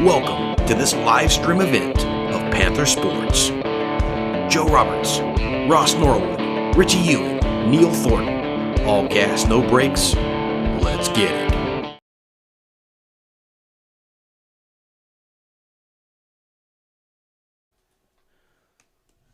Welcome to this live stream event of Panther Sports. Joe Roberts, Ross Norwood, Richie Ewing, Neil Thornton. All gas, no brakes. Let's get it.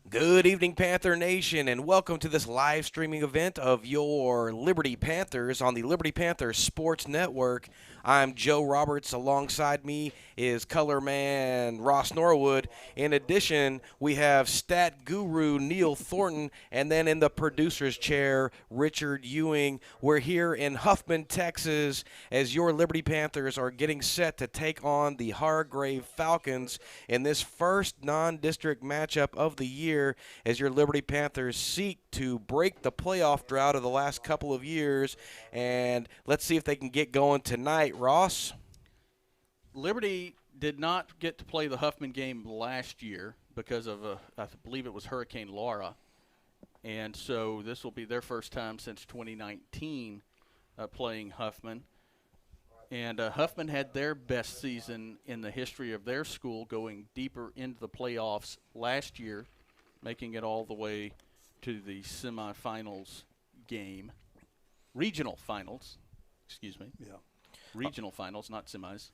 Good evening, Panther Nation, and welcome to this live streaming event of your Liberty Panthers on the Liberty Panthers Sports Network. I'm Joe Roberts. Alongside me is color man Ross Norwood. In addition, we have stat guru Neil Thornton, and then in the producer's chair, Richard Ewing. We're here in Huffman, Texas, as your Liberty Panthers are getting set to take on the Hargrave Falcons in this first non-district matchup of the year, as your Liberty Panthers seek to break the playoff drought of the last couple of years. And let's see if they can get going tonight. Ross? Liberty did not get to play the Huffman game last year because of, I believe it was Hurricane Laura. And so this will be their first time since 2019 playing Huffman. And Huffman had their best season in the history of their school, going deeper into the playoffs last year, making it all the way to the semifinals game. Regional finals, excuse me. Yeah. Regional finals, not semis.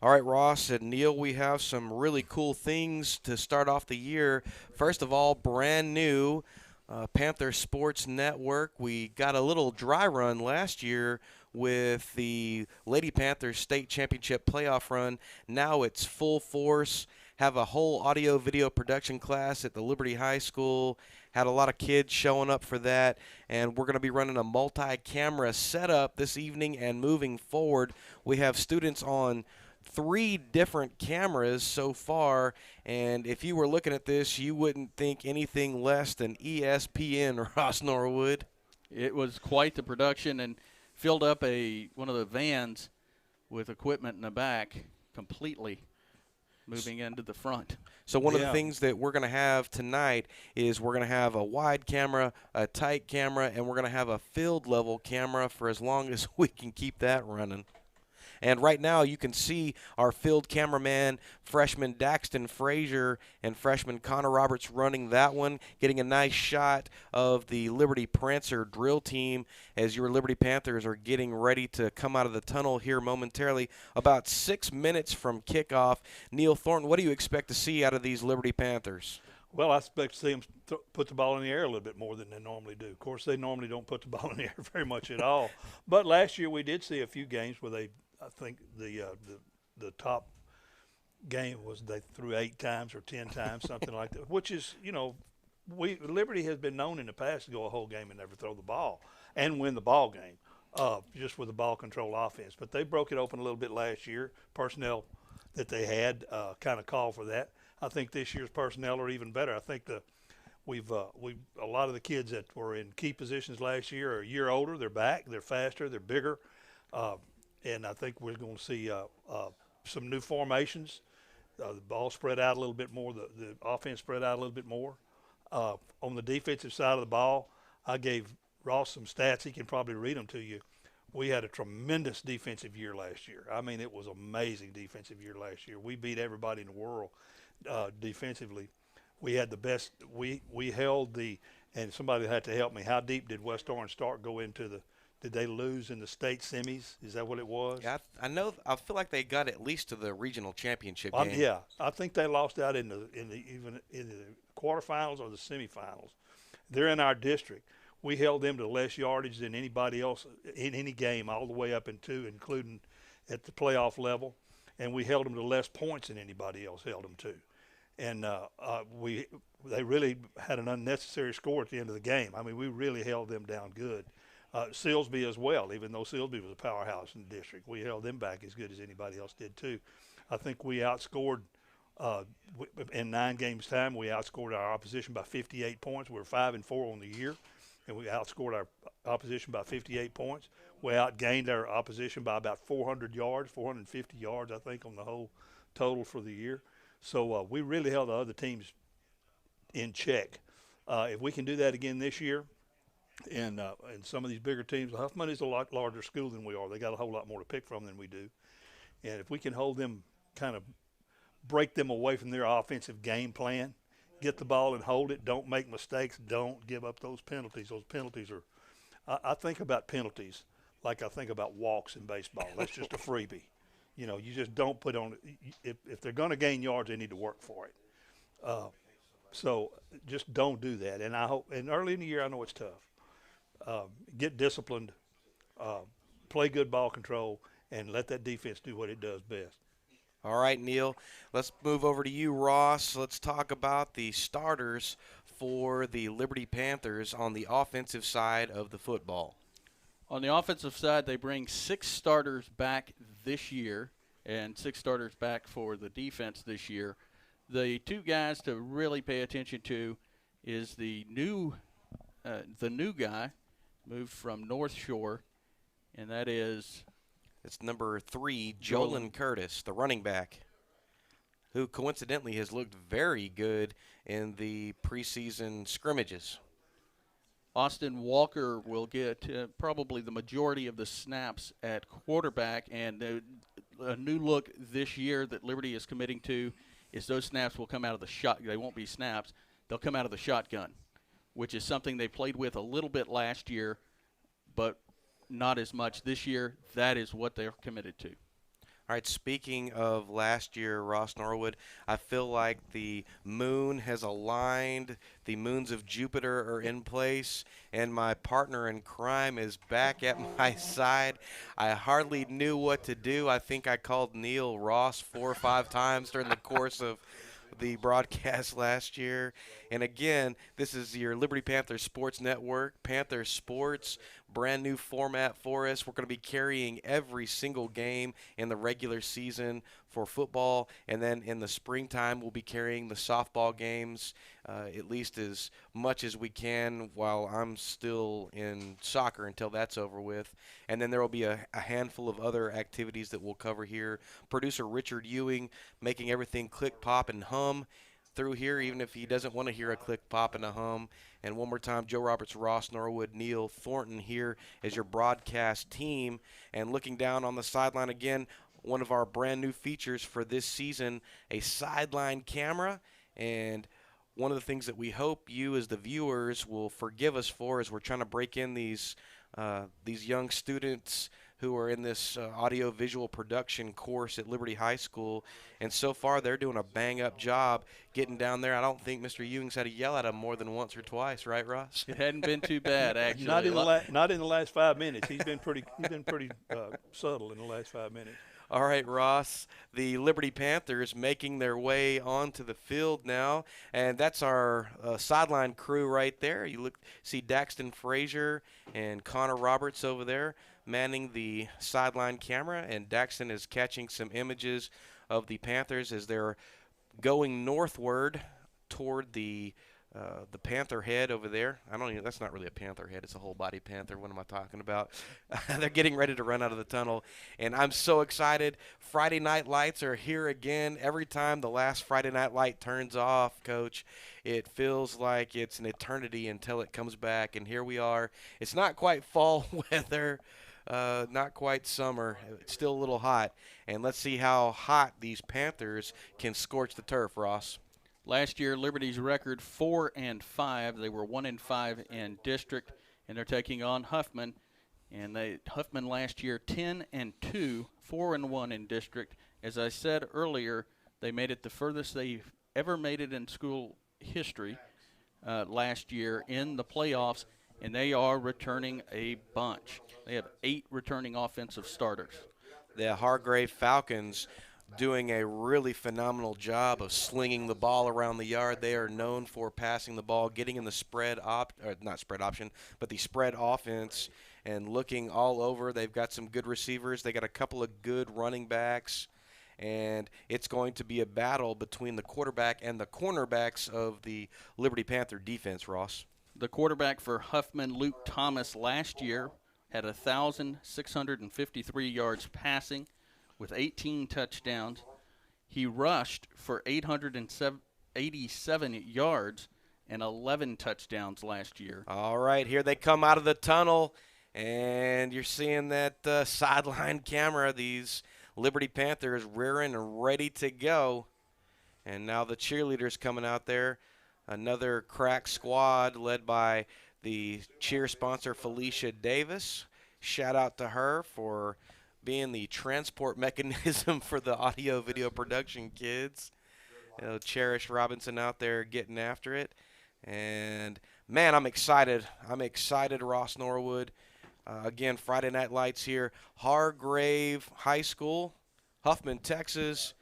All right, Ross and Neil, we have some really cool things to start off the year. First of all, brand new Panther Sports Network. We got a little dry run last year with the Lady Panthers state championship playoff run. Now it's full force. Have a whole audio video production class at the Liberty High School. Had a lot of kids showing up for that, and we're going to be running a multi-camera setup this evening and moving forward. We have students on 3 different cameras so far, and if you were looking at this, you wouldn't think anything less than ESPN, Ross Norwood. It was quite the production, and filled up one of the vans with equipment in the back completely, moving into the front. So one of the things that we're going to have tonight is we're going to have a wide camera, a tight camera, and we're going to have a field level camera for as long as we can keep that running. And right now you can see our field cameraman, freshman Daxton Frazier and freshman Connor Roberts running that one, getting a nice shot of the Liberty Prancer drill team as your Liberty Panthers are getting ready to come out of the tunnel here momentarily. About 6 minutes from kickoff. Neil Thornton, what do you expect to see out of these Liberty Panthers? Well, I expect to see them put the ball in the air a little bit more than they normally do. Of course, they normally don't put the ball in the air very much at all. But last year we did see a few games where I think the top game was they threw 8 times or 10 times, something like that, which is, Liberty has been known in the past to go a whole game and never throw the ball and win the ball game just with the ball control offense. But they broke it open a little bit last year. Personnel that they had kind of called for that. I think this year's personnel are even better. I think we've a lot of the kids that were in key positions last year are a year older. They're back. They're faster. They're bigger. And I think we're going to see some new formations. The ball spread out a little bit more. The offense spread out a little bit more. On the defensive side of the ball, I gave Ross some stats. He can probably read them to you. We had a tremendous defensive year last year. I mean, it was amazing defensive year last year. We beat everybody in the world defensively. We had the best. We held the – and somebody had to help me. How deep did West Orange Stark go into the – did they lose in the state semis? Is that what it was? Yeah, I know. I feel like they got at least to the regional championship game. Yeah, I think they lost out in the quarterfinals or the semifinals. They're in our district. We held them to less yardage than anybody else in any game, all the way up into, including at the playoff level, and we held them to less points than anybody else held them to. And they really had an unnecessary score at the end of the game. I mean, we really held them down good. Silsbee as well, even though Silsbee was a powerhouse in the district. We held them back as good as anybody else did too. I think we outscored, in 9 games time, we outscored our opposition by 58 points. We're 5-4 on the year, and we outscored our opposition by 58 points. We outgained our opposition by about 400 yards, 450 yards, I think, on the whole total for the year. So we really held the other teams in check. If we can do that again this year, and some of these bigger teams, Huffman is a lot larger school than we are. They got a whole lot more to pick from than we do. And if we can hold them kind of break them away from their offensive game plan. Get the ball and hold it. Don't make mistakes. Don't give up those penalties. Those penalties are I think about penalties like I think about walks in baseball. That's just a freebie. You just don't put on – if they're going to gain yards, they need to work for it. So just don't do that. And I hope – and early in the year, I know it's tough. Get disciplined, play good ball control, and let that defense do what it does best. All right, Neil, let's move over to you, Ross. Let's talk about the starters for the Liberty Panthers on the offensive side of the football. On the offensive side, they bring 6 starters back this year and 6 starters back for the defense this year. The 2 guys to really pay attention to is the new guy moved from North Shore, and that is – it's number 3, Jolin Curtis, the running back, who coincidentally has looked very good in the preseason scrimmages. Austin Walker will get probably the majority of the snaps at quarterback, and a new look this year that Liberty is committing to is those snaps will come out of the shot. They won't be snaps. They'll come out of the shotgun, which is something they played with a little bit last year, but not as much this year. That is what they're committed to. All right, speaking of last year, Ross Norwood, I feel like the moon has aligned. The moons of Jupiter are in place, and my partner in crime is back at my side. I hardly knew what to do. I think I called Neil Ross 4 or 5 times during the course of the broadcast last year. And again, this is your Liberty Panther Sports Network, Panther Sports, brand new format for us. We're going to be carrying every single game in the regular season for football, and then in the springtime we'll be carrying the softball games at least as much as we can while I'm still in soccer until that's over with. And then there will be a handful of other activities that we'll cover here. Producer Richard Ewing making everything click, pop, and hum through here, even if he doesn't want to hear a click, pop, and a hum. And one more time, Joe Roberts, Ross Norwood, Neil Thornton here as your broadcast team. And looking down on the sideline again, one of our brand new features for this season, a sideline camera. And one of the things that we hope you as the viewers will forgive us for is we're trying to break in these young students who are in this audio-visual production course at Liberty High School. And so far, they're doing a bang-up job getting down there. I don't think Mr. Ewing's had to yell at them more than once or twice, right, Ross? It hadn't been too bad, actually. Not in the last 5 minutes. He's been pretty subtle in the last 5 minutes. All right, Ross, the Liberty Panthers making their way onto the field now, and that's our sideline crew right there. You see Daxton Frazier and Connor Roberts over there manning the sideline camera, and Daxton is catching some images of the Panthers as they're going northward toward the panther head over there. That's not really a panther head. It's a whole body panther. What am I talking about? They're getting ready to run out of the tunnel, and I'm so excited. Friday night lights are here again. Every time the last Friday night light turns off, Coach, it feels like it's an eternity until it comes back, and here we are. It's not quite fall weather, not quite summer. It's still a little hot, and let's see how hot these Panthers can scorch the turf, Ross. Last year, Liberty's record 4-5. They were 1-5 in district, and they're taking on Huffman. And Huffman last year 10-2, 4-1 in district. As I said earlier, they made it the furthest they've ever made it in school history last year in the playoffs, and they are returning a bunch. They have 8 returning offensive starters. The Hargrave Falcons doing a really phenomenal job of slinging the ball around the yard. They are known for passing the ball, getting in the spread the spread offense and looking all over. They've got some good receivers. They got a couple of good running backs, and it's going to be a battle between the quarterback and the cornerbacks of the Liberty Panther defense, Ross. The quarterback for Huffman, Luke Thomas, last year had 1,653 yards passing with 18 touchdowns. He rushed for 887 yards and 11 touchdowns last year. All right, here they come out of the tunnel, and you're seeing that sideline camera, these Liberty Panthers rearing and ready to go. And now the cheerleaders coming out there. Another crack squad led by the cheer sponsor Felicia Davis. Shout out to her for being the transport mechanism for the audio video production kids. Cherish Robinson out there getting after it. And, man, I'm excited. I'm excited, Ross Norwood. Again, Friday Night Lights here. Hargrave High School, Huffman, Texas.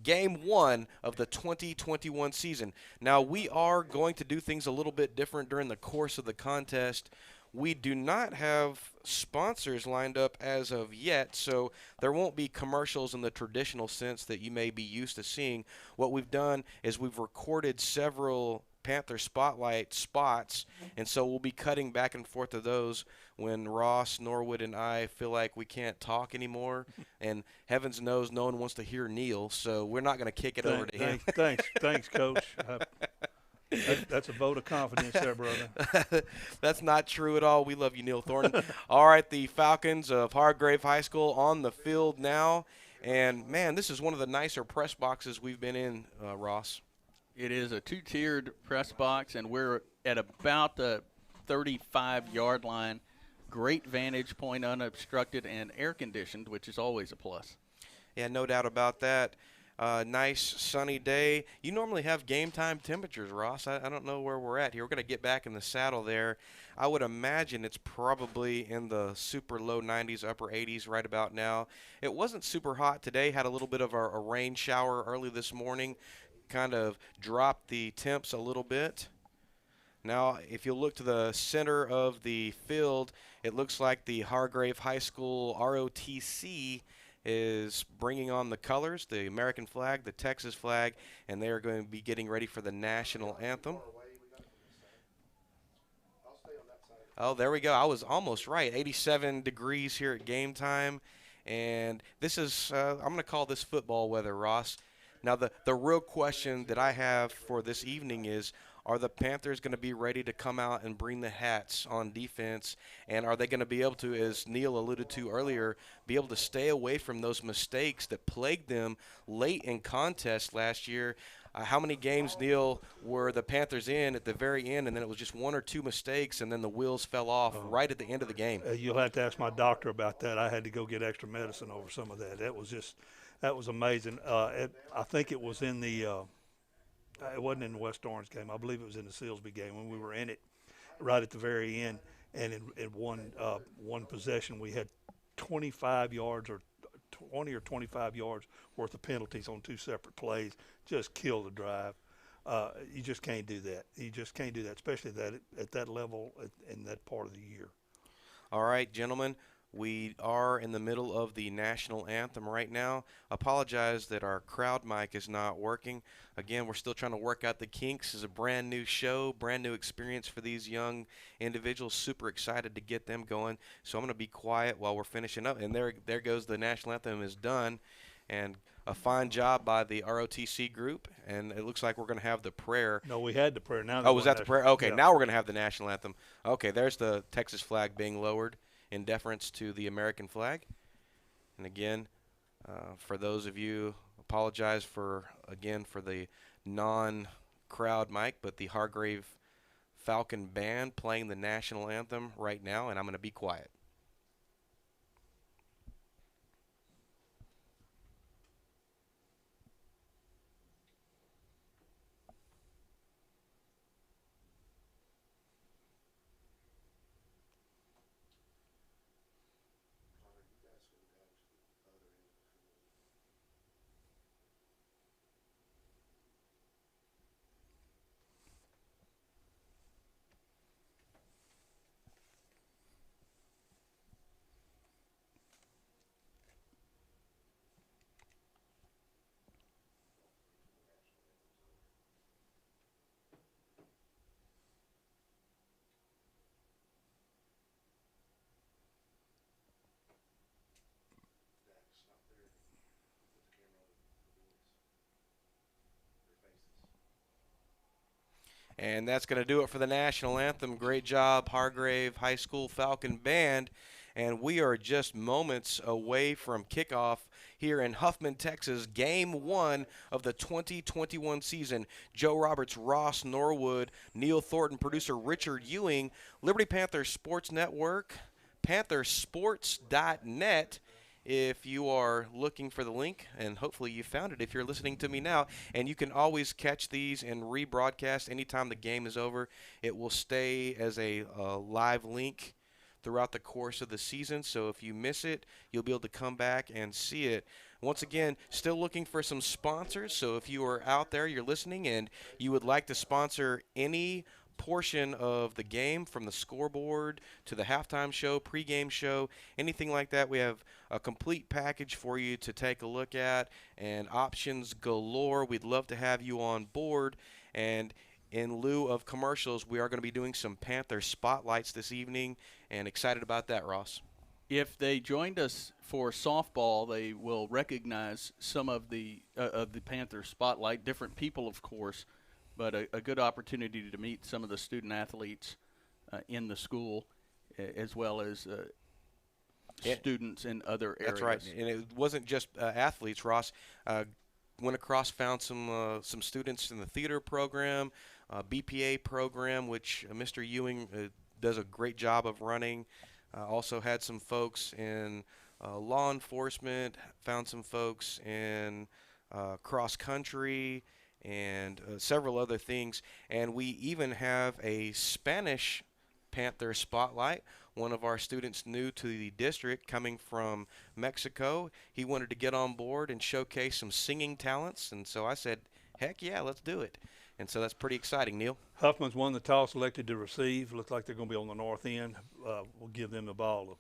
Game 1 of the 2021 season. Now, we are going to do things a little bit different during the course of the contest. We do not have sponsors lined up as of yet, so there won't be commercials in the traditional sense that you may be used to seeing. What we've done is we've recorded several Panther Spotlight spots, and so we'll be cutting back and forth to those when Ross, Norwood, and I feel like we can't talk anymore. And heavens knows no one wants to hear Neil, so we're not going to kick it over to him. Thanks, Coach. That's a vote of confidence there, brother. That's not true at all. We love you, Neil Thornton. All right, the Falcons of Hargrave High School on the field now. And, man, this is one of the nicer press boxes we've been in, Ross. It is a two-tiered press box, and we're at about the 35-yard line. Great vantage point, unobstructed, and air-conditioned, which is always a plus. Yeah, no doubt about that. Nice sunny day. You normally have game time temperatures, Ross. I don't know where we're at here. We're going to get back in the saddle there. I would imagine it's probably in the super low 90s, upper 80s right about now. It wasn't super hot today. Had a little bit of a rain shower early this morning. Kind of dropped the temps a little bit. Now, if you look to the center of the field, it looks like the Hargrave High School ROTC is bringing on the colors, the American flag, the Texas flag, and they are going to be getting ready for the national anthem. Oh, there we go. I was almost right. 87 degrees here at game time. And this is, I'm going to call this football weather, Ross. Now, the real question that I have for this evening is, are the Panthers going to be ready to come out and bring the hats on defense? And are they going to be able to, as Neil alluded to earlier, be able to stay away from those mistakes that plagued them late in contest last year? How many games, Neil, were the Panthers in at the very end, and then it was just one or two mistakes, and then the wheels fell off right at the end of the game? You'll have to ask my doctor about that. I had to go get extra medicine over some of that. That was amazing. I think it was in the it wasn't in the West Orange game. I believe it was in the Silsby game when we were in it right at the very end. And in one possession, we had 25 yards or 20 or 25 yards worth of penalties on two separate plays. Just kill the drive. You just can't do that. You just can't do that, especially at that level in that part of the year. All right, gentlemen. We are in the middle of the national anthem right now. Apologize that our crowd mic is not working. Again, we're still trying to work out the kinks. It's a brand new show, brand new experience for these young individuals. Super excited to get them going. So I'm going to be quiet while we're finishing up. And there goes the national anthem is done. And a fine job by the ROTC group. And it looks like we're going to have the prayer. No, we had the prayer. Now was that the prayer? Okay, yeah. Now we're going to have the national anthem. Okay, there's the Texas flag being lowered in deference to the American flag. And again, for those of you, apologize for the non-crowd mic, but the Hargrave Falcon Band playing the national anthem right now, and I'm going to be quiet. And that's going to do it for the national anthem. Great job, Hargrave High School Falcon Band. and we are just moments away from kickoff here in Huffman, Texas, Game 1 of the 2021 season. Joe Roberts, Ross Norwood, Neil Thornton, producer Richard Ewing, Liberty Panthers Sports Network, panthersports.net. If you are looking for the link, and hopefully you found it if you're listening to me now, and you can always catch these and rebroadcast anytime the game is over. It will stay as a live link throughout the course of the season, so if you miss it, you'll be able to come back and see it. Once again, still looking for some sponsors, so if you are out there, you're listening, and you would like to sponsor any portion of the game, from the scoreboard to the halftime show, pregame show, anything like that, we have a complete package for you to take a look at, and options galore. We'd love to have you on board. And in lieu of commercials, we are going to be doing some Panther spotlights this evening, and excited about that, Ross. If they joined us for softball, they will recognize some of the Panther spotlight, different people, of course, but a good opportunity to meet some of the student athletes in the school, as well as students in other areas. That's right, and it wasn't just athletes. Ross went across, found some students in the theater program, BPA program, which Mr. Ewing does a great job of running. Also had some folks in law enforcement, found some folks in cross country, and several other things. And we even have a Spanish Panther spotlight. One of our students new to the district, coming from Mexico, he wanted to get on board and showcase some singing talents, and so I said, heck yeah, let's do it. And so that's pretty exciting, Neil. Huffman's won the toss, elected to receive. Looks like they're going to be on the north end. We'll give them the ball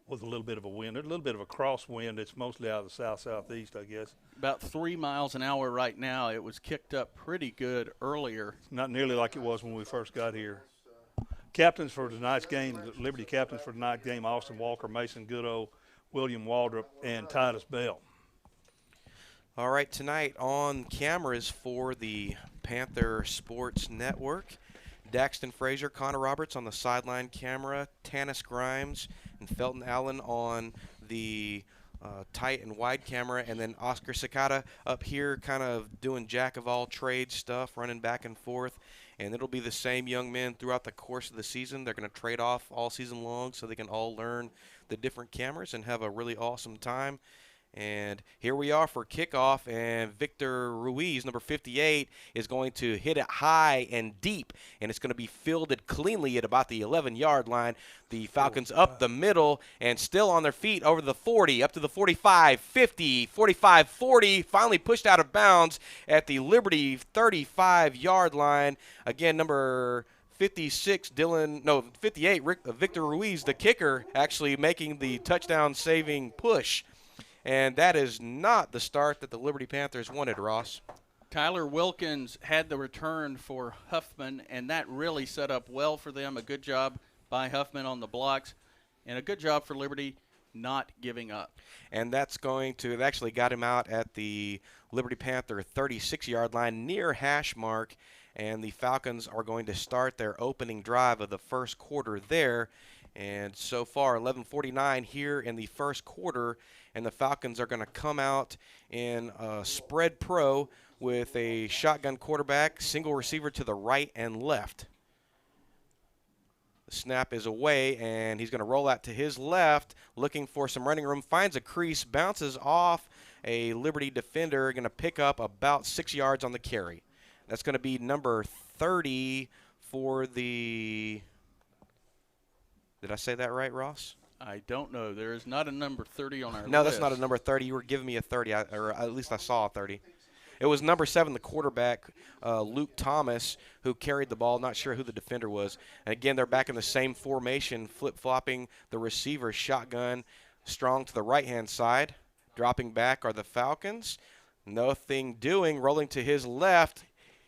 with a little bit of a wind. There's a little bit of a crosswind. It's mostly out of the south-southeast, I guess. About 3 miles an hour right now. It was kicked up pretty good earlier. Not nearly like it was when we first got here. Captains for tonight's game, the Liberty captains for tonight's game, Austin Walker, Mason Goodo, William Waldrop, and Titus Bell. All right, tonight on cameras for the Panther Sports Network, Daxton Frazier, Connor Roberts on the sideline camera, Tanis Grimes and Felton Allen on the tight and wide camera, and then Oscar Cicada up here kind of doing jack-of-all-trades stuff, running back and forth. And it'll be the same young men throughout the course of the season. They're going to trade off all season long so they can all learn the different cameras and have a really awesome time. And here we are for kickoff, and Victor Ruiz, number 58, is going to hit it high and deep, and it's going to be fielded cleanly at about the 11-yard line. The Falcons up the middle and still on their feet over the 40, up to the 45, 50, 45, 40, finally pushed out of bounds at the Liberty 35-yard line. Again, number 58, Victor Ruiz, the kicker, actually making the touchdown-saving push. And that is not the start that the Liberty Panthers wanted, Ross. Tyler Wilkins had the return for Huffman, and that really set up well for them. A good job by Huffman on the blocks, and a good job for Liberty not giving up. And that's it actually got him out at the Liberty Panther 36-yard line near hash mark, and the Falcons are going to start their opening drive of the first quarter there. And so far, 11:49 here in the first quarter, and the Falcons are going to come out in spread pro with a shotgun quarterback, single receiver to the right and left. The snap is away, and he's going to roll out to his left, looking for some running room, finds a crease, bounces off a Liberty defender, going to pick up about 6 yards on the carry. That's going to be number 30 for the... Did I say that right, Ross? I don't know. There is not a number 30 on our list. No, that's not a number 30. You were giving me a 30, or at least I saw a 30. It was number 7, the quarterback, Luke Thomas, who carried the ball. Not sure who the defender was. And again, they're back in the same formation, flip-flopping the receiver shotgun strong to the right-hand side. Dropping back are the Falcons. Nothing doing, rolling to his left,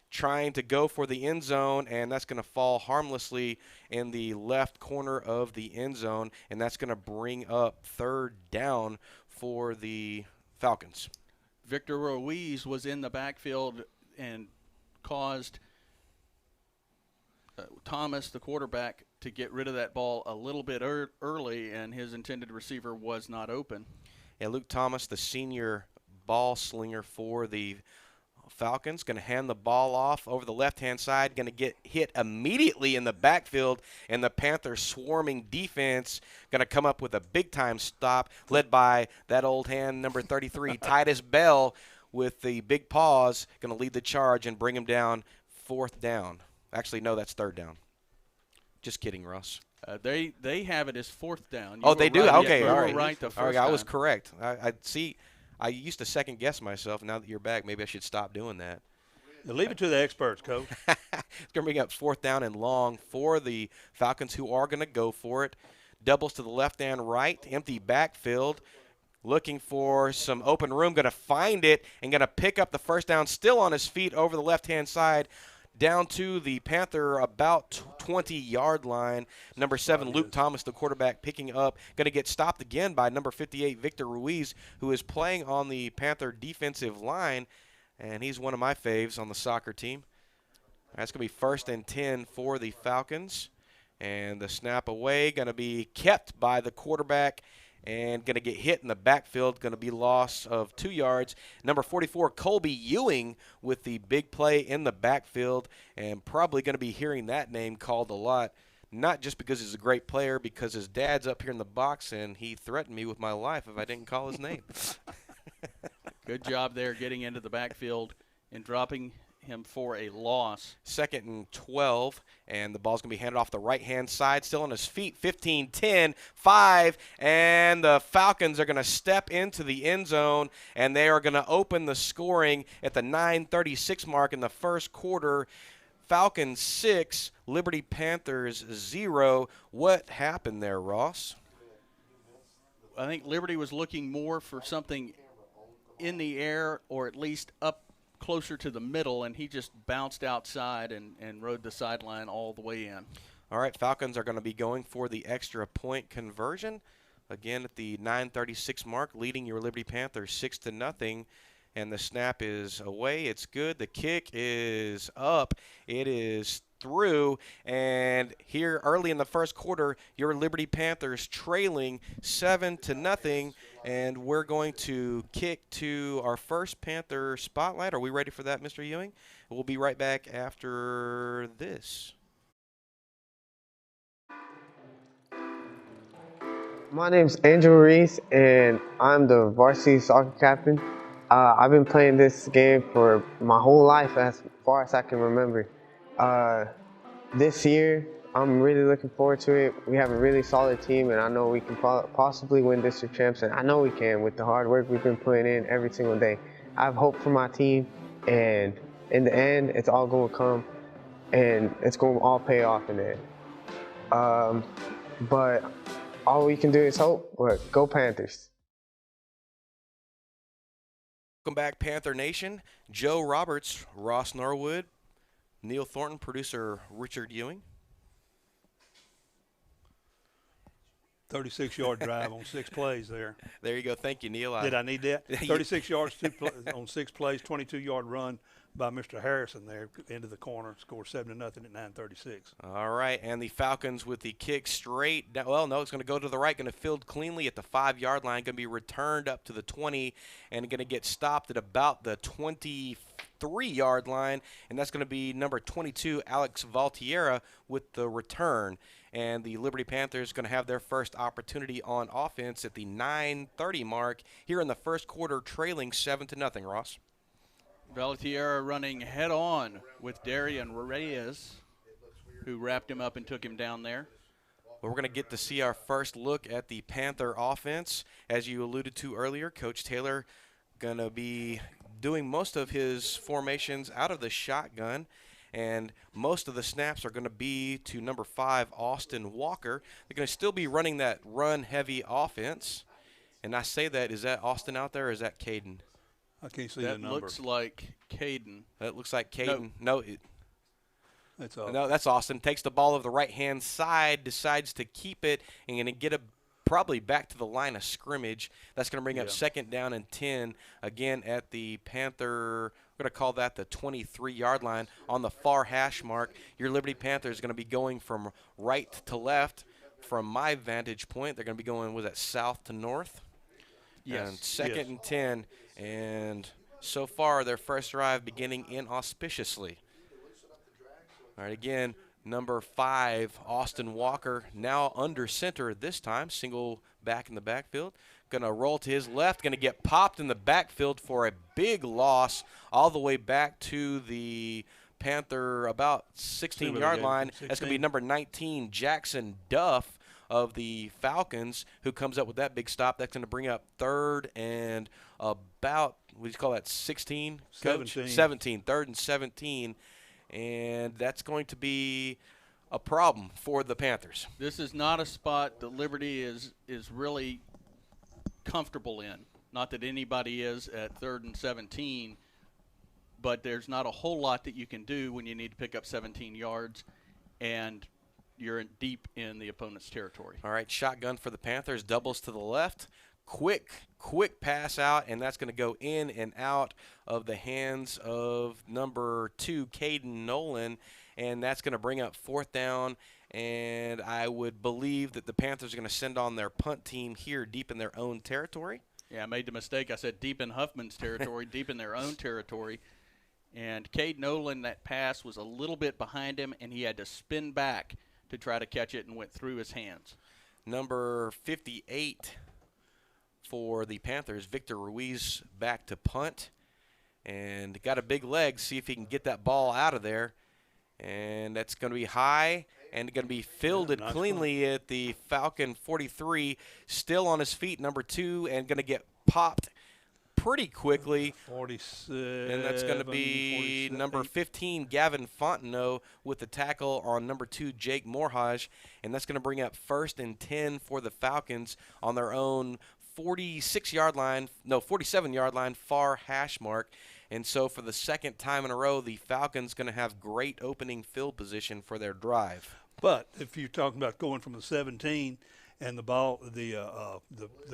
trying to go for the end zone, and that's going to fall harmlessly in the left corner of the end zone, and that's going to bring up third down for the Falcons. Victor Ruiz was in the backfield and caused Thomas, the quarterback, to get rid of that ball a little bit early, and his intended receiver was not open. Yeah, Luke Thomas, the senior ball slinger for the Falcons, going to hand the ball off over the left-hand side, going to get hit immediately in the backfield, and the Panthers' swarming defense going to come up with a big-time stop led by that old hand, number 33, Titus Bell, with the big paws, going to lead the charge and bring him down 4th down. Actually, no, that's 3rd down. Just kidding, Ross. They have it as 4th down. Oh, they do? Right. Okay, you all were right. right the first All right, I was time. correct. I see. I used to second guess myself. Now that you're back, maybe I should stop doing that. Leave it to the experts, Coach. It's going to bring up 4th down and long for the Falcons, who are going to go for it. Doubles to the left and right, empty backfield, looking for some open room, going to find it and going to pick up the first down, still on his feet over the left-hand side, down to the Panther about 20-yard line. Number 7, Luke Thomas, the quarterback, picking up. Going to get stopped again by number 58, Victor Ruiz, who is playing on the Panther defensive line, and he's one of my faves on the soccer team. That's going to be 1st and 10 for the Falcons. And the snap away going to be kept by the quarterback and going to get hit in the backfield, going to be loss of 2 yards. Number 44, Colby Ewing, with the big play in the backfield, and probably going to be hearing that name called a lot, not just because he's a great player, because his dad's up here in the box, and he threatened me with my life if I didn't call his name. Good job there getting into the backfield and dropping him for a loss. 2nd and 12, and the ball's going to be handed off the right-hand side, still on his feet, 15, 10, 5, and the Falcons are going to step into the end zone, and they are going to open the scoring at the 9:36 mark in the first quarter. Falcons 6, Liberty Panthers 0. What happened there, Ross? I think Liberty was looking more for something in the air, or at least up closer to the middle, and he just bounced outside and rode the sideline all the way in. All right, Falcons are going to be going for the extra point conversion. Again, at the 9:36 mark, leading your Liberty Panthers 6-0, and the snap is away. It's good. The kick is up. It is through, and here early in the first quarter, your Liberty Panthers trailing 7-0, and we're going to kick to our first Panther spotlight. Are we ready for that, Mr. Ewing? We'll be right back after this. My name's Angel Reese, and I'm the varsity soccer captain. I've been playing this game for my whole life, as far as I can remember. This year, I'm really looking forward to it. We have a really solid team, and I know we can possibly win district champs, and I know we can with the hard work we've been putting in every single day. I have hope for my team, and in the end, it's all going to come, and it's going to all pay off in the end. But all we can do is hope. But go Panthers. Welcome back, Panther Nation. Joe Roberts, Ross Norwood, Neil Thornton, producer Richard Ewing. 36-yard drive on 6 plays there. There you go. Thank you, Neil. Did I need that? 36 yards on 6 plays, 22-yard run by Mr. Harrison there into the corner, scored 7-0 at 9:36. All right, and the Falcons with the kick straight down. Well, no, it's going to go to the right, going to field cleanly at the 5-yard line, going to be returned up to the 20, and going to get stopped at about the 23-yard line, and that's going to be number 22, Alex Valtierra, with the return. And the Liberty Panthers going to have their first opportunity on offense at the 9:30 mark here in the first quarter, trailing 7-0. Ross. Valtierra running head-on with Darian Reyes, who wrapped him up and took him down there. Well, we're going to get to see our first look at the Panther offense. As you alluded to earlier, Coach Taylor going to be doing most of his formations out of the shotgun, and most of the snaps are going to be to number 5, Austin Walker. They're going to still be running that run-heavy offense. And I say that, is that Austin out there, or is that Caden? I can't see That the number. looks like Caden. That looks like Caden. No, That's no, that's Austin. Takes the ball over the right-hand side, decides to keep it, and going to get a probably back to the line of scrimmage. That's going to bring up Yeah. 2nd down and 10 again at the Panther. We're going to call that the 23-yard line on the far hash mark. Your Liberty Panthers are going to be going from right to left. From my vantage point, they're going to be going, was that south to north? Yes. And 2nd Yes. and 10. And so far, their first drive beginning inauspiciously. All right, again, number 5, Austin Walker, now under center this time, single back in the backfield. Going to roll to his left, going to get popped in the backfield for a big loss all the way back to the Panther about 16-yard line. That's going to be number 19, Jackson Duff of the Falcons, who comes up with that big stop. That's going to bring up 3rd and about, what do you call that, 16? Coach? 17. 17, 3rd and 17. And that's going to be a problem for the Panthers. This is not a spot that Liberty is really comfortable in. Not that anybody is at 3rd and 17, but there's not a whole lot that you can do when you need to pick up 17 yards and you're deep in the opponent's territory. All right, shotgun for the Panthers, doubles to the left. Quick pass out, and that's going to go in and out of the hands of number 2, Caden Nolan, and that's going to bring up 4th down. And I would believe that the Panthers are going to send on their punt team here deep in their own territory. Yeah, I made the mistake. I said deep in Huffman's territory, deep in their own territory. And Cade Nolan, that pass was a little bit behind him, and he had to spin back to try to catch it and went through his hands. Number 58 for the Panthers, Victor Ruiz, back to punt. And got a big leg, see if he can get that ball out of there. And that's going to be high and going to be fielded nice cleanly at the Falcon 43. Still on his feet, number 2, and going to get popped pretty quickly. 46. And that's going to be 47, number 15, Gavin Fontenot, with the tackle on number 2, Jake Morhaj. And that's going to bring up 1st and 10 for the Falcons on their own 47-yard line, far hash mark. And so for the 2nd time in a row, the Falcons going to have great opening field position for their drive. But if you're talking about going from the 17 and the ball, the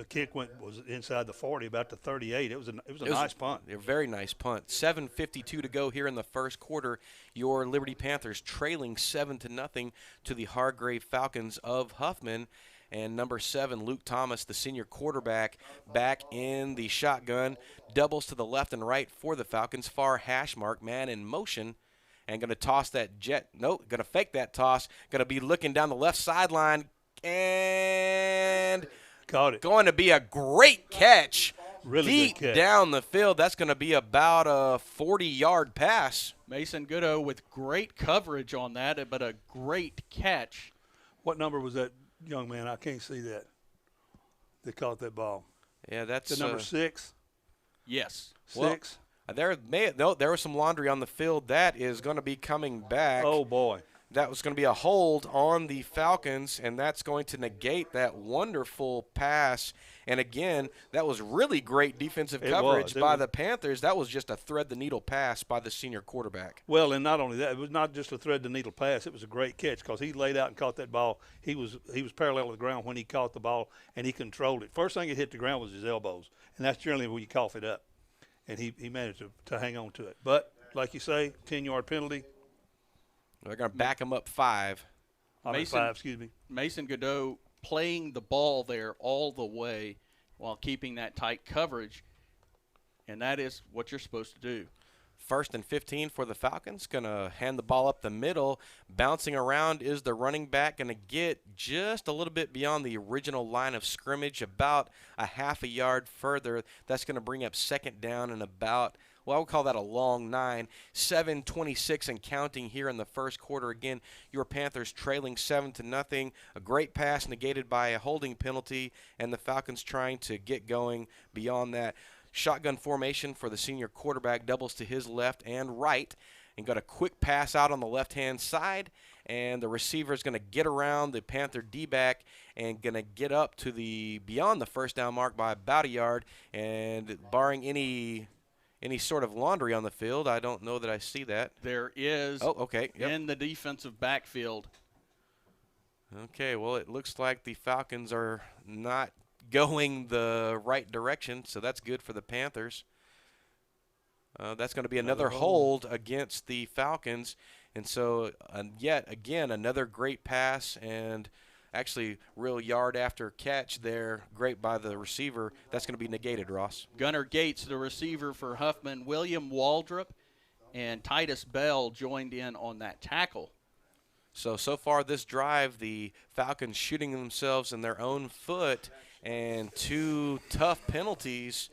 kick was inside the 40, about the 38. It was a nice punt. A very nice punt. 7:52 to go here in the first quarter. Your Liberty Panthers trailing 7-0 to the Hargrave Falcons of Huffman. And number 7, Luke Thomas, the senior quarterback, back in the shotgun. Doubles to the left and right for the Falcons. Far hash mark, man in motion. And going to toss that jet. Nope, going to fake that toss. Going to be looking down the left sideline. And Caught it. going to be a great catch. Really deep good catch. down the field. That's going to be about a 40-yard pass. Mason Goodo with great coverage on that, but a great catch. What number was that young man? I can't see that. They caught that ball. Yeah, that's The number 6? Yes. 6? There was some laundry on the field. That is going to be coming back. Oh, boy. That was going to be a hold on the Falcons, and that's going to negate that wonderful pass. And, again, that was really great defensive coverage by the Panthers. That was just a thread-the-needle pass by the senior quarterback. Well, and not only that, it was not just a thread-the-needle pass. It was a great catch because he laid out and caught that ball. He was parallel to the ground when he caught the ball, and he controlled it. First thing it hit the ground was his elbows, and that's generally when you cough it up. And he managed to hang on to it. But, like you say, 10-yard penalty. They're going to back him up 5. Mason- 5, excuse me. Mason Godot playing the ball there all the way while keeping that tight coverage, and that is what you're supposed to do. 1st and 15 for the Falcons. Going to hand the ball up the middle. Bouncing around is the running back. Going to get just a little bit beyond the original line of scrimmage, about a half a yard further. That's going to bring up 2nd down and about, well, I would call that a long 9. 7:26 and counting here in the first quarter. Again, your Panthers trailing 7-0. A great pass negated by a holding penalty, and the Falcons trying to get going beyond that. Shotgun formation for the senior quarterback, doubles to his left and right, and got a quick pass out on the left-hand side, and the receiver is going to get around the Panther D-back and going to get up to the beyond the first down mark by about a yard, and barring any sort of laundry on the field, I don't know that I see that. There is Oh, okay. Yep. in the defensive backfield. Okay, well, it looks like the Falcons are not going the right direction, so that's good for the Panthers. That's going to be another hold against the Falcons. And so, yet again, another great pass and actually real yard after catch there. Great by the receiver. That's going to be negated, Ross. Gunnar Gates, the receiver for Huffman. William Waldrop and Titus Bell joined in on that tackle. So far this drive, the Falcons shooting themselves in their own foot, and 2 tough penalties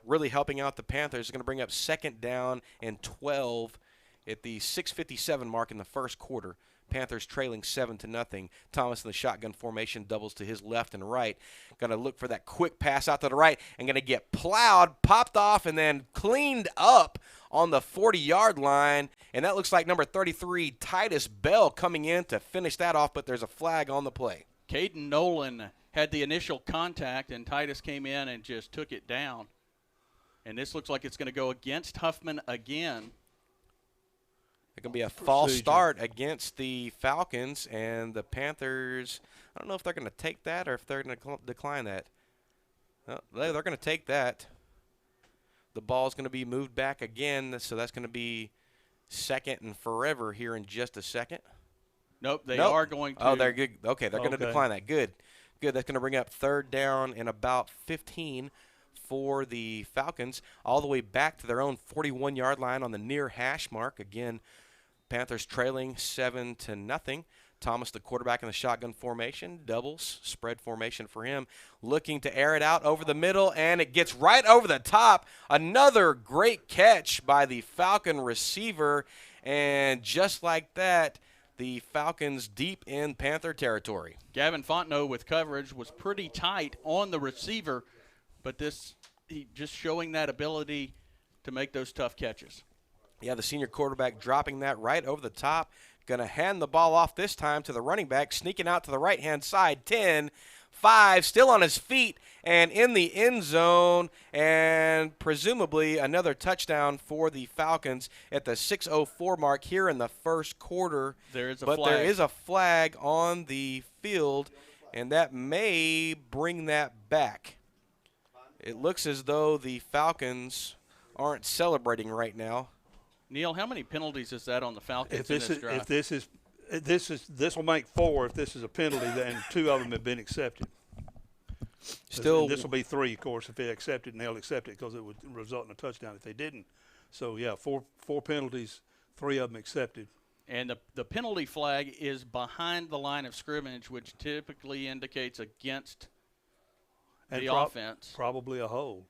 really helping out the Panthers. Going to bring up 2nd down and 12 at the 6:57 mark in the first quarter. Panthers trailing 7-0. Thomas in the shotgun formation doubles to his left and right. Going to look for that quick pass out to the right and going to get plowed, popped off, and then cleaned up on the 40-yard line. And that looks like number 33, Titus Bell, coming in to finish that off, but there's a flag on the play. Caden Nolan had the initial contact, and Titus came in and just took it down. And this looks like it's going to go against Huffman again. It's going to be a false start against the Falcons, and the Panthers, I don't know if they're going to take that or if they're going to decline that. No, they're going to take that. The ball's going to be moved back again, so that's going to be 2nd and forever here in just a second. Nope, they are going to. Oh, they're good. Okay, they're going to decline that. Good. That's going to bring up 3rd down and about 15 for the Falcons, all the way back to their own 41-yard line on the near hash mark. Again, Panthers trailing 7-0. Thomas, the quarterback in the shotgun formation, doubles, spread formation for him, looking to air it out over the middle, and it gets right over the top. Another great catch by the Falcon receiver, and just like that, the Falcons deep in Panther territory. Gavin Fontenot with coverage was pretty tight on the receiver, but he just showing that ability to make those tough catches. Yeah, the senior quarterback dropping that right over the top. Going to hand the ball off this time to the running back, sneaking out to the right-hand side. 10, 5, still on his feet and in the end zone, and presumably another touchdown for the Falcons at the 6:04 mark here in the first quarter. There is a but flag. There is a flag on the field, and that may bring that back. It looks as though the Falcons aren't celebrating right now. Neil, how many penalties is that on the Falcons If in this drive? this will make 4 if this is a penalty, then 2 of them have been accepted. Still, this will be 3, of course, if they accept it, and they'll accept it because it would result in a touchdown if they didn't. So yeah, 4 penalties, 3 of them accepted. And the penalty flag is behind the line of scrimmage, which typically indicates against the offense. Probably a hold.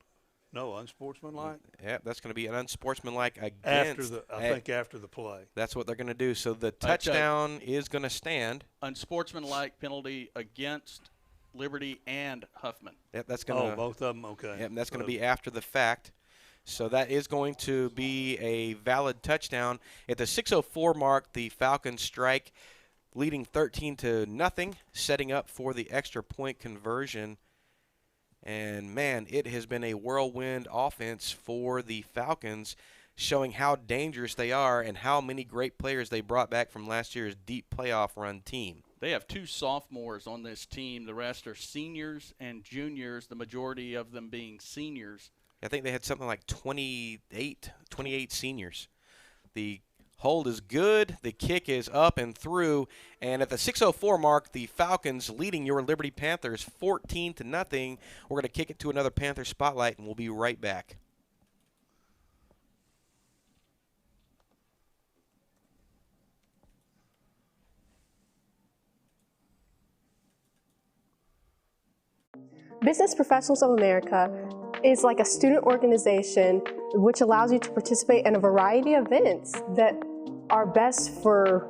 No, unsportsmanlike. Yeah, that's going to be an unsportsmanlike against. I think after the play. That's what they're going to do. So the touchdown is going to stand. Unsportsmanlike penalty against Liberty and Huffman. Yep, that's going to. Oh, both of them. Okay. Yep, that's going to be after the fact. So that is going to be a valid touchdown. At the 6:04 mark, the Falcons strike, leading 13-0, setting up for the extra point conversion. And, man, it has been a whirlwind offense for the Falcons, showing how dangerous they are and how many great players they brought back from last year's deep playoff run team. They have 2 sophomores on this team. The rest are seniors and juniors, the majority of them being seniors. I think they had something like 28 seniors. The hold is good. The kick is up and through. And at the 6:04 mark, the Falcons leading your Liberty Panthers 14-0. We're going to kick it to another Panther Spotlight, and we'll be right back. Business Professionals of America is like a student organization which allows you to participate in a variety of events that are best for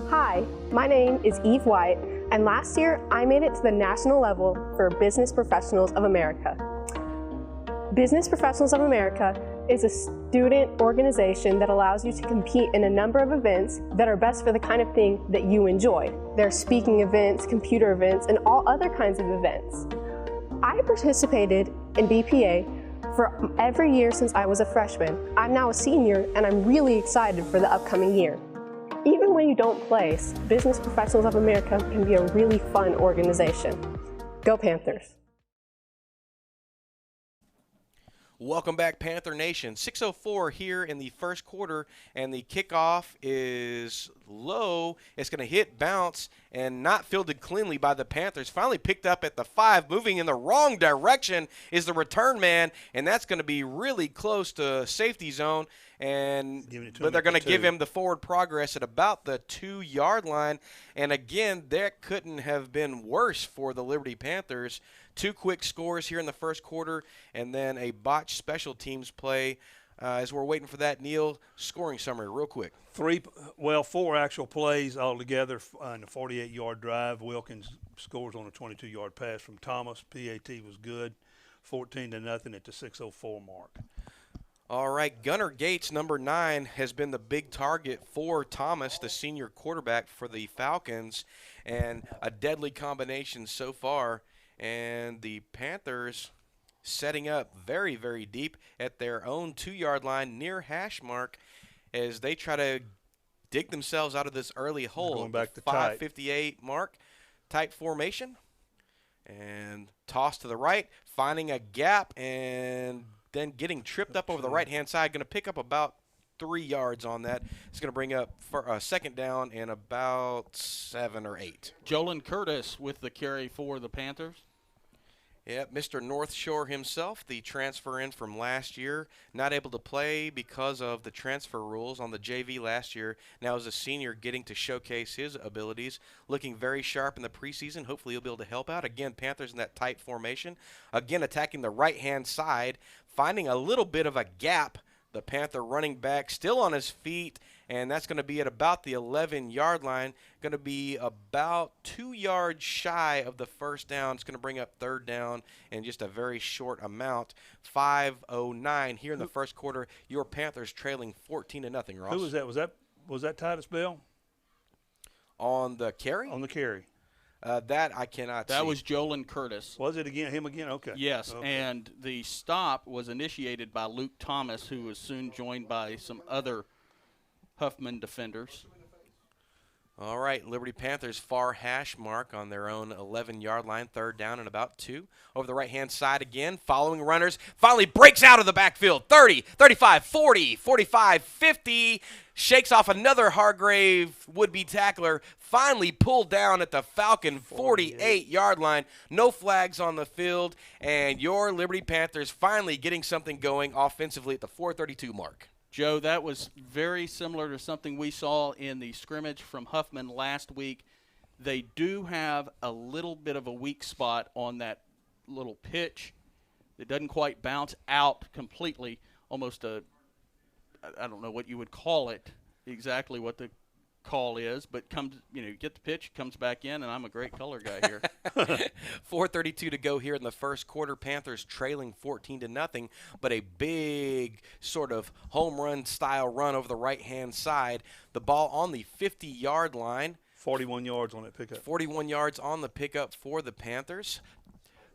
Hi, my name is Eve White, and last year I made it to the national level for Business Professionals of America. Business Professionals of America is a student organization that allows you to compete in a number of events that are best for the kind of thing that you enjoy. There are speaking events, computer events, and all other kinds of events. I participated in BPA For every year since I was a freshman, I'm now a senior, and I'm really excited for the upcoming year. Even when you don't play, Business Professionals of America can be a really fun organization. Go Panthers! Welcome back, Panther Nation. 6:04 here in the first quarter, and the kickoff is low. It's going to hit, bounce, and not fielded cleanly by the Panthers. Finally picked up at the 5, moving in the wrong direction is the return man, and that's going to be really close to safety zone. But they're going to give him the forward progress at about the 2-yard line. And again, that couldn't have been worse for the Liberty Panthers. 2 quick scores here in the first quarter, and then a botched special teams play. As we're waiting for that, Neil, scoring summary real quick. 4 actual plays altogether on a 48-yard drive. Wilkins scores on a 22-yard pass from Thomas. PAT was good, 14-0 at the 6:04 mark. All right, Gunnar Gates, number 9, has been the big target for Thomas, the senior quarterback for the Falcons, and a deadly combination so far. And the Panthers setting up very, very deep at their own 2-yard line near hash mark as they try to dig themselves out of this early hole. Going back to 5:58 mark, tight formation, and toss to the right, finding a gap, and then getting tripped up over the right-hand side. Going to pick up about 3 yards on that. It's going to bring up for a second down and about 7 or 8. Jolin Curtis with the carry for the Panthers. Yeah, Mr. North Shore himself, the transfer in from last year, not able to play because of the transfer rules on the JV last year. Now as a senior, getting to showcase his abilities, looking very sharp in the preseason. Hopefully he'll be able to help out. Again, Panthers in that tight formation. Again, attacking the right-hand side, finding a little bit of a gap. The Panther running back still on his feet, and that's going to be at about the 11-yard line. Going to be about 2 yards shy of the first down. It's going to bring up third down in just a very short amount. 5:09 here in the first quarter. Your Panthers trailing 14-0. Ross. Who was that? Was that Titus Bell? On the carry? On the carry. That I cannot see. That was Jolin Curtis. Was it him again? Okay. Yes, okay. And the stop was initiated by Luke Thomas, who was soon joined by some other Huffman defenders. All right, Liberty Panthers far hash mark on their own 11-yard line, third down and about 2. Over the right-hand side again, following runners, finally breaks out of the backfield. 30, 35, 40, 45, 50, shakes off another Hargrave would-be tackler, finally pulled down at the Falcon 48-yard line. No flags on the field, and your Liberty Panthers finally getting something going offensively at the 4:32 mark. Joe, that was very similar to something we saw in the scrimmage from Huffman last week. They do have a little bit of a weak spot on that little pitch. It doesn't quite bounce out completely, almost I don't know what you would call it, exactly what the call is, but you get the pitch, comes back in, and I'm a great color guy here. 4:32 to go here in the first quarter. Panthers trailing 14-0, but a big sort of home run style run over the right-hand side. The ball on the 50-yard line. 41 yards on that pickup. 41 yards on the pickup for the Panthers.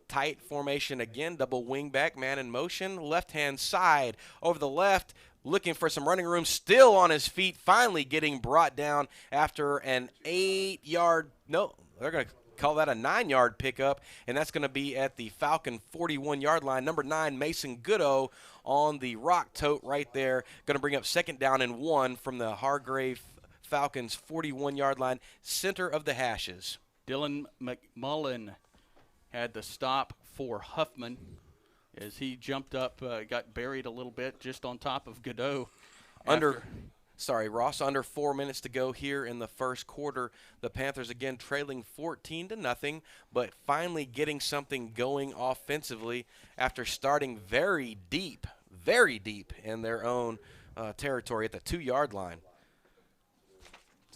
Tight formation again, double wing back, man in motion, left-hand side over the left, looking for some running room, still on his feet, finally getting brought down after an 8-yard, no, they're going to call that a 9-yard pickup, and that's going to be at the Falcon 41-yard line. Number 9, Mason Goodo on the rock tote right there, going to bring up second down and 1 from the Hargrave Falcons 41-yard line, center of the hashes. Dylan McMullen had the stop for Huffman as he jumped up, got buried a little bit just on top of Godot. Ross, under 4 minutes to go here in the first quarter. The Panthers again trailing 14-0, but finally getting something going offensively after starting very deep in their own territory at the 2-yard line.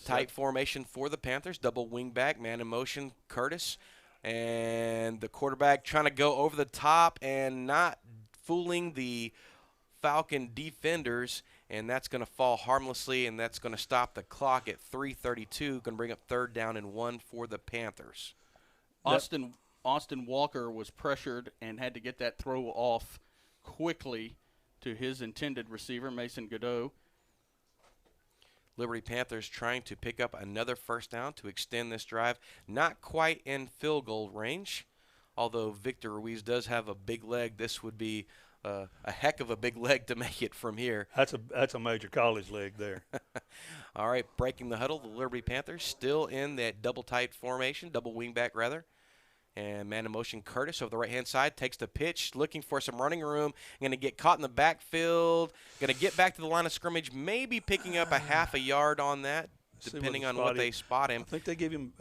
Tight formation for the Panthers, double wing back, man in motion, Curtis. And the quarterback trying to go over the top and not fooling the Falcon defenders, and that's going to fall harmlessly, and that's going to stop the clock at 3:32. Going to bring up third down and 1 for the Panthers. Austin Walker was pressured and had to get that throw off quickly to his intended receiver, Mason Godot. Liberty Panthers trying to pick up another first down to extend this drive. Not quite in field goal range, although Victor Ruiz does have a big leg. This would be a heck of a big leg to make it from here. That's a major college leg there. All right, breaking the huddle, the Liberty Panthers still in that double tight formation, double wingback rather. And man in motion, Curtis over the right-hand side takes the pitch, looking for some running room. Going to get caught in the backfield. Going to get back to the line of scrimmage, maybe picking up a half a yard on that, depending on what they spot him. I think they give him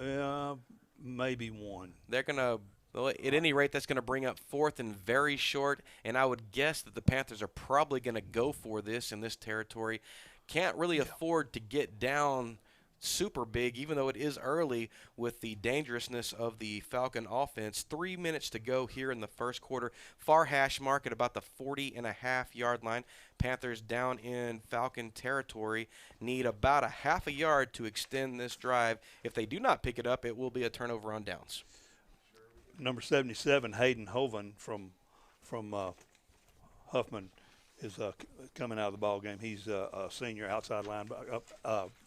maybe one. They're going to, well, at any rate, that's going to bring up 4th and very short. And I would guess that the Panthers are probably going to go for this in this territory. Can't really afford to get down super big, even though it is early with the dangerousness of the Falcon offense. 3 minutes to go here in the first quarter. Far hash mark at about the 40.5-yard line. Panthers down in Falcon territory need about a half a yard to extend this drive. If they do not pick it up, it will be a turnover on downs. Number 77, Hayden Hoven from Huffman, is coming out of the ball game. He's a senior outside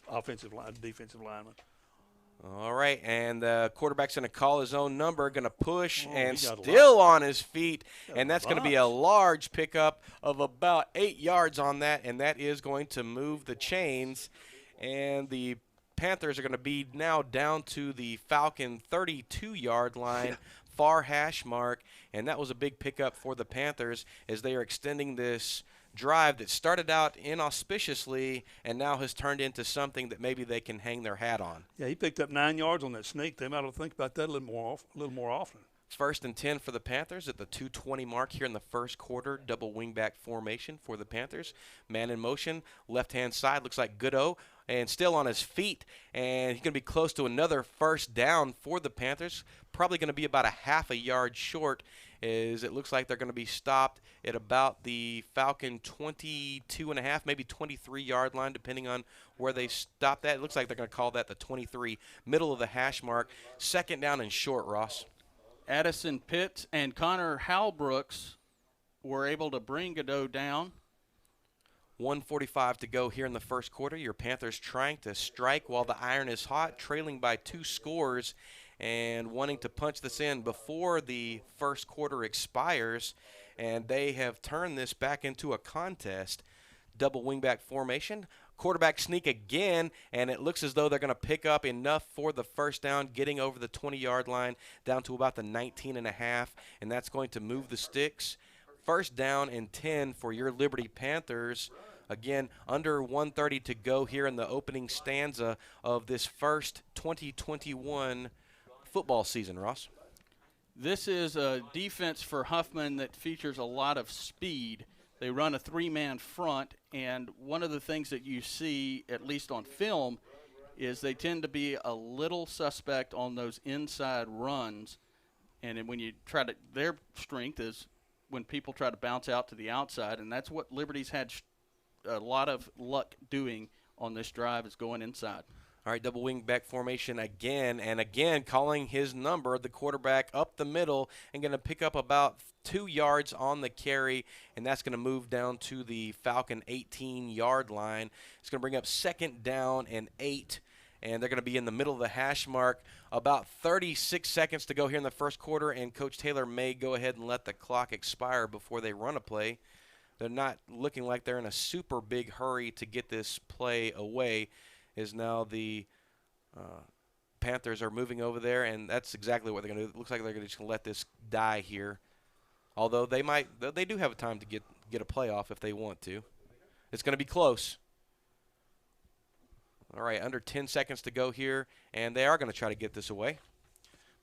offensive line, defensive lineman. All right, and the quarterback's going to call his own number, going to push, and he got still on his feet, and that's going to be a bunch. large pickup of about 8 yards on that, and that is going to move the chains, and the Panthers are going to be now down to the Falcon 32-yard line. Far hash mark, and that was a big pickup for the Panthers as they are extending this drive that started out inauspiciously and now has turned into something that maybe they can hang their hat on. Yeah, he picked up 9 yards on that sneak. They might have to think about that a little more often. 1st and 10 for the Panthers at the 2:20 mark here in the first quarter. Double wingback formation for the Panthers. Man in motion, left-hand side, looks like Godot, and still on his feet. And he's going to be close to another first down for the Panthers. Probably going to be about a half a yard short, as it looks like they're going to be stopped at about the Falcon 22.5, maybe 23-yard line, depending on where they stop that. It looks like they're going to call that the 23, middle of the hash mark. 2nd down and short, Ross. Addison Pitts and Connor Halbrooks were able to bring Godot down. 1:45 to go here in the first quarter. Your Panthers trying to strike while the iron is hot, trailing by 2 scores and wanting to punch this in before the first quarter expires, and they have turned this back into a contest. Double wingback formation. Quarterback sneak again, and it looks as though they're going to pick up enough for the first down, getting over the 20-yard line down to about the 19.5, and that's going to move the sticks. 1st down and 10 for your Liberty Panthers. Again, under 1:30 to go here in the opening stanza of this first 2021 football season, Ross. This is a defense for Huffman that features a lot of speed. They run a 3-man front, and one of the things that you see, at least on film, is they tend to be a little suspect on those inside runs. And then when you try to, their strength is when people try to bounce out to the outside, and that's what Liberty's had a lot of luck doing on this drive, is going inside. All right, double wing back formation again, and again calling his number, the quarterback up the middle, and going to pick up about 2 yards on the carry, and that's going to move down to the Falcon 18-yard line. It's going to bring up 2nd down and 8, and they're going to be in the middle of the hash mark. About 36 seconds to go here in the first quarter, and Coach Taylor may go ahead and let the clock expire before they run a play. They're not looking like they're in a super big hurry to get this play away, as now the Panthers are moving over there, and that's exactly what they're going to do. It looks like they're just going to let this die here. Although they do have time to get a playoff if they want to. It's going to be close. All right, under 10 seconds to go here, and they are going to try to get this away.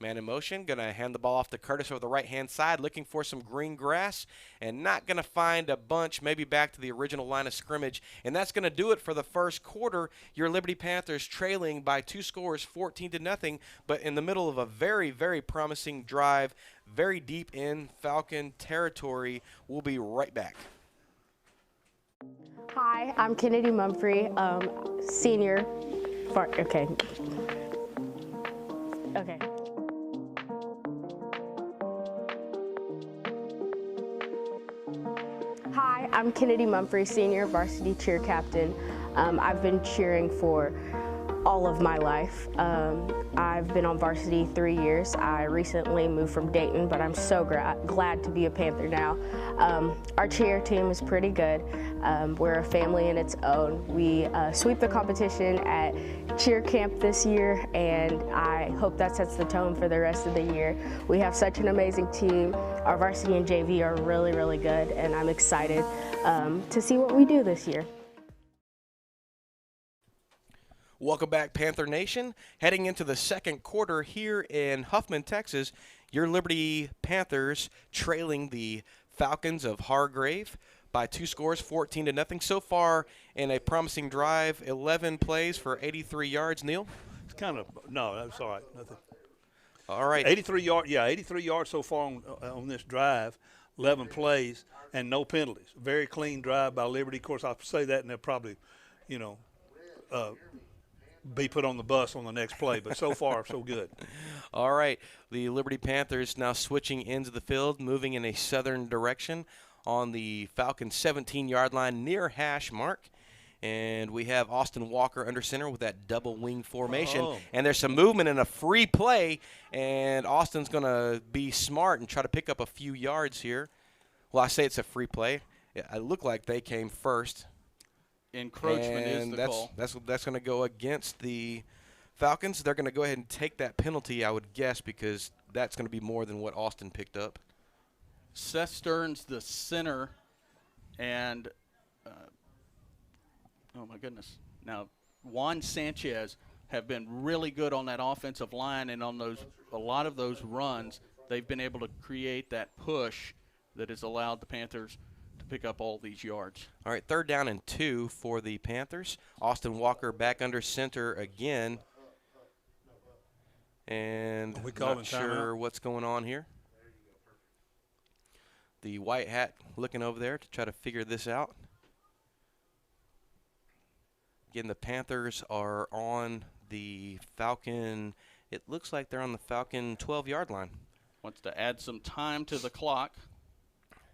Man in motion, going to hand the ball off to Curtis over the right-hand side, looking for some green grass, and not going to find a bunch, maybe back to the original line of scrimmage. And that's going to do it for the first quarter. Your Liberty Panthers trailing by 2 scores, 14-0, but in the middle of a very, very promising drive, very deep in Falcon territory. We'll be right back. Hi, I'm Kennedy Mumphrey, senior. Okay. Hi, I'm Kennedy Mumphrey, senior varsity cheer captain. I've been cheering for all of my life. I've been on varsity 3 years. I recently moved from Dayton, but I'm so glad to be a Panther now. Our cheer team is pretty good. We're a family in its own. We sweep the competition at cheer camp this year, and I hope that sets the tone for the rest of the year. We have such an amazing team. Our varsity and JV are really, really good, and I'm excited to see what we do this year. Welcome back, Panther Nation. Heading into the second quarter here in Huffman, Texas, your Liberty Panthers trailing the Falcons of Hargrave by 2 scores, 14-0. So far in a promising drive, 11 plays for 83 yards. Neil? It's kind of – no, that's all right. Nothing. All right. 83 yards so far on this drive, 11 plays, and no penalties. Very clean drive by Liberty. Of course, I'll say that, and they'll probably, be put on the bus on the next play. But so far, so good. All right. The Liberty Panthers now switching ends of the field, moving in a southern direction on the Falcons' 17-yard line near hash mark. And we have Austin Walker under center with that double wing formation. Oh. And there's some movement in a free play, and Austin's going to be smart and try to pick up a few yards here. Well, I say it's a free play. It looked like they came first. Encroachment is the call. That's going to go against the Falcons. They're going to go ahead and take that penalty, I would guess, because that's going to be more than what Austin picked up. Seth Stearns, the center, and oh my goodness. Now, Juan Sanchez have been really good on that offensive line, and on a lot of those runs, they've been able to create that push that has allowed the Panthers to pick up all these yards. All right, 3rd down and 2 for the Panthers. Austin Walker back under center again. And not sure what's going on here. The white hat looking over there to try to figure this out. Again, the Panthers are on the Falcon. It looks like they're on the Falcon 12-yard line. Wants to add some time to the clock.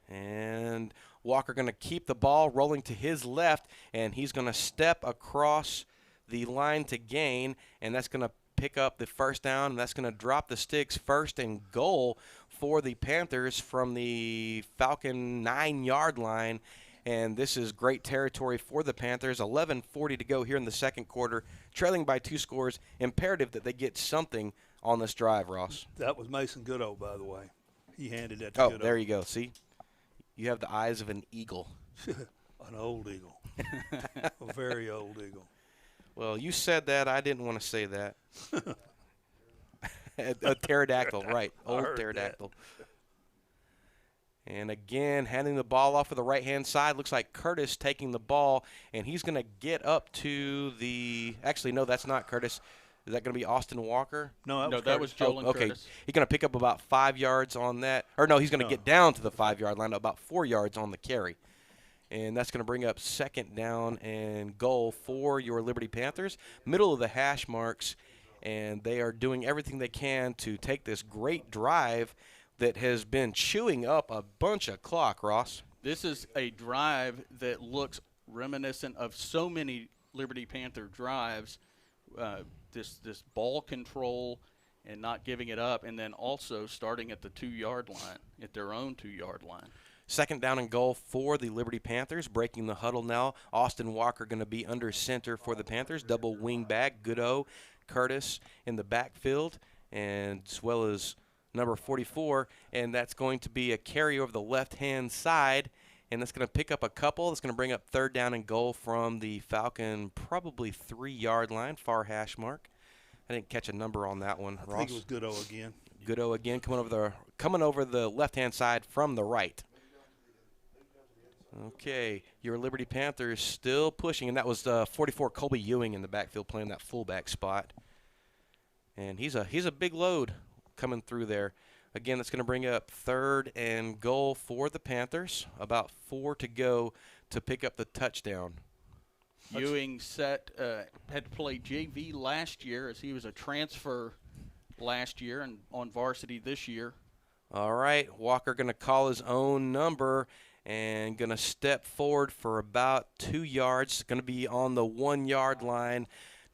And Walker going to keep the ball rolling to his left, and he's going to step across the line to gain, and that's going to pick up the first down, and that's going to drop the sticks. 1st and goal for the Panthers from the Falcon 9-yard line. And this is great territory for the Panthers. 11:40 to go here in the second quarter, trailing by 2 scores. Imperative that they get something on this drive, Ross. That was Mason Goodo, by the way. He handed that to Goodo. Oh, there you go. See? You have the eyes of an eagle. An old eagle. A very old eagle. Well, you said that. I didn't want to say that. A pterodactyl, right. Old pterodactyl. That. And again, handing the ball off of the right-hand side. Looks like Curtis taking the ball, and he's going to get up to the – actually, no, that's not Curtis. Is that going to be Austin Walker? No, that was Jolin okay. Curtis. He's going to pick up about 5 yards on that. Or, no, he's going to get down to the 5-yard line, about 4 yards on the carry. And that's going to bring up 2nd down and goal for your Liberty Panthers. Middle of the hash marks, and they are doing everything they can to take this great drive that has been chewing up a bunch of clock, Ross. This is a drive that looks reminiscent of so many Liberty Panther drives. This ball control and not giving it up, and then also starting at the 2-yard line, at their own 2-yard line. 2nd down and goal for the Liberty Panthers. Breaking the huddle now. Austin Walker going to be under center for the Panthers. Double wing back. Goodo, Curtis in the backfield, and as well as number 44. And that's going to be a carry over the left-hand side. And that's going to pick up a couple. That's going to bring up 3rd down and goal from the Falcon, probably 3-yard line, far hash mark. I didn't catch a number on that one, Ross. I think it was Goodo again. Goodo again coming over the left-hand side from the right. Okay, your Liberty Panthers still pushing, and that was 44 Colby Ewing in the backfield playing that fullback spot. And he's a big load coming through there. Again, that's going to bring up 3rd and goal for the Panthers. About 4 to go to pick up the touchdown. Ewing had to play JV last year as he was a transfer last year and on varsity this year. All right, Walker going to call his own number, and going to step forward for about 2 yards. Going to be on the 1 yard line.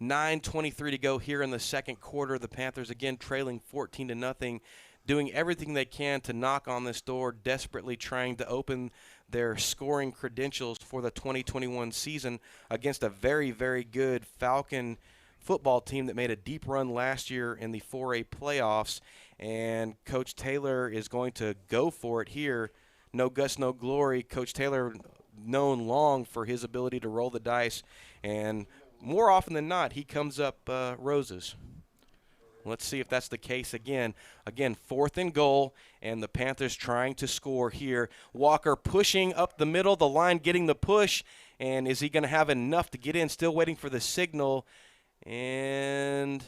9:23 to go here in the second quarter. The Panthers again trailing 14-0, doing everything they can to knock on this door, desperately trying to open their scoring credentials for the 2021 season against a very, very good Falcon football team that made a deep run last year in the 4A playoffs. And Coach Taylor is going to go for it here. No guts, no glory. Coach Taylor known long for his ability to roll the dice, and more often than not, he comes up roses. Let's see if that's the case again. Again, 4th and goal, and the Panthers trying to score here. Walker pushing up the middle, the line getting the push, and is he going to have enough to get in? Still waiting for the signal, and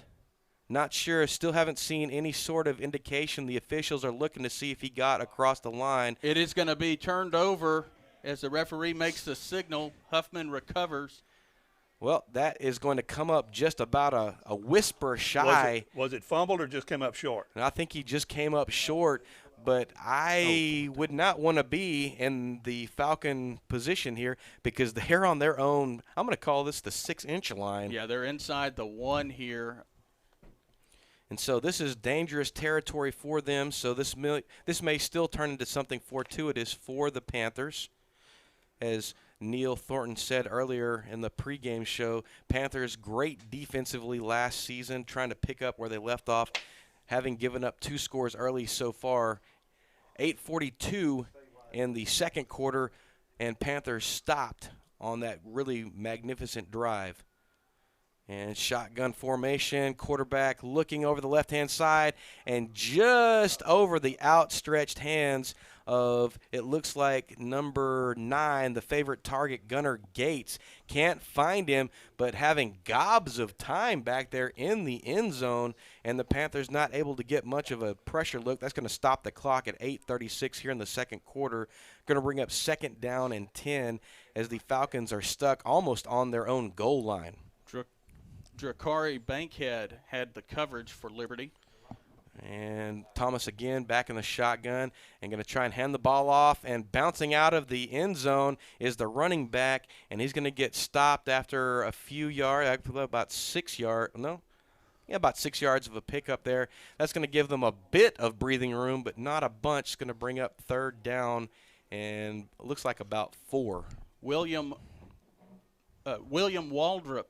not sure. Still haven't seen any sort of indication. The officials are looking to see if he got across the line. It is going to be turned over as the referee makes the signal. Huffman recovers. Well, that is going to come up just about a whisper shy. Was it fumbled or just came up short? And I think he just came up short, but I would not want to be in the Falcon position here because they're on their own. I'm going to call this the 6-inch line. Yeah, they're inside the 1 here. And so this is dangerous territory for them. So this may still turn into something fortuitous for the Panthers. As Neil Thornton said earlier in the pregame show, Panthers great defensively last season, trying to pick up where they left off, having given up 2 scores early so far. 8:42 in the second quarter, and Panthers stopped on that really magnificent drive. And shotgun formation, quarterback looking over the left-hand side, and just over the outstretched hands of, it looks like, number 9, the favorite target, Gunnar Gates. Can't find him, but having gobs of time back there in the end zone, and the Panthers not able to get much of a pressure look. That's going to stop the clock at 8:36 here in the second quarter. Going to bring up 2nd down and 10 as the Falcons are stuck almost on their own goal line. Drakari Bankhead had the coverage for Liberty. And Thomas again back in the shotgun and going to try and hand the ball off. And bouncing out of the end zone is the running back, and he's going to get stopped after a few yards, about 6 yards. No, yeah, about 6 yards of a pickup there. That's going to give them a bit of breathing room, but not a bunch. It's going to bring up 3rd down, and it looks like about 4. William Waldrop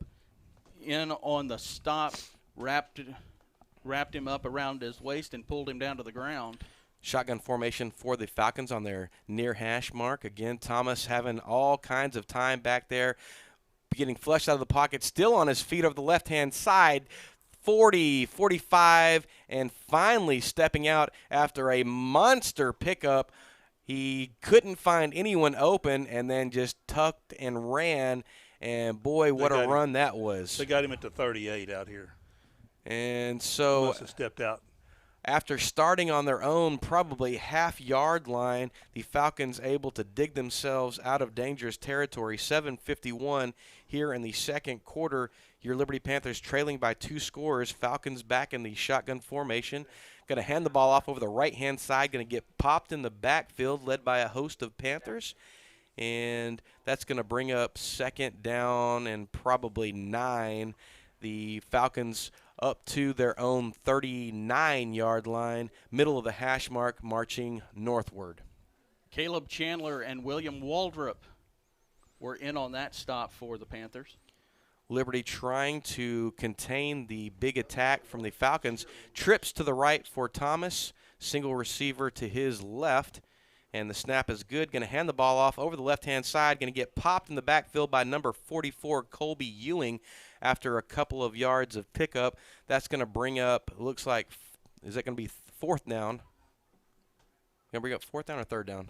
in on the stop, wrapped him up around his waist and pulled him down to the ground. Shotgun formation for the Falcons on their near hash mark. Again, Thomas having all kinds of time back there, getting flushed out of the pocket, still on his feet over the left-hand side. 40, 45, and finally stepping out after a monster pickup. He couldn't find anyone open and then just tucked and ran. And, boy, what a run that was. They got him at the 38 out here. And so must have stepped out. After starting on their own probably half-yard line, the Falcons able to dig themselves out of dangerous territory. 7:51 here in the second quarter. Your Liberty Panthers trailing by 2 scores. Falcons back in the shotgun formation. Going to hand the ball off over the right-hand side. Going to get popped in the backfield, led by a host of Panthers. And that's going to bring up 2nd down and probably 9. The Falcons up to their own 39-yard line, middle of the hash mark, marching northward. Caleb Chandler and William Waldrop were in on that stop for the Panthers. Liberty trying to contain the big attack from the Falcons. Trips to the right for Thomas, single receiver to his left. And the snap is good. Going to hand the ball off over the left-hand side. Going to get popped in the backfield by number 44, Colby Ewing, after a couple of yards of pickup. That's going to bring up, looks like, is that going to be 4th down? Going to bring up 4th down or 3rd down?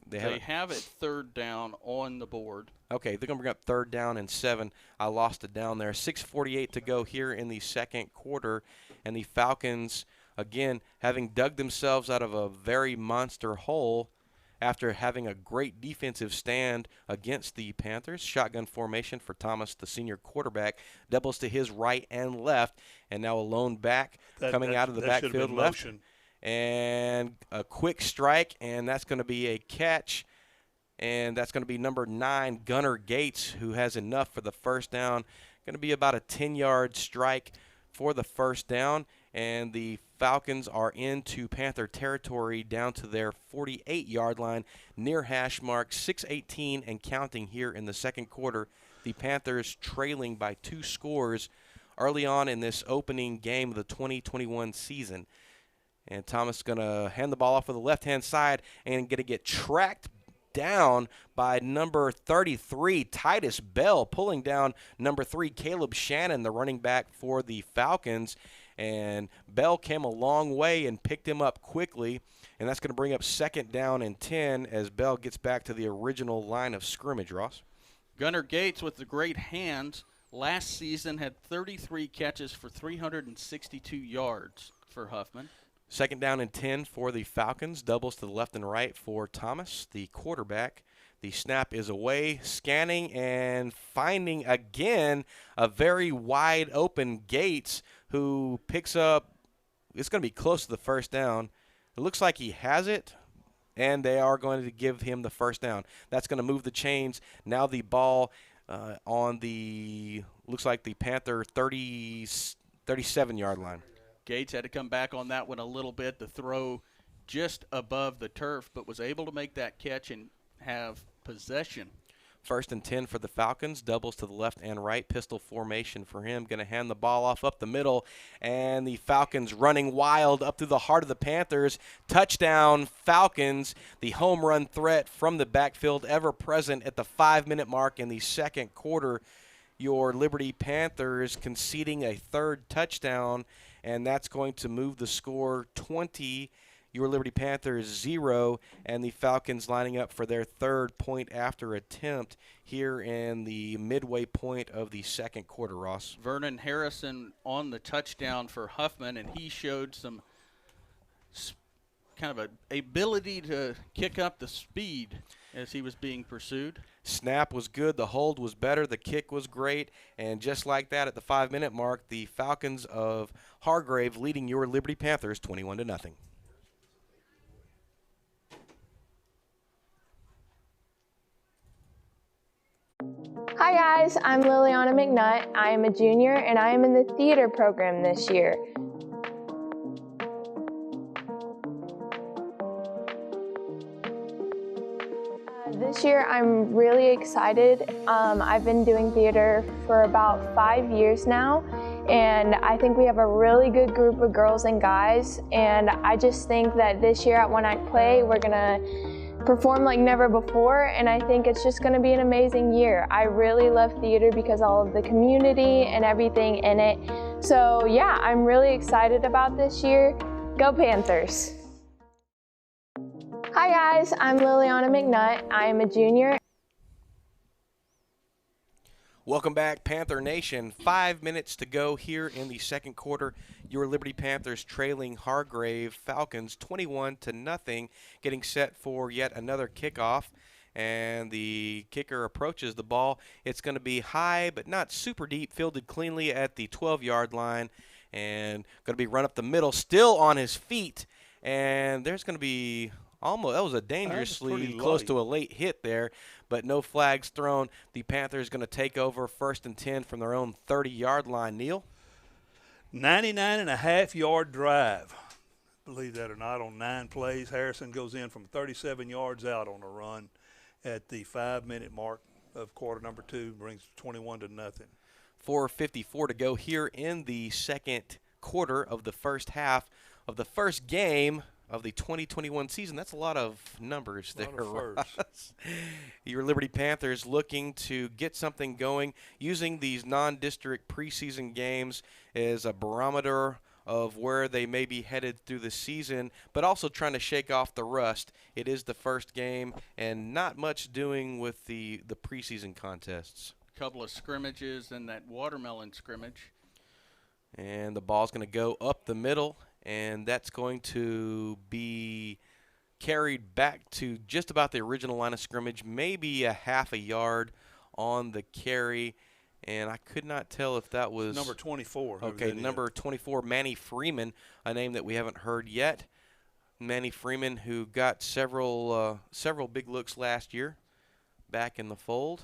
They have it 3rd down on the board. Okay, they're going to bring up 3rd down and 7. I lost it down there. 6:48 to go here in the second quarter. And the Falcons, again, having dug themselves out of a very monster hole, after having a great defensive stand against the Panthers. Shotgun formation for Thomas, the senior quarterback. Doubles to his right and left, and now a lone back coming out of the backfield left. And a quick strike, and that's going to be a catch. and that's going to be number 9, Gunnar Gates, who has enough for the first down. Going to be about a 10-yard strike for the first down, and the Falcons are into Panther territory down to their 48-yard line near hash mark, 6:18 and counting here in the second quarter. The Panthers trailing by 2 scores early on in this opening game of the 2021 season. And Thomas is going to hand the ball off on the left-hand side and going to get tracked down by number 33, Titus Bell, pulling down number 3, Caleb Shannon, the running back for the Falcons. And Bell came a long way and picked him up quickly, and that's going to bring up 2nd down and 10 as Bell gets back to the original line of scrimmage, Ross. Gunnar Gates with the great hands last season had 33 catches for 362 yards for Huffman. 2nd down and 10 for the Falcons. Doubles to the left and right for Thomas, the quarterback. The snap is away, scanning and finding again a very wide open Gates, who picks up, it's going to be close to the first down. It looks like he has it, and they are going to give him the first down. That's going to move the chains. Now the ball on the, looks like the Panther 37-yard line. Gates had to come back on that one a little bit. The throw just above the turf, but was able to make that catch and have possession. 1st and 10 for the Falcons. Doubles to the left and right. Pistol formation for him. Going to hand the ball off up the middle. And the Falcons running wild up through the heart of the Panthers. Touchdown, Falcons. The home run threat from the backfield ever present at the 5-minute mark in the second quarter. Your Liberty Panthers conceding a 3rd touchdown, and that's going to move the score 20. Your Liberty Panthers 0, and the Falcons lining up for their 3rd point after attempt here in the midway point of the second quarter, Ross. Vernon Harrison on the touchdown for Huffman, and he showed some kind of a ability to kick up the speed as he was being pursued. Snap was good, the hold was better, the kick was great, and just like that at the 5-minute mark, the Falcons of Hargrave leading your Liberty Panthers 21-0. Hi guys, I'm Liliana McNutt. I am a junior and I am in the theater program this year. This year I'm really excited. I've been doing theater for about 5 years now, and I think we have a really good group of girls and guys, and I just think that this year at One Act Play we're gonna perform like never before, and I think it's just going to be an amazing year. I really love theater because all of the community and everything in it. So yeah, I'm really excited about this year. Go Panthers! Hi guys, I'm Liliana McNutt. I am a junior. Welcome back, Panther Nation. 5 minutes to go here in the second quarter. Your Liberty Panthers trailing Hargrave Falcons 21-0, getting set for yet another kickoff. And the kicker approaches the ball. It's going to be high but not super deep, fielded cleanly at the 12-yard line, and going to be run up the middle, still on his feet. And there's going to be almost, that was a dangerously close to a late hit there, but no flags thrown. The Panthers going to take over 1st and 10 from their own 30-yard line. Neil? 99.5-yard drive. Believe that or not, on 9 plays. Harrison goes in from 37 yards out on a run at the 5-minute mark of quarter number 2, brings 21-0. 4:54 to go here in the second quarter of the first half of the first game of the 2021 season. That's a lot of numbers there, Ross. Your Liberty Panthers looking to get something going, using these non-district preseason games as a barometer of where they may be headed through the season, but also trying to shake off the rust. It is the first game, and not much doing with the preseason contests. A couple of scrimmages and that watermelon scrimmage. And the ball's going to go up the middle, and that's going to be carried back to just about the original line of scrimmage, maybe a half a yard on the carry. And I could not tell if that was number 24. Okay, number 24, Manny Freeman, a name that we haven't heard yet. Manny Freeman, who got several big looks last year. back in the fold,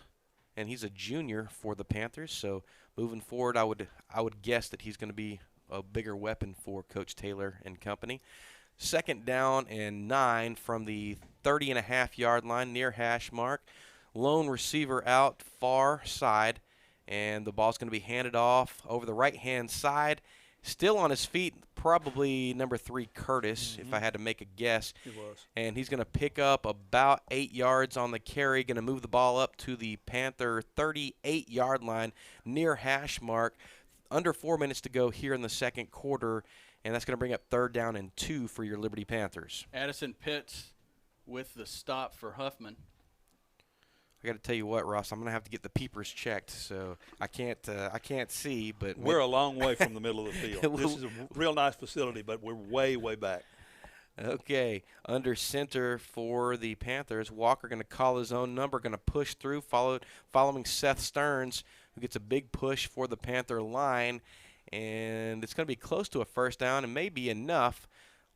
and he's a junior for the Panthers. So moving forward, I would guess that he's going to be a bigger weapon for Coach Taylor and company. 2nd down and 9 from the 30.5-yard line, near hash mark. Lone receiver out far side, and the ball's going to be handed off over the right-hand side. Still on his feet, probably number 3, Curtis, if I had to make a guess. He was. And he's going to pick up about 8 yards on the carry, going to move the ball up to the Panther 38-yard line, near hash mark. Under 4 minutes to go here in the second quarter, and that's going to bring up 3rd down and 2 for your Liberty Panthers. Addison Pitts with the stop for Huffman. I got to tell you what, Ross, I'm going to have to get the peepers checked, so I can't see. But We're a long way from the middle of the field. This is a real nice facility, but we're way, way back. Okay, under center for the Panthers, Walker going to call his own number, going to push through, following Seth Stearns, who gets a big push for the Panther line, and it's going to be close to a 1st down and maybe enough.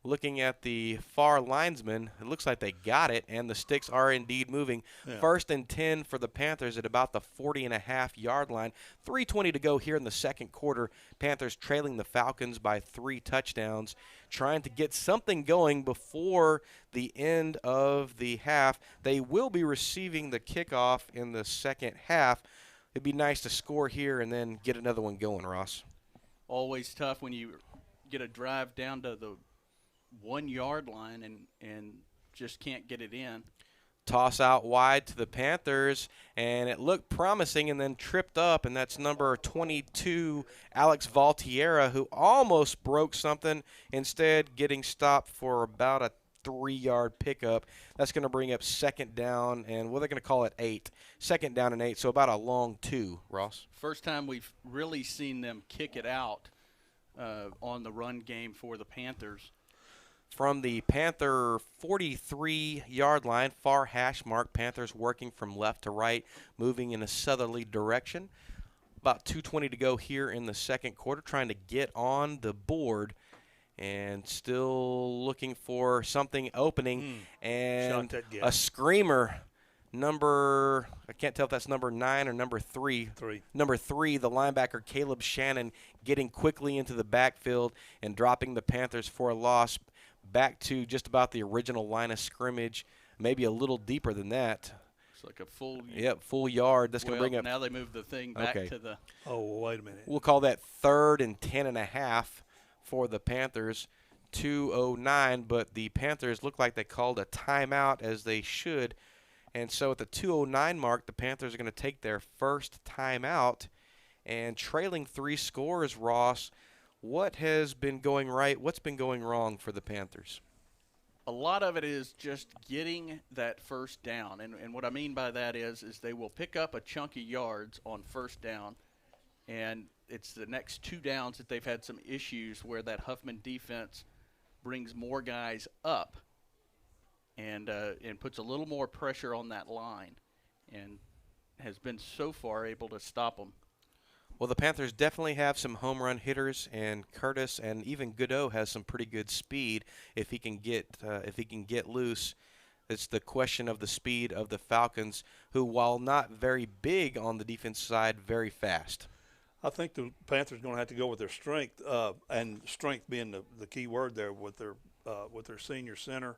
Looking at the far linesman, it looks like they got it, and the sticks are indeed moving. Yeah. 1st and 10 for the Panthers at about the 40.5-yard line. 3:20 to go here in the second quarter. Panthers trailing the Falcons by 3 touchdowns, trying to get something going before the end of the half. They will be receiving the kickoff in the second half. It'd be nice to score here and then get another one going, Ross. Always tough when you get a drive down to the 1-yard line and just can't get it in. Toss out wide to the Panthers, and it looked promising and then tripped up, and that's number 22, Alex Valtierra, who almost broke something, instead getting stopped for about a 3-yard pickup. That's going to bring up 2nd down, and they're going to call it 8. 2nd down and 8, so about a long 2, Ross. First time we've really seen them kick it out on the run game for the Panthers. From the Panther 43-yard line, far hash mark, Panthers working from left to right, moving in a southerly direction. About 2:20 to go here in the second quarter, trying to get on the board and still looking for something opening. And a screamer, I can't tell if that's number 9 or number 3. Number 3, the linebacker Caleb Shannon, getting quickly into the backfield and dropping the Panthers for a loss. Back to just about the original line of scrimmage, maybe a little deeper than that. It's like a full. Yep, full yard. That's going to bring up. Now they move the thing back to the. Oh, wait a minute. We'll call that 3rd and 10.5 for the Panthers. 2:09, but the Panthers look like they called a timeout, as they should. And so at the 2:09 mark, the Panthers are going to take their first timeout, and trailing 3 scores, Ross. What has been going right? What's been going wrong for the Panthers? A lot of it is just getting that 1st down. And what I mean by that is they will pick up a chunk of yards on 1st down, and it's the next 2 downs that they've had some issues where that Huffman defense brings more guys up and puts a little more pressure on that line and has been so far able to stop them. Well, the Panthers definitely have some home run hitters, and Curtis and even Godot has some pretty good speed if he can get loose. It's the question of the speed of the Falcons, who, while not very big on the defense side, very fast. I think the Panthers are going to have to go with their strength, and strength being the key word there, with their senior center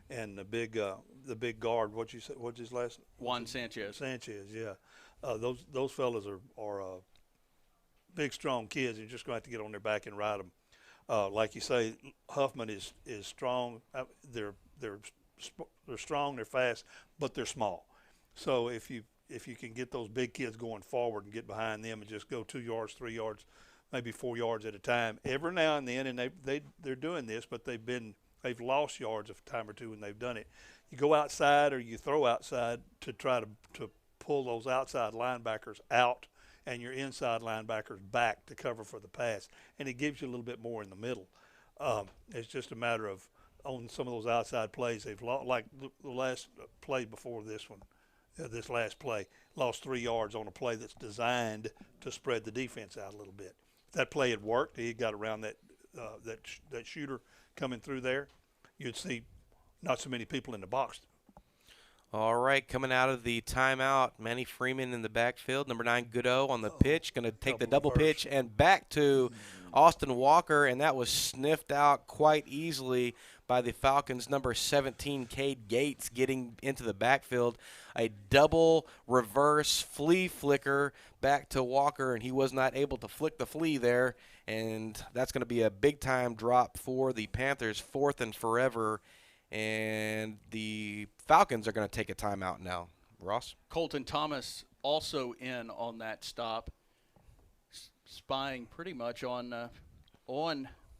and the big guard. What'd you say? What's his last? Juan Sanchez. Sanchez, yeah. Those fellas are big, strong kids. You're just going to have to get on their back and ride them. Like you say, Huffman is strong. They're strong. They're fast, but they're small. So if you can get those big kids going forward and get behind them and just go 2 yards, 3 yards, maybe 4 yards at a time, every now and then, and they're doing this, but they've lost yards a time or two when they've done it. You go outside or you throw outside to try to pull those outside linebackers out and your inside linebackers back to cover for the pass, and it gives you a little bit more in the middle. It's just a matter of on some of those outside plays they've lost, like the last play before this one. This last play, lost 3 yards on a play that's designed to spread the defense out a little bit. If that play had worked, he got around that shooter coming through there, you'd see not so many people in the box. All right, coming out of the timeout, Manny Freeman in the backfield. Number 9, Goodo on the pitch. Going to take the double pitch and back to Austin Walker, and that was sniffed out quite easily by the Falcons' number 17, Cade Gates, getting into the backfield. A double reverse flea flicker back to Walker, and he was not able to flick the flea there, and that's going to be a big-time drop for the Panthers, 4th and forever. And the Falcons are going to take a timeout now. Ross? Colton Thomas also in on that stop, spying pretty much on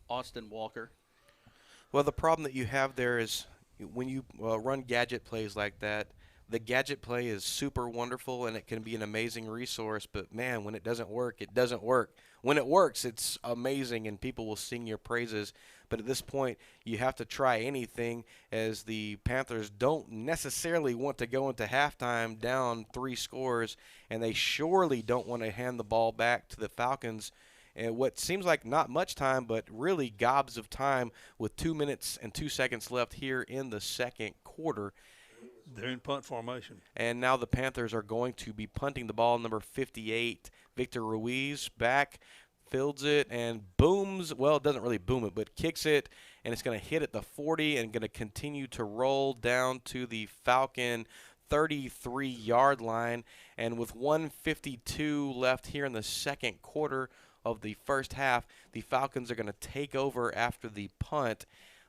Austin Walker. Well, the problem that you have there is when you run gadget plays like that, the gadget play is super wonderful and it can be an amazing resource, but man, when it doesn't work, it doesn't work. When it works, it's amazing and people will sing your praises. But at this point, you have to try anything, as the Panthers don't necessarily want to go into halftime down 3 scores, and they surely don't want to hand the ball back to the Falcons. And what seems like not much time, but really gobs of time with 2 minutes and 2 seconds left here in the second quarter. They're in punt formation. And now the Panthers are going to be punting the ball. Number 58, Victor Ruiz, back, fields it, and booms. Well, it doesn't really boom it, but kicks it, and it's going to hit at the 40 and going to continue to roll down to the Falcon 33-yard line. And with 1:52 left here in the second quarter of the first half, the Falcons are going to take over after the punt,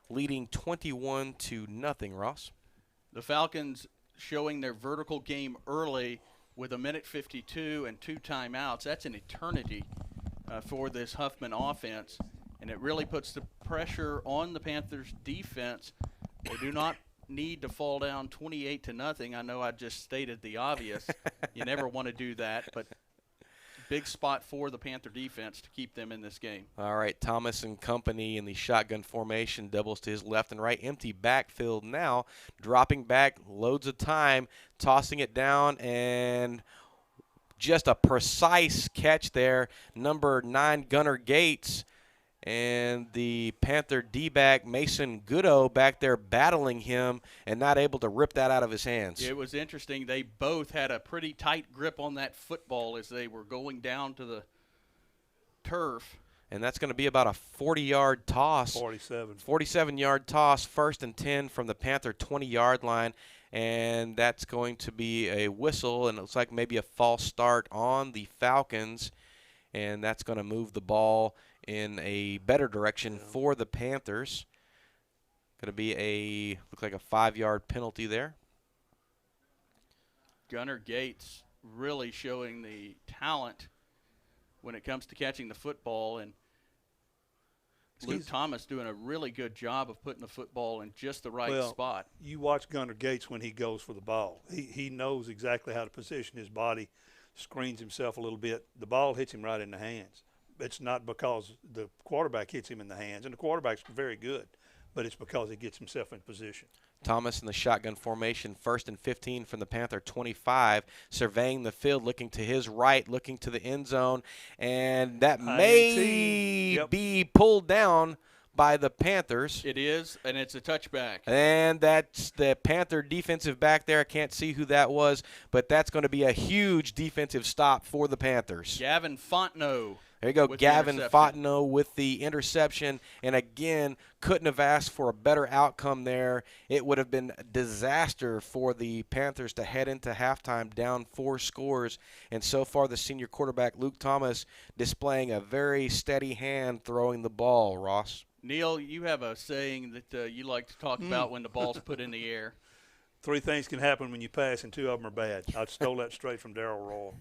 leading 21-0. Ross? The Falcons showing their vertical game early with 1:52 and 2 timeouts. That's an eternity for this Huffman offense, and it really puts the pressure on the Panthers defense. They do not need to fall down 28-0. I know I just stated the obvious. You never want to do that, but big spot for the Panther defense to keep them in this game. All right, Thomas and company in the shotgun formation, doubles to his left and right. Empty backfield now, dropping back, loads of time, tossing it down, and just a precise catch there. Number 9, Gunnar Gates, and the Panther D-back, Mason Goodo, back there battling him and not able to rip that out of his hands. It was interesting. They both had a pretty tight grip on that football as they were going down to the turf. And that's going to be about a 40-yard toss. 47-yard toss, 1st and 10 from the Panther 20-yard line. And that's going to be a whistle, and it looks like maybe a false start on the Falcons. And that's going to move the ball in a better direction for the Panthers. Going to be look like a 5-yard penalty there. Gunnar Gates really showing the talent when it comes to catching the football, and Luke Thomas doing a really good job of putting the football in just the right spot. You watch Gunnar Gates when he goes for the ball. He knows exactly how to position his body, screens himself a little bit. The ball hits him right in the hands. It's not because the quarterback hits him in the hands, and the quarterback's very good, but it's because he gets himself in position. Thomas in the shotgun formation, 1st and 15 from the Panther 25, surveying the field, looking to his right, looking to the end zone, and that may be pulled down by the Panthers. It is, and it's a touchback. And that's the Panther defensive back there. I can't see who that was, but that's going to be a huge defensive stop for the Panthers. Gavin Fontenot. There you go, Gavin Fontenot with the interception. And again, couldn't have asked for a better outcome there. It would have been a disaster for the Panthers to head into halftime down 4 scores. And so far, the senior quarterback, Luke Thomas, displaying a very steady hand throwing the ball, Ross. Neil, you have a saying that you like to talk about when the ball's put in the air. 3 things can happen when you pass, and 2 of them are bad. I stole that straight from Darrell Royal.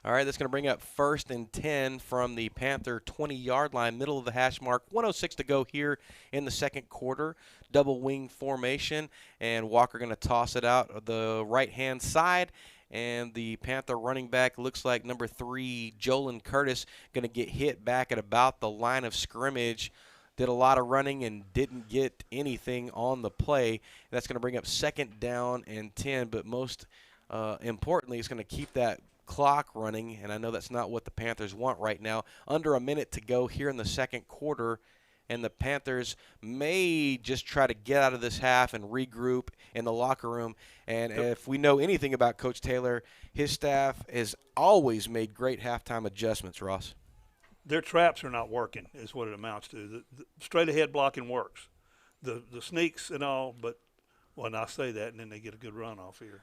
All right, that's going to bring up 1st and 10 from the Panther 20-yard line, middle of the hash mark. 1:06 to go here in the second quarter. Double wing formation, and Walker going to toss it out the right-hand side. And the Panther running back looks like number 3, Jolin Curtis, going to get hit back at about the line of scrimmage. Did a lot of running and didn't get anything on the play. That's going to bring up 2nd down and 10, but most importantly, it's going to keep that clock running, and I know that's not what the Panthers want right now. Under a minute to go here in the second quarter, and the Panthers may just try to get out of this half and regroup in the locker room. And if we know anything about Coach Taylor, his staff has always made great halftime adjustments, Ross. Their traps are not working is what it amounts to. The straight ahead blocking works. The sneaks and all, but and I say that and then they get a good run off here.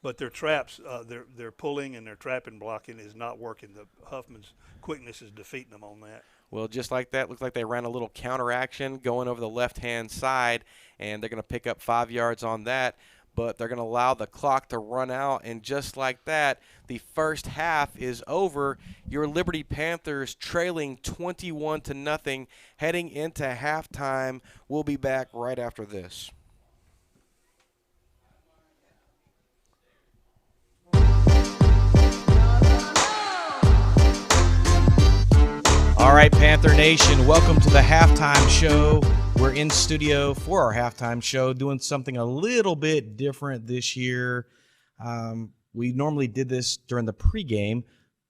But their traps, their pulling and their trapping blocking is not working. The Huffman's quickness is defeating them on that. Well, just like that, looks like they ran a little counteraction going over the left-hand side, and they're going to pick up 5 yards on that. But they're going to allow the clock to run out, and just like that, the first half is over. Your Liberty Panthers trailing 21-0, heading into halftime. We'll be back right after this. All right, Panther Nation, welcome to the halftime show. We're in studio for our halftime show, doing something a little bit different this year. We normally did this during the pregame.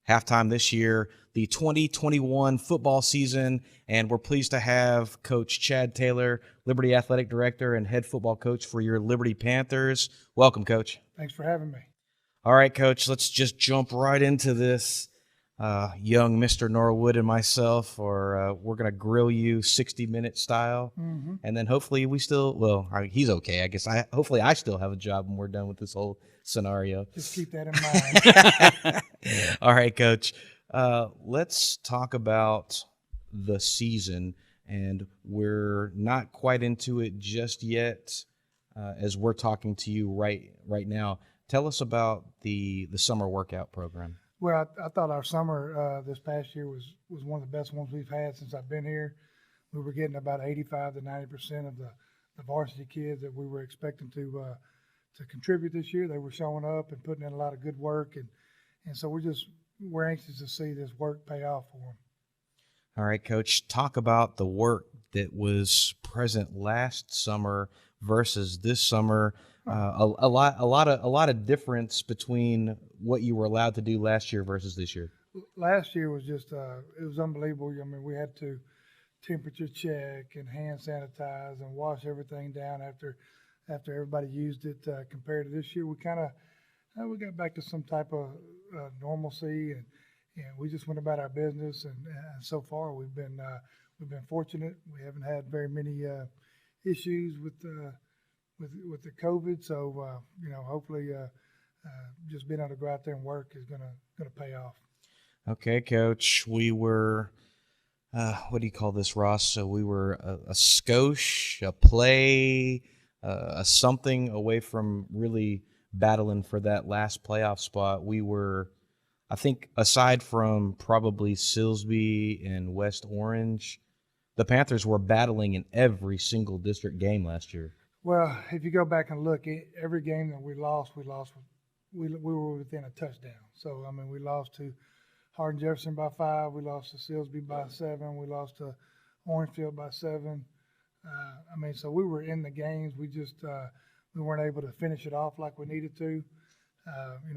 Halftime this year, the 2021 football season, and we're pleased to have Coach Chad Taylor, Liberty Athletic Director and head football coach for your Liberty Panthers. Welcome, Coach. Thanks for having me. All right, Coach, let's just jump right into this. Young Mr. Norwood and myself, or we're going to grill you 60-minute style. Mm-hmm. And then hopefully he's okay. I guess hopefully I still have a job when we're done with this whole scenario. Just keep that in mind. All right, Coach. Let's talk about the season, and we're not quite into it just yet as we're talking to you right now. Tell us about the summer workout program. Well, I thought our summer this past year was one of the best ones we've had since I've been here. We were getting about 85 to 90% of the varsity kids that we were expecting to contribute this year. They were showing up and putting in a lot of good work, and so we're anxious to see this work pay off for them. All right, Coach, talk about the work that was present last summer versus this summer. A lot of difference between what you were allowed to do last year versus this year. Last year was just it was unbelievable. I mean, we had to temperature check and hand sanitize and wash everything down after everybody used it. Compared to this year, we got back to some type of normalcy, and we just went about our business. And so far, we've been fortunate. We haven't had very many issues with the COVID, so hopefully just being able to go out there and work is gonna pay off. Okay, Coach. We were what do you call this, Ross? So we were a skosh, a play, a something away from really battling for that last playoff spot. We were, I think, aside from probably Silsbee and West Orange, the Panthers were battling in every single district game last year. Well, if you go back and look, every game that we lost, we were within a touchdown. So, I mean, we lost to Hardin Jefferson by 5. We lost to Silsbee by 7. We lost to Orangefield by 7. So we were in the games. We just we weren't able to finish it off like we needed to.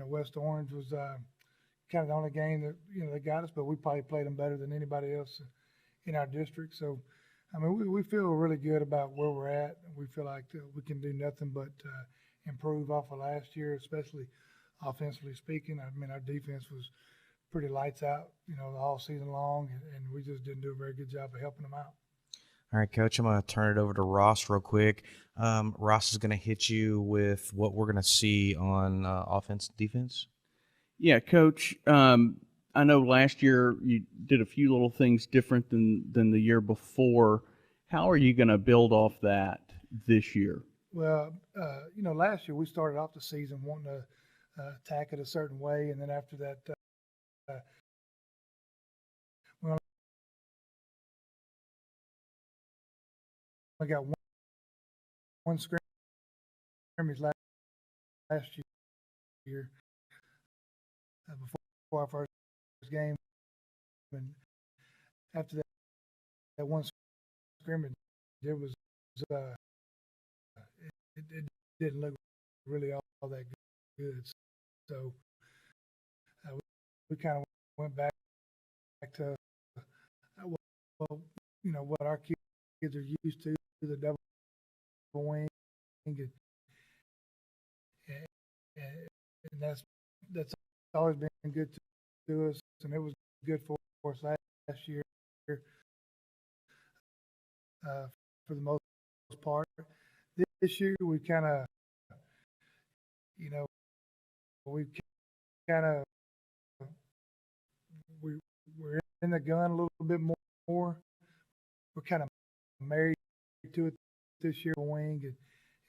West Orange was kind of the only game that they got us, but we probably played them better than anybody else in our district. So, I mean, we feel really good about where we're at. We feel like we can do nothing but improve off of last year, especially offensively speaking. I mean, our defense was pretty lights out, all season long, and we just didn't do a very good job of helping them out. All right, Coach, I'm going to turn it over to Ross real quick. Ross is going to hit you with what we're going to see on offense and defense. Yeah, Coach, I know last year you did a few little things different than the year before. How are you going to build off that this year? Well, last year we started off the season wanting to attack it a certain way, and then after that, we got one scrimmage last year before our first game, and after that one scrimmage, it was it didn't look really all that good. So we kind of went back to what our are used to, the double wing, and, and that's always been good to us, and it was good for us last year for the most part. This year we kind of, you know, we kind of we're in the gun a little bit more. We're kind of married to it this year, wing,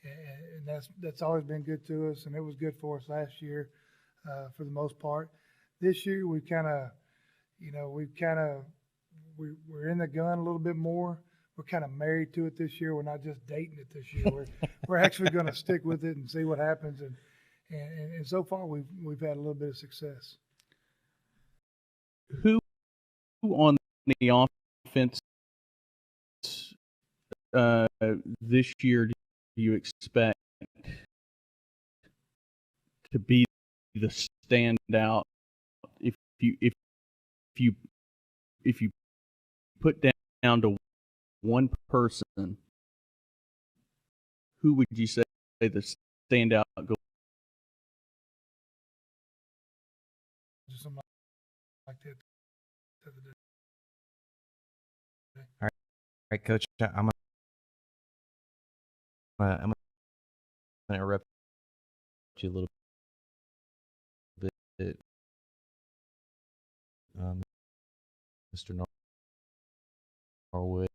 and that's always been good to us, and it was good for us last year for the most part. This year we kind of, you know, we're in the gun a little bit more. We're kind of married to it this year. We're not just dating it this year. We're actually going to stick with it and see what happens, and so far we've had a little bit of success. Who on the offense this year do you expect to be the standout? If you put down to one person, who would you say the standout goal? Something like that. All right, Coach. I'm gonna interrupt you a little bit, Mr. Norwood.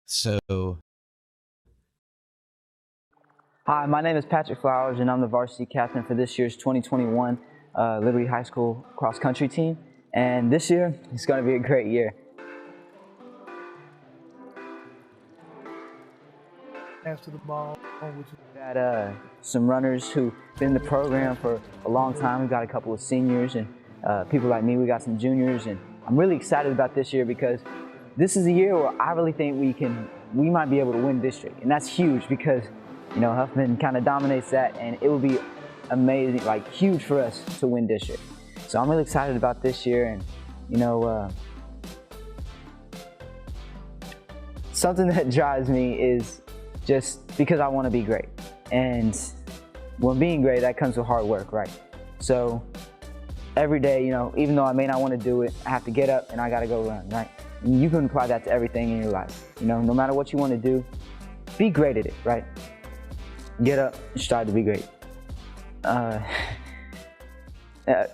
So, hi, my name is Patrick Flowers, and I'm the varsity captain for this year's 2021 Liberty High School cross country team. And this year, it's going to be a great year. After the ball, which We've had some runners who've been in the program for a long time. We've got a couple of seniors and people like me. We got some juniors, and I'm really excited about this year because this is a year where I really think we might be able to win district, and that's huge because, you know, Huffman kind of dominates that, and it will be amazing, like huge for us to win district. So I'm really excited about this year, and you know, something that drives me is just because I want to be great, and when being great, that comes with hard work, right? So every day, you know, even though I may not want to do it, I have to get up and I got to go run, right? And you can apply that to everything in your life. You know, no matter what you want to do, be great at it, right? Get up and strive to be great.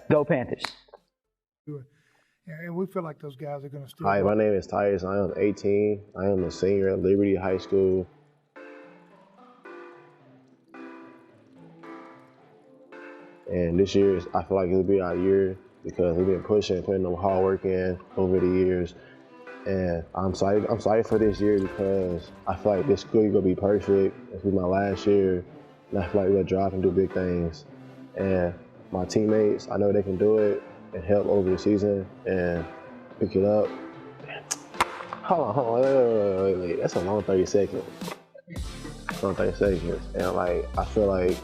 Go Panthers. and we feel like those guys are going to still. Hi, my name is Tyus. I am 18. I am a senior at Liberty High School. And this year, I feel like it'll be our year because we've been pushing, putting them hard work in over the years. And I'm excited for this year because I feel like this school is going to be perfect. This will be my last year, and I feel like we're going to drive and do big things. And my teammates, I know they can do it and help over the season and pick it up. Hold on, wait. That's a long 30 seconds. Long 30 seconds. And like, I feel like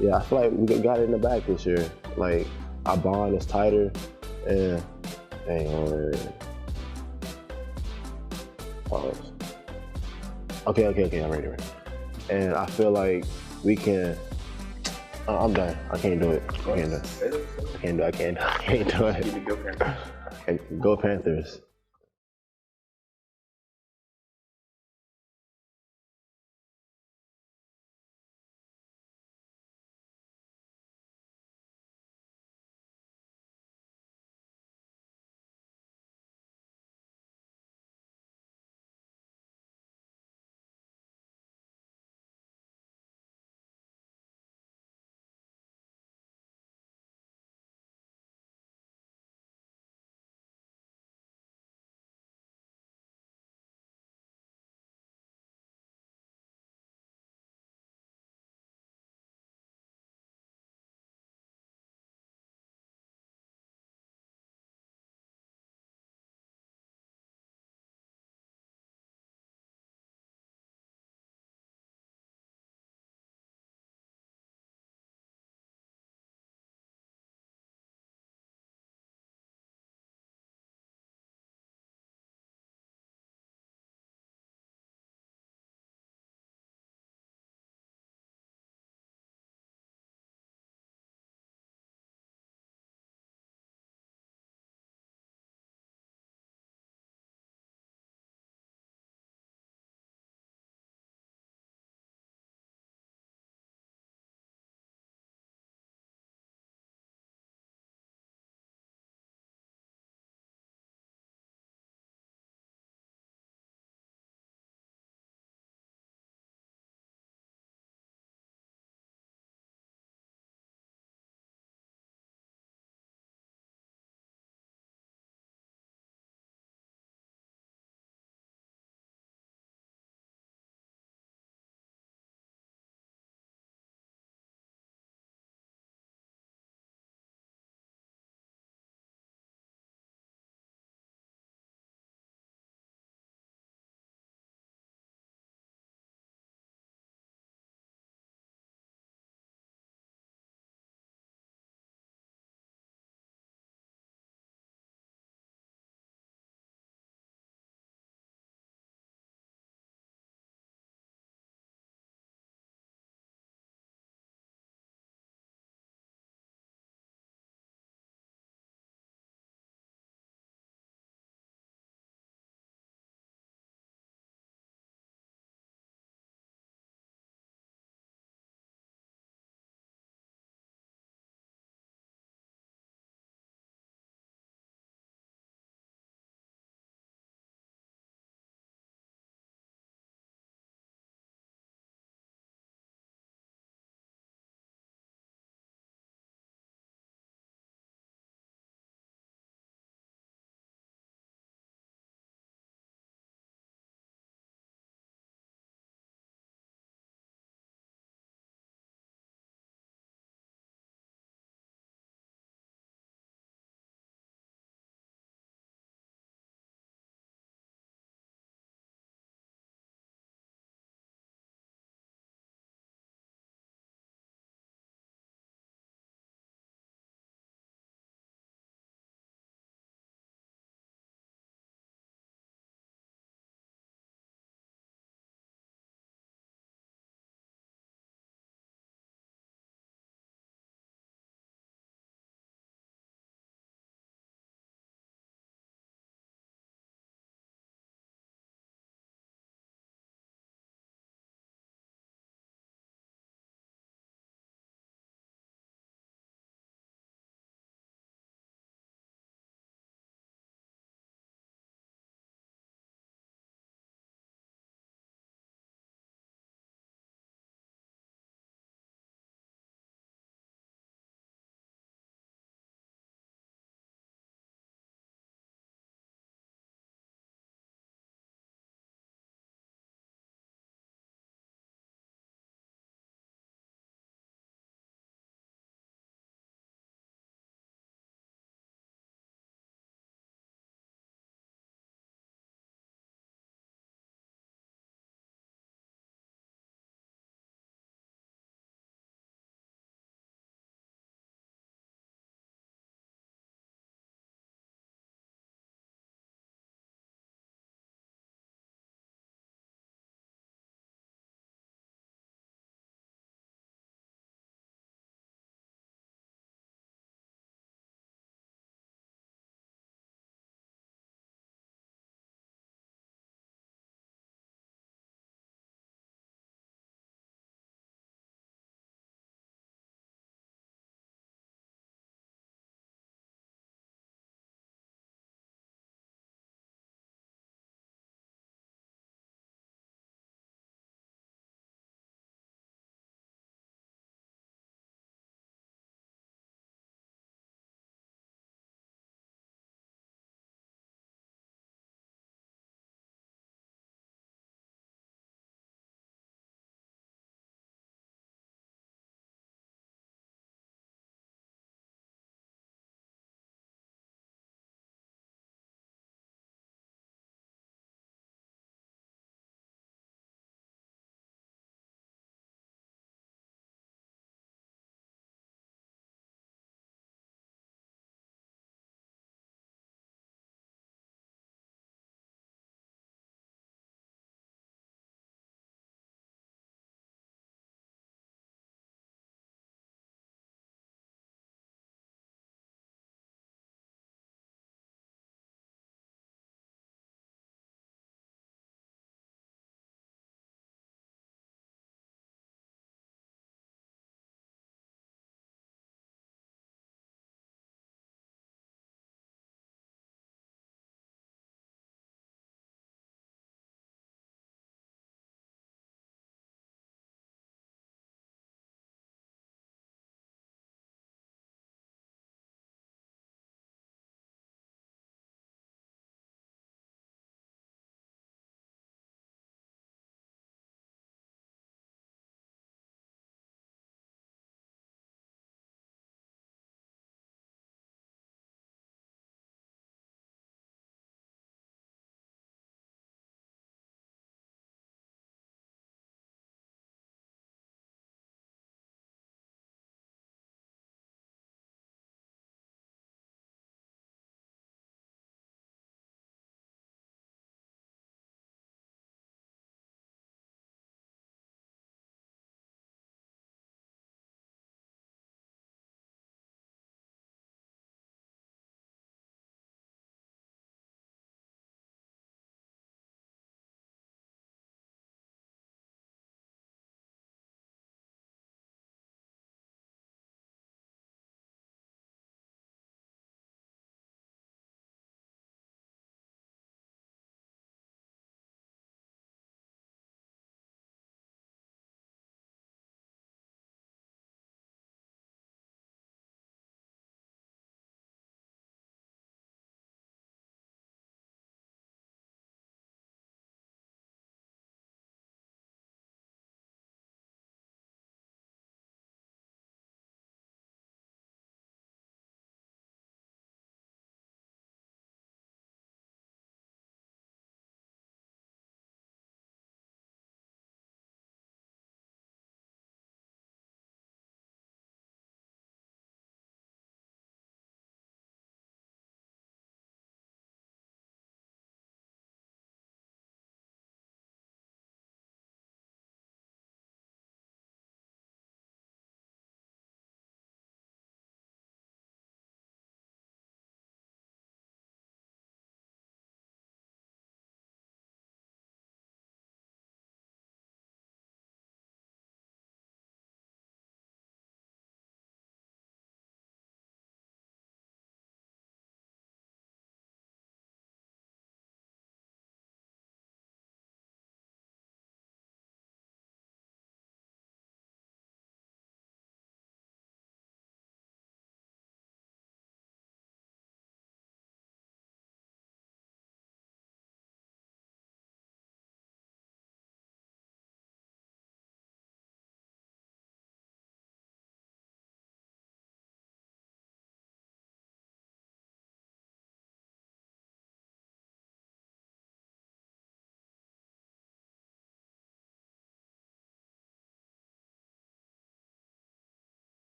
we got it in the back this year. Like, our bond is tighter, and pause. Okay, I'm ready. And I feel like we can. I'm done. I can't do it. I can't do it. Go Panthers.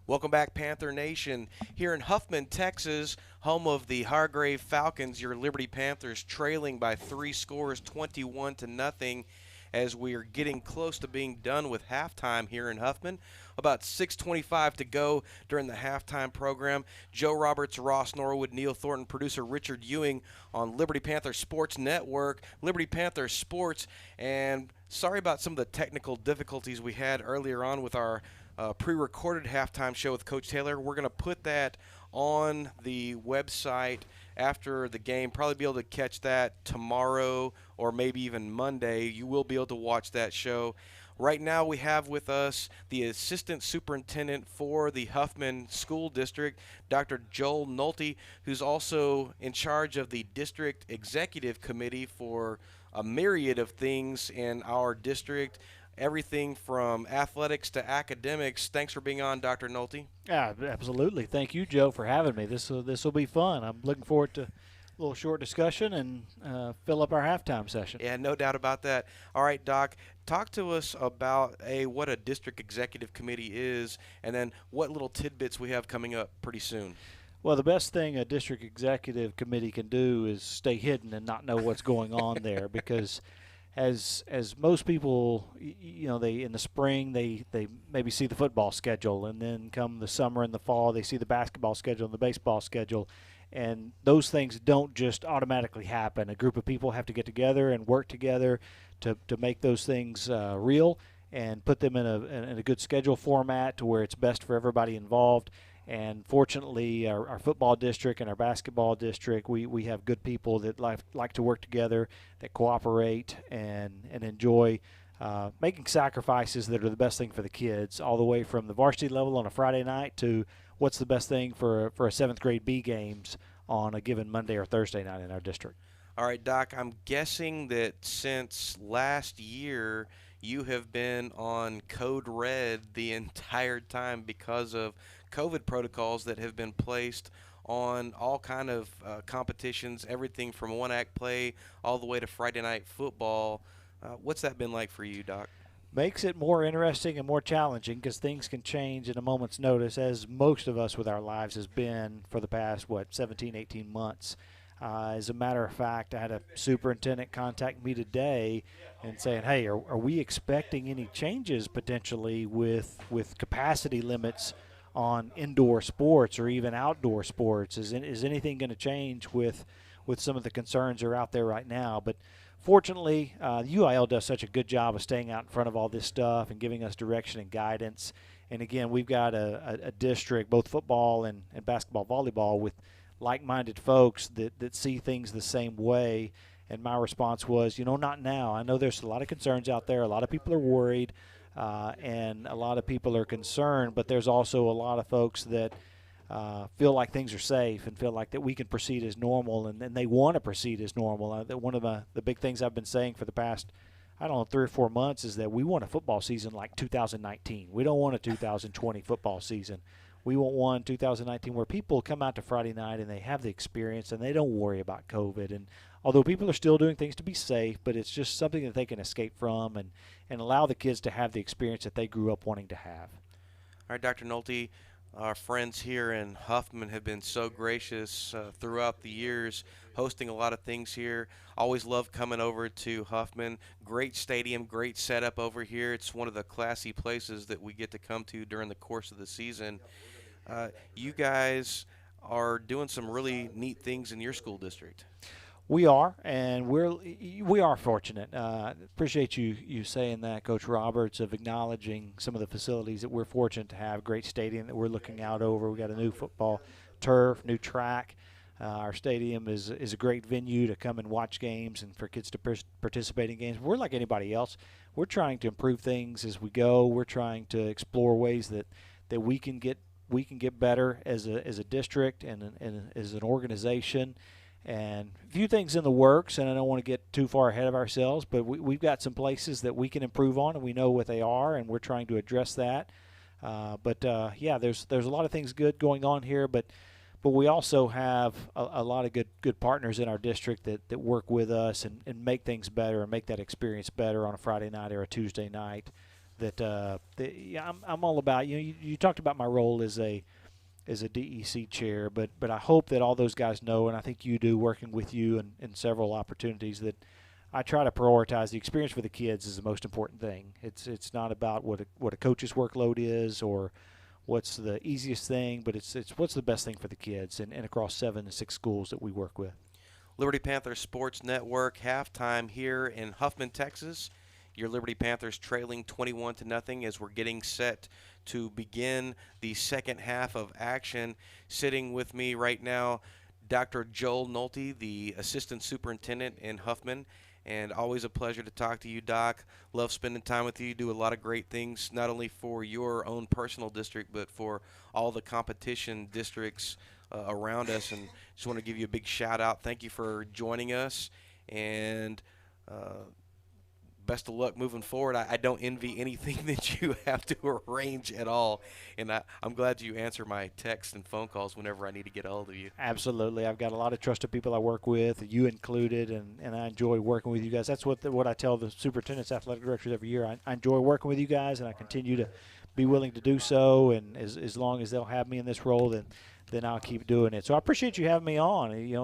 Welcome back, Panther Nation. Here in Huffman, Texas, home of the Hargrave Falcons, your Liberty Panthers trailing by 3 scores, 21-0, as we are getting close to being done with halftime here in Huffman. About 6:25 to go during the halftime program. Joe Roberts, Ross Norwood, Neil Thornton, producer Richard Ewing on Liberty Panther Sports Network, Liberty Panther Sports. And sorry about some of the technical difficulties we had earlier on with our pre-recorded halftime show with Coach Taylor. We're going to put that on the website after the game. Probably be able to catch that tomorrow or maybe even Monday. You will be able to watch that show. Right now we have with us the Assistant Superintendent for the Huffman School District, Dr. Joel Nolte, who's also in charge of the District Executive Committee for a myriad of things in our district. Everything from athletics to academics. Thanks for being on, Dr. Nolte. Yeah, absolutely. Thank you, Joe, for having me. This will be fun. I'm looking forward to a little short discussion and fill up our halftime session. Yeah, no doubt about that. All right, Doc, talk to us about what a district executive committee is, and then what little tidbits we have coming up pretty soon. Well, the best thing a district executive committee can do is stay hidden and not know what's going on there, because as most people, they in the spring they maybe see the football schedule, and then come the summer and the fall they see the basketball schedule and the baseball schedule, and those things don't just automatically happen. A group of people have to get together and work together to make those things real and put them in a good schedule format to where it's best for everybody involved. And fortunately, our football district and our basketball district, we have good people that like to work together, that cooperate and enjoy making sacrifices that are the best thing for the kids, all the way from the varsity level on a Friday night to what's the best thing for a 7th grade B games on a given Monday or Thursday night in our district. All right, Doc, I'm guessing that since last year you have been on Code Red the entire time because of COVID protocols that have been placed on all kind of competitions, everything from one-act play all the way to Friday night football. What's that been like for you, Doc? Makes it more interesting and more challenging because things can change in a moment's notice, as most of us with our lives has been for the past, 17, 18 months. As a matter of fact, I had a superintendent contact me today and saying, hey, are we expecting any changes potentially with capacity limits on indoor sports or even outdoor sports? Is anything going to change with some of the concerns that are out there right now? But fortunately, UIL does such a good job of staying out in front of all this stuff and giving us direction and guidance. And again, we've got a district, both football and basketball, volleyball, with like-minded folks that see things the same way. And my response was, not now. I know there's a lot of concerns out there. A lot of people are worried, and a lot of people are concerned, but there's also a lot of folks that feel like things are safe and feel like that we can proceed as normal, and they want to proceed as normal. One of the big things I've been saying for the past, 3 or 4 months is that we want a football season like 2019. We don't want a 2020 football season. We want one 2019 where people come out to Friday night and they have the experience and they don't worry about COVID. And although people are still doing things to be safe, but it's just something that they can escape from and allow the kids to have the experience that they grew up wanting to have. All right, Dr. Nolte, our friends here in Huffman have been so gracious throughout the years, hosting a lot of things here. Always love coming over to Huffman. Great stadium, great setup over here. It's one of the classy places that we get to come to during the course of the season. You guys are doing some really neat things in your school district. We are, and we are fortunate. Appreciate you saying that, Coach Roberts, of acknowledging some of the facilities that we're fortunate to have. Great stadium that we're looking out over. We got a new football turf, new track. Our stadium is a great venue to come and watch games and for kids to participate in games. We're like anybody else. We're trying to improve things as we go. We're trying to explore ways that we can get better as a district and as an organization. And a few things in the works, and I don't want to get too far ahead of ourselves, but we've got some places that we can improve on, and we know what they are, and we're trying to address that. Yeah, there's a lot of things good going on here, but we also have a lot of good partners in our district that work with us and make things better and make that experience better on a Friday night or a Tuesday night. Yeah, I'm all about, you talked about my role as a DEC chair, but I hope that all those guys know, and I think you do, working with you in several opportunities, that I try to prioritize the experience for the kids is the most important thing. It's not about what a coach's workload is or what's the easiest thing, but it's what's the best thing for the kids and across 7 and 6 schools that we work with. Liberty Panthers Sports Network halftime here in Huffman, Texas. Your Liberty Panthers trailing 21-0 as we're getting set to begin the second half of action. Sitting with me right now, Dr. Joel Nolte, the Assistant Superintendent in Huffman. And always a pleasure to talk to you, Doc. Love spending time with you. You do a lot of great things, not only for your own personal district, but for all the competition districts around us. And just want to give you a big shout out. Thank you for joining us. And best of luck moving forward. I don't envy anything that you have to arrange at all. And I'm glad you answer my texts and phone calls whenever I need to get a hold of you. Absolutely. I've got a lot of trusted people I work with, you included, and I enjoy working with you guys. That's what I tell the superintendents, athletic directors every year. I enjoy working with you guys, and I continue to be willing to do so. And as long as they'll have me in this role, then I'll keep doing it. So I appreciate you having me on.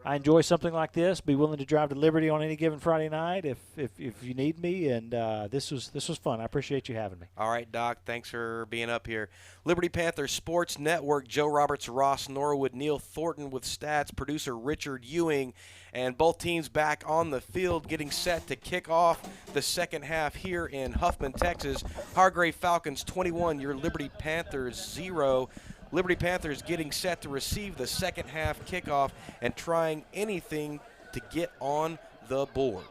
I enjoy something like this. Be willing to drive to Liberty on any given Friday night if you need me. And this was fun. I appreciate you having me. All right, Doc. Thanks for being up here. Liberty Panthers Sports Network. Joe Roberts, Ross Norwood, Neil Thornton with stats. Producer Richard Ewing, and both teams back on the field, getting set to kick off the second half here in Huffman, Texas. Hargrave Falcons 21. Your Liberty Panthers 0. Liberty Panthers getting set to receive the second half kickoff and trying anything to get on the board.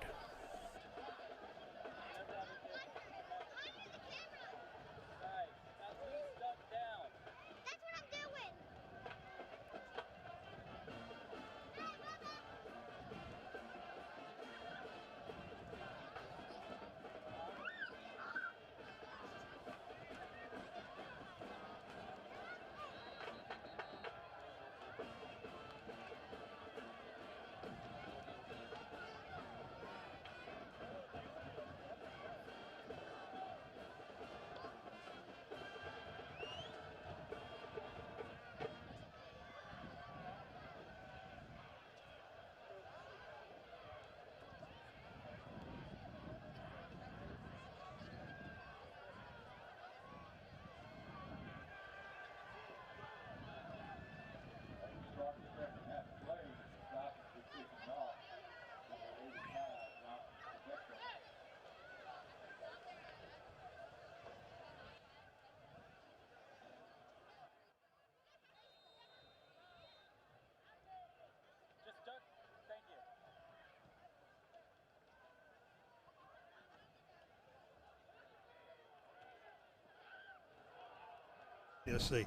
Let's see,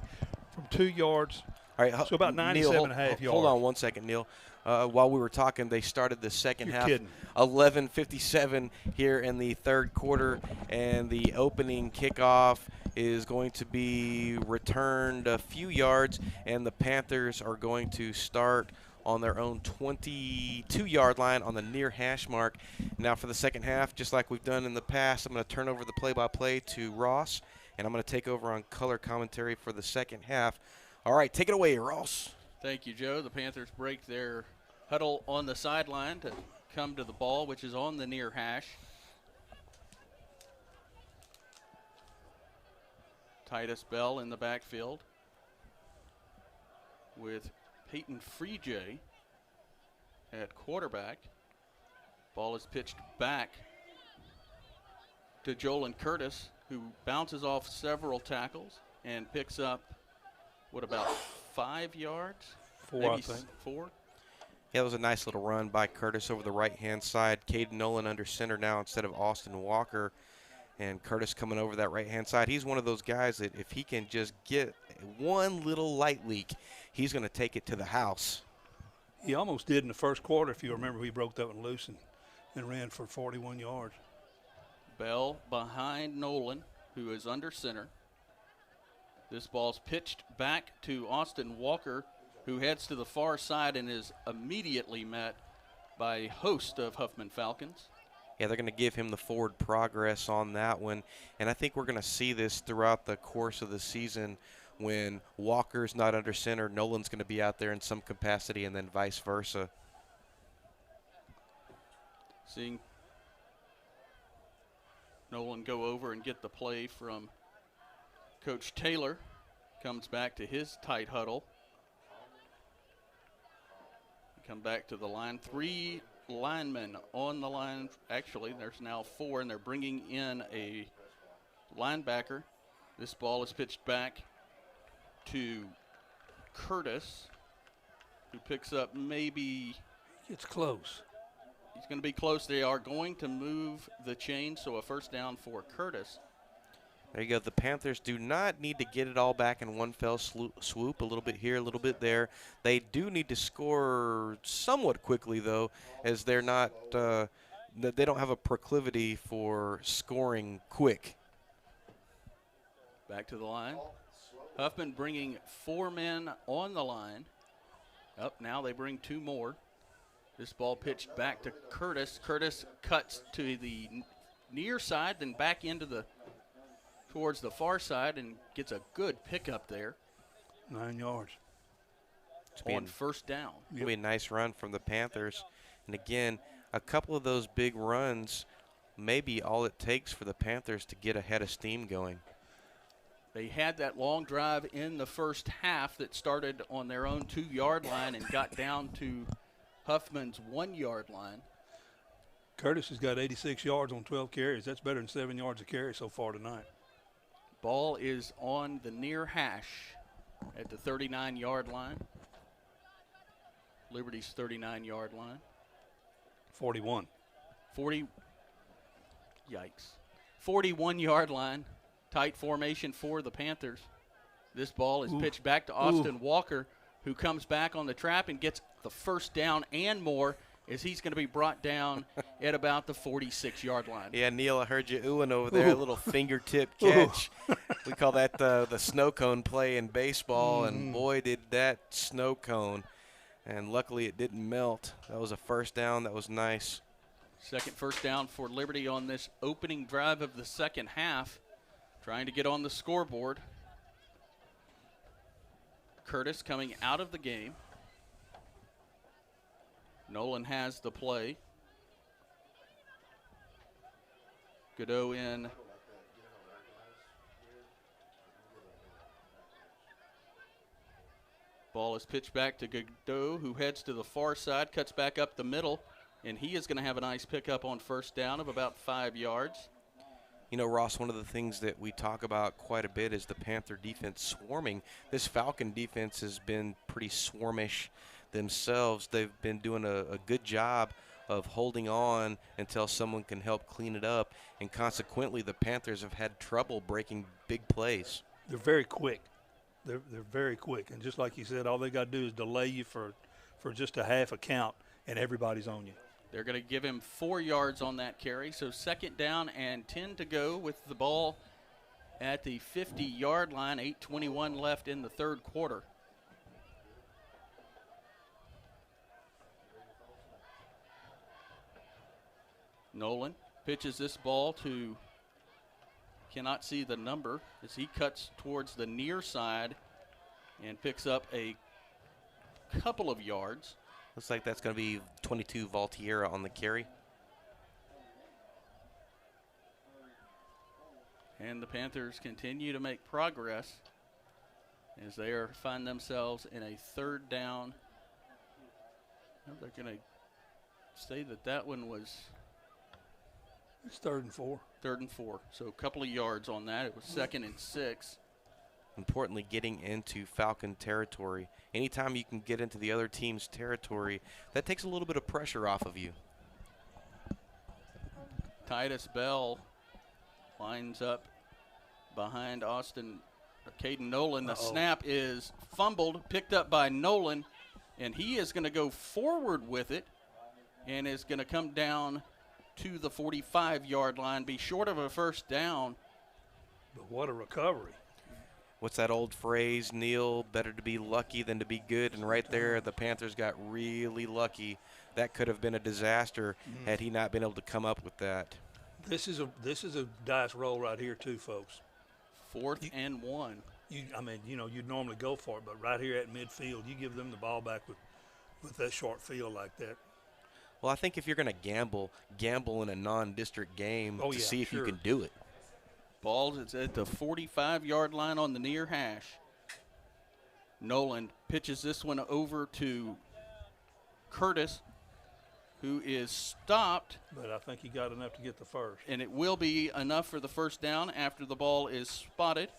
from 2 yards, all right, so about 97 and a half yards. Hold on 1 second, Neil. While we were talking, they started the second half. Kidding. 11:57 here in the third quarter, and the opening kickoff is going to be returned a few yards, and the Panthers are going to start on their own 22-yard line on the near hash mark. Now for the second half, just like we've done in the past, I'm going to turn over the play-by-play to Ross, and I'm going to take over on color commentary for the second half. All right, take it away, Ross. Thank you, Joe. The Panthers break their huddle on the sideline to come to the ball, which is on the near hash. Titus Bell in the backfield with Peyton Freejay at quarterback. Ball is pitched back to Jolin Curtis, who bounces off several tackles and picks up, about 5 yards? 4, maybe I think. 4? Yeah, it was a nice little run by Curtis over the right-hand side. Caden Nolan under center now instead of Austin Walker. And Curtis coming over that right-hand side. He's one of those guys that if he can just get one little light leak, he's going to take it to the house. He almost did in the first quarter, if you remember. He broke that one loose and ran for 41 yards. Bell behind Nolan, who is under center. This ball's pitched back to Austin Walker, who heads to the far side and is immediately met by a host of Huffman Falcons. Yeah, they're going to give him the forward progress on that one. And I think we're going to see this throughout the course of the season when Walker's not under center, Nolan's going to be out there in some capacity, and then vice versa. Seeing Nolan go over and get the play from Coach Taylor. Comes back to his tight huddle. Come back to the line. 3 linemen on the line. Actually, there's now 4, and they're bringing in a linebacker. This ball is pitched back to Curtis, who picks up maybe. It's close. He's going to be close. They are going to move the chain, so a first down for Curtis. There you go. The Panthers do not need to get it all back in one fell swoop, a little bit here, a little bit there. They do need to score somewhat quickly, though, as they're not they don't have a proclivity for scoring quick. Back to the line. Huffman bringing 4 men on the line. Up now they bring 2 more. This ball pitched back to Curtis. Curtis cuts to the near side, then back into towards the far side, and gets a good pickup there. 9 yards. On first down. It'll be a nice run from the Panthers. And again, a couple of those big runs may be all it takes for the Panthers to get ahead of steam going. They had that long drive in the first half that started on their own 2-yard line and got down to Huffman's 1-yard line. Curtis has got 86 yards on 12 carries. That's better than 7 yards a carry so far tonight. Ball is on the near hash at the 39-yard line. Liberty's 39-yard line. 41. 41-yard line. Tight formation for the Panthers. This ball is pitched back to Austin Walker, who comes back on the trap and gets the first down and more, as he's going to be brought down at about the 46-yard line. Yeah, Neil, I heard you oohing over there, a little fingertip catch. We call that the snow cone play in baseball, and boy, did that snow cone. And luckily it didn't melt. That was a first down. That was nice. Second first down for Liberty on this opening drive of the second half. Trying to get on the scoreboard. Curtis coming out of the game. Nolan has the play. Godot in. Ball is pitched back to Godot, who heads to the far side, cuts back up the middle, and he is going to have a nice pickup on first down of about 5 yards. You know, Ross, one of the things that we talk about quite a bit is the Panther defense swarming. This Falcon defense has been pretty swarmish themselves. They've been doing a good job of holding on until someone can help clean it up, and consequently the Panthers have had trouble breaking big plays. They're very quick. They're very quick, and just like you said, all they got to do is delay you for just a half a count, and everybody's on you. They're going to give him 4 yards on that carry, so second down and 10 to go with the ball at the 50-yard line. 8:21 left in the third quarter. Nolan pitches this ball to, cannot see the number, as he cuts towards the near side and picks up a couple of yards. Looks like that's going to be 22 Valtierra on the carry. And the Panthers continue to make progress as they find themselves in a third down. They're going to say that one was... It's 3rd and 4. 3rd and 4. So a couple of yards on that. It was 2nd and 6. Importantly, getting into Falcon territory. Anytime you can get into the other team's territory, that takes a little bit of pressure off of you. Titus Bell lines up behind Caden Nolan. The snap is fumbled, picked up by Nolan, and he is going to go forward with it and is going to come down to the 45-yard line, be short of a first down. But what a recovery. what's that old phrase, Neil? Better to be lucky than to be good. And right there, the Panthers got really lucky. That could have been a disaster had he not been able to come up with that. This is a dice roll right here too, folks. 4th and 1. You'd normally go for it, but right here at midfield, you give them the ball back with that short field like that. Well, I think if you're going to gamble in a non-district game to see if you can do it. Ball is at the 45-yard line on the near hash. Nolan pitches this one over to Curtis, who is stopped. But I think he got enough to get the first. And it will be enough for the first down after the ball is spotted.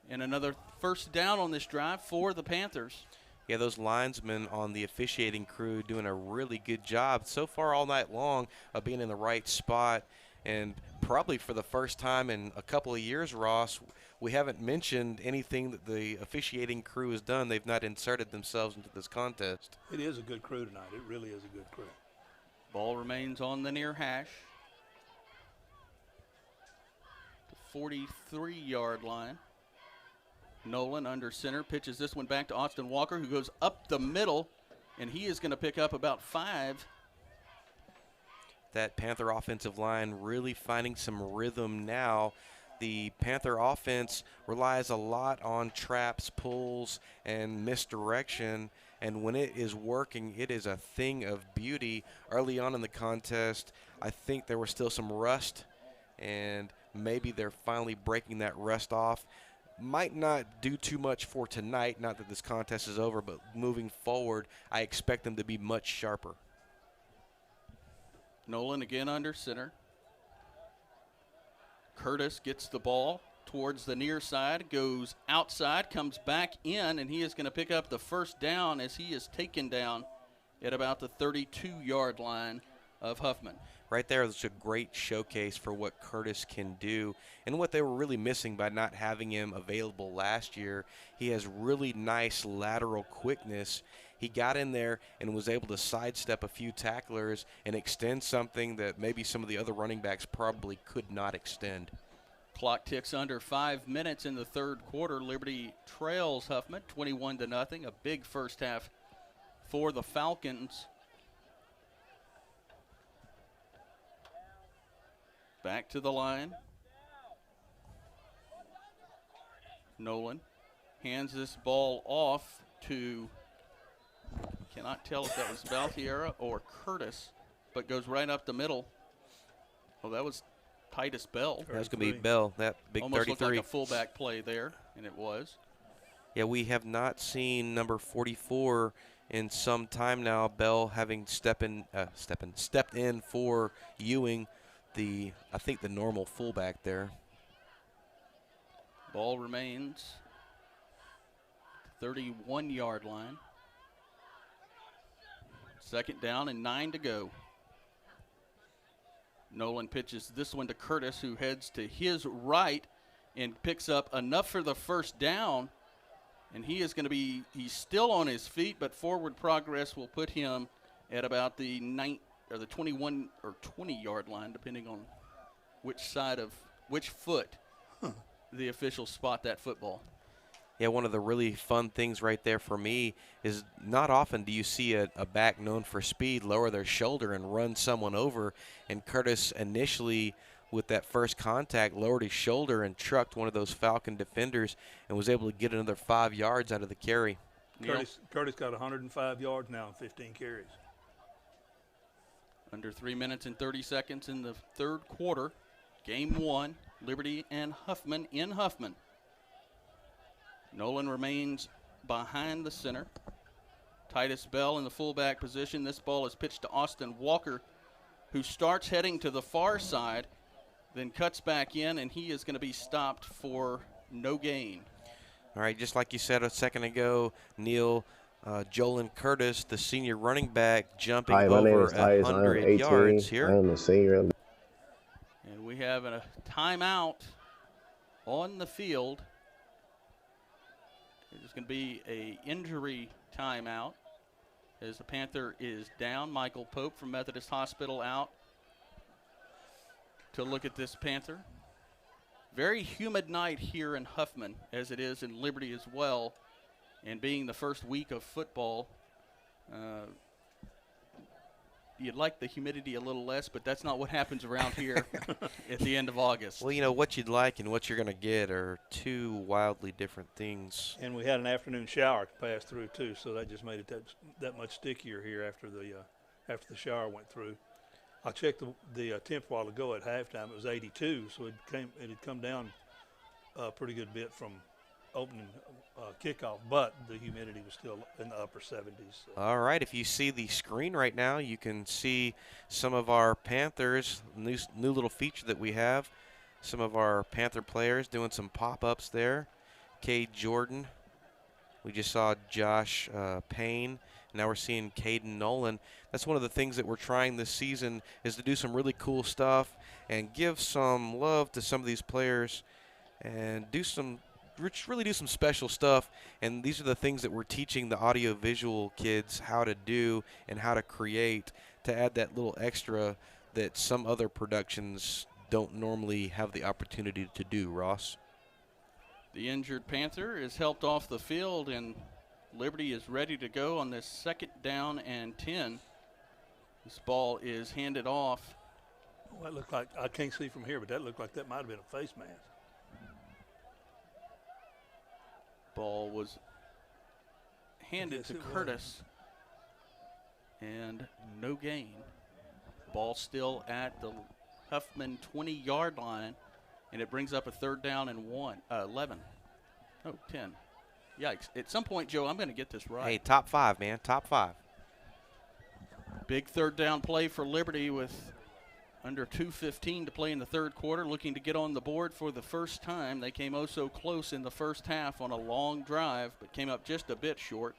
And another first down on this drive for the Panthers. Yeah, those linesmen on the officiating crew doing a really good job so far all night long of being in the right spot. And probably for the first time in a couple of years, Ross, we haven't mentioned anything that the officiating crew has done. They've not inserted themselves into this contest. It is a good crew tonight. It really is a good crew. Ball remains on the near hash. The 43-yard line. Nolan under center pitches this one back to Austin Walker, who goes up the middle, and he is going to pick up about 5. That Panther offensive line really finding some rhythm now. The Panther offense relies a lot on traps, pulls, and misdirection, and when it is working, it is a thing of beauty. Early on in the contest, I think there was still some rust, and maybe they're finally breaking that rust off. Might not do too much for tonight, not that this contest is over, but moving forward, I expect them to be much sharper. Nolan again under center. Curtis gets the ball towards the near side, goes outside, comes back in, and he is going to pick up the first down as he is taken down at about the 32-yard line of Huffman. Right there is a great showcase for what Curtis can do and what they were really missing by not having him available last year. He has really nice lateral quickness. He got in there and was able to sidestep a few tacklers and extend something that maybe some of the other running backs probably could not extend. Clock ticks under 5 minutes in the third quarter. Liberty trails Huffman 21-0. A big first half for the Falcons. Back to the line. Nolan hands this ball off to, cannot tell if that was Valtierra or Curtis, but goes right up the middle. Well, that was Titus Bell. That was going to be Bell, that big almost 33. Looked like a fullback play there, and it was. Yeah, we have not seen number 44 in some time now. Bell having stepped in for Ewing, I think the normal fullback there. Ball remains 31-yard line. Second down and 9 to go. Nolan pitches this one to Curtis, who heads to his right and picks up enough for the first down. And he is going to be, he's still on his feet, but forward progress will put him at about the 21 or 20-yard line, depending on which foot the officials spot that football. Yeah, one of the really fun things right there for me is not often do you see a back known for speed lower their shoulder and run someone over. And Curtis initially, with that first contact, lowered his shoulder and trucked one of those Falcon defenders and was able to get another 5 yards out of the carry. Curtis got 105 yards now and 15 carries. Under 3 minutes and 30 seconds in the third quarter. Game 1, Liberty and Huffman in Huffman. Nolan remains behind the center. Titus Bell in the fullback position. This ball is pitched to Austin Walker, who starts heading to the far side, then cuts back in, and he is going to be stopped for no gain. All right, just like you said a second ago, Neil, Jolin Curtis, the senior running back, jumping over 100 yards here. I'm a senior. And we have a timeout on the field. It's going to be a injury timeout as the Panther is down. Michael Pope from Methodist Hospital out to look at this Panther. very humid night here in Huffman, as it is in Liberty as well. And being the first week of football, you'd like the humidity a little less, but that's not what happens around here at the end of August. Well, you know, what you'd like and what you're going to get are two wildly different things. And we had an afternoon shower to pass through too, so that just made it that much stickier here after the shower went through. I checked the temp a while ago at halftime. It was 82, so it had come down a pretty good bit from opening kickoff, but the humidity was still in the upper 70s. So. All right, if you see the screen right now, you can see some of our Panthers, new little feature that we have. Some of our Panther players doing some pop-ups there. Cade Jordan. We just saw Josh Payne. Now we're seeing Caden Nolan. That's one of the things that we're trying this season, is to do some really cool stuff and give some love to some of these players and really do some special stuff. And these are the things that we're teaching the audio-visual kids how to do and how to create, to add that little extra that some other productions don't normally have the opportunity to do, Ross. The injured Panther is helped off the field, and Liberty is ready to go on this 2nd down and 10. This ball is handed off. Well, that looked like, I can't see from here, but that looked like that might have been a face mask. Ball was handed to Curtis, and no gain. Ball still at the Huffman 20-yard line, and it brings up a 3rd down and 11. Oh, 10. Yikes. At some point, Joe, I'm going to get this right. Hey, top 5, man, top 5. Big 3rd down play for Liberty with under 2:15 to play in the 3rd quarter, looking to get on the board for the first time. They came oh so close in the first half on a long drive, but came up just a bit short.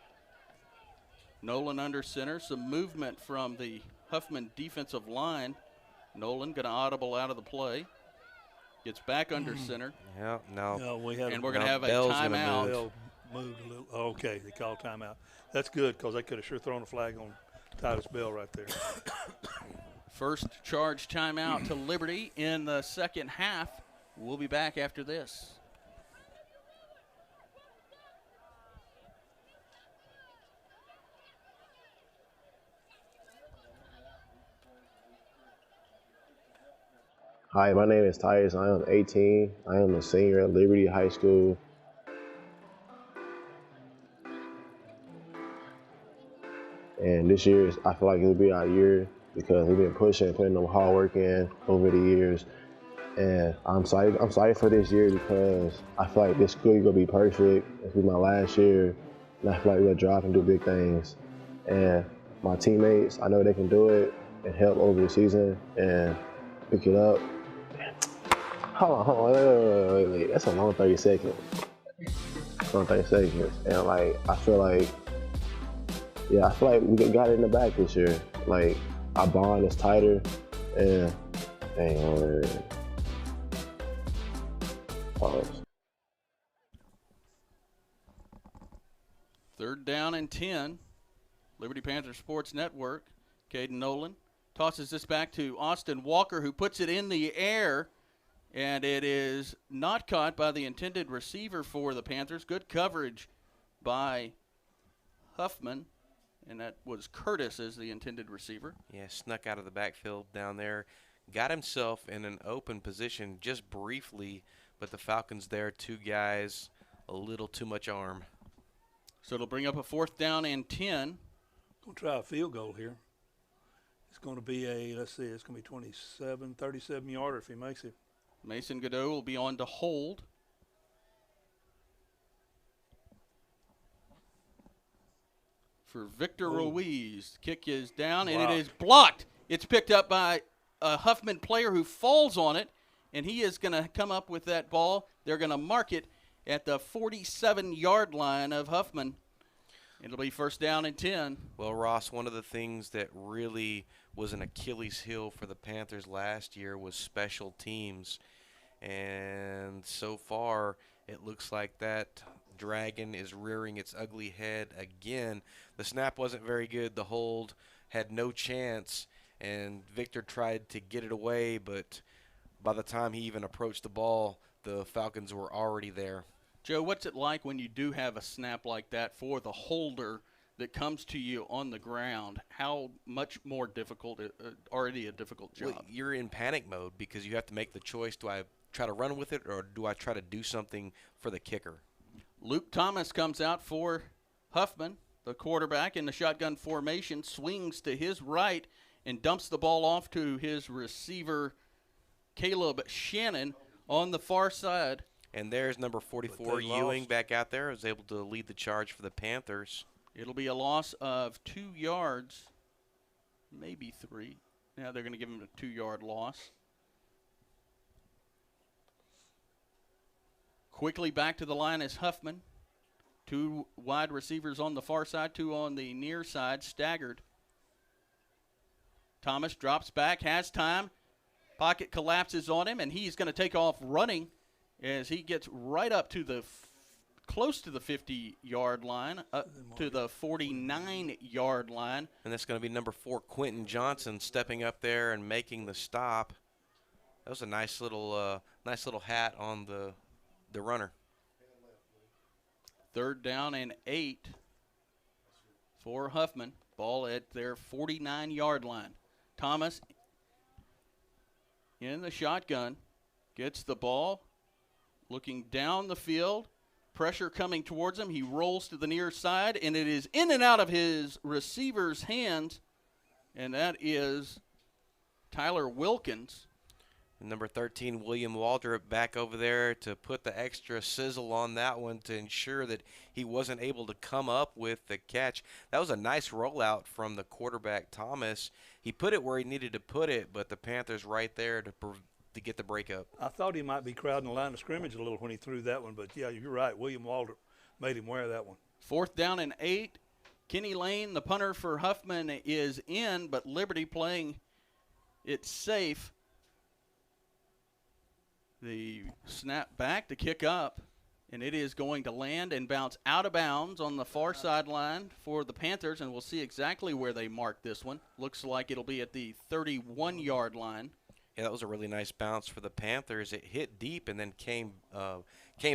Nolan under center. Some movement from the Huffman defensive line. Nolan going to audible out of the play. Gets back under center. Yeah, no. No, we're going to have a timeout. Bell moved a little. Okay, they called timeout. That's good, because they could have sure thrown a flag on Titus Bell right there. First charge timeout to Liberty in the 2nd half. We'll be back after this. Hi, my name is Titus. I am 18. I am a senior at Liberty High School. And this year, I feel like it'll be our year, because we've been pushing, putting them hard work in over the years. And I'm excited for this year, because I feel like this school is going to be perfect. It's be my last year, and I feel like we're going to drop and do big things. And my teammates, I know they can do it and help over the season and pick it up. Hold on, wait. That's a long 30 seconds. Long 30 seconds. And like, I feel like we got it in the back this year. Like, our bond is tighter, and dang on. Pause. 3rd down and 10. Liberty Panther Sports Network. Caden Nolan tosses this back to Austin Walker, who puts it in the air, and it is not caught by the intended receiver for the Panthers. Good coverage by Huffman. And that was Curtis as the intended receiver. Yeah, snuck out of the backfield down there. Got himself in an open position just briefly, but the Falcons there, 2 guys, a little too much arm. So it'll bring up a 4th down and 10. Going to try a field goal here. It's going to be it's going to be 27, 37-yarder if he makes it. Mason Godot will be on to hold. For Victor Ruiz. Kick is down, and it is blocked. It's picked up by a Huffman player who falls on it, and he is going to come up with that ball. They're going to mark it at the 47-yard line of Huffman. It'll be 1st down and 10. Well, Ross, one of the things that really was an Achilles heel for the Panthers last year was special teams. And so far, it looks like that dragon is rearing its ugly head again. The snap wasn't very good. The hold had no chance, and Victor tried to get it away, but by the time he even approached the ball, the Falcons were already there. Joe, what's it like when you do have a snap like that for the holder that comes to you on the ground? How much more difficult, already a difficult job? Well, you're in panic mode because you have to make the choice. Do I try to run with it or do I try to do something for the kicker? Luke Thomas comes out for Huffman, the quarterback in the shotgun formation, swings to his right and dumps the ball off to his receiver, Caleb Shannon, on the far side. And there's number 44, Ewing, back out there, was able to lead the charge for the Panthers. It'll be a loss of 2 yards, maybe 3. Now they're going to give him a 2-yard loss. Quickly back to the line is Huffman. 2 wide receivers on the far side, 2 on the near side, staggered. Thomas drops back, has time. Pocket collapses on him, and he's going to take off running as he gets right up to the close to the 50-yard line, up to the 49-yard line. And that's going to be number 4, Quentin Johnson, stepping up there and making the stop. That was a nice little hat on the runner. 3rd down and 8 for Huffman. Ball at their 49-yard line. Thomas in the shotgun gets the ball, looking down the field. Pressure coming towards him. He rolls to the near side, and it is in and out of his receiver's hands, and that is Tyler Wilkins. And number 13, William Waldrop, back over there to put the extra sizzle on that one to ensure that he wasn't able to come up with the catch. That was a nice rollout from the quarterback, Thomas. He put it where he needed to put it, but the Panthers right there to get the breakup. I thought he might be crowding the line of scrimmage a little when he threw that one, but, yeah, you're right. William Waldrop made him wear that one. 4th down and 8. Kenny Lane, the punter for Huffman, is in, but Liberty playing it safe. The snap back to kick up, and it is going to land and bounce out of bounds on the far sideline for the Panthers, and we'll see exactly where they mark this one. Looks like it'll be at the 31-yard line. Yeah, that was a really nice bounce for the Panthers. It hit deep and then came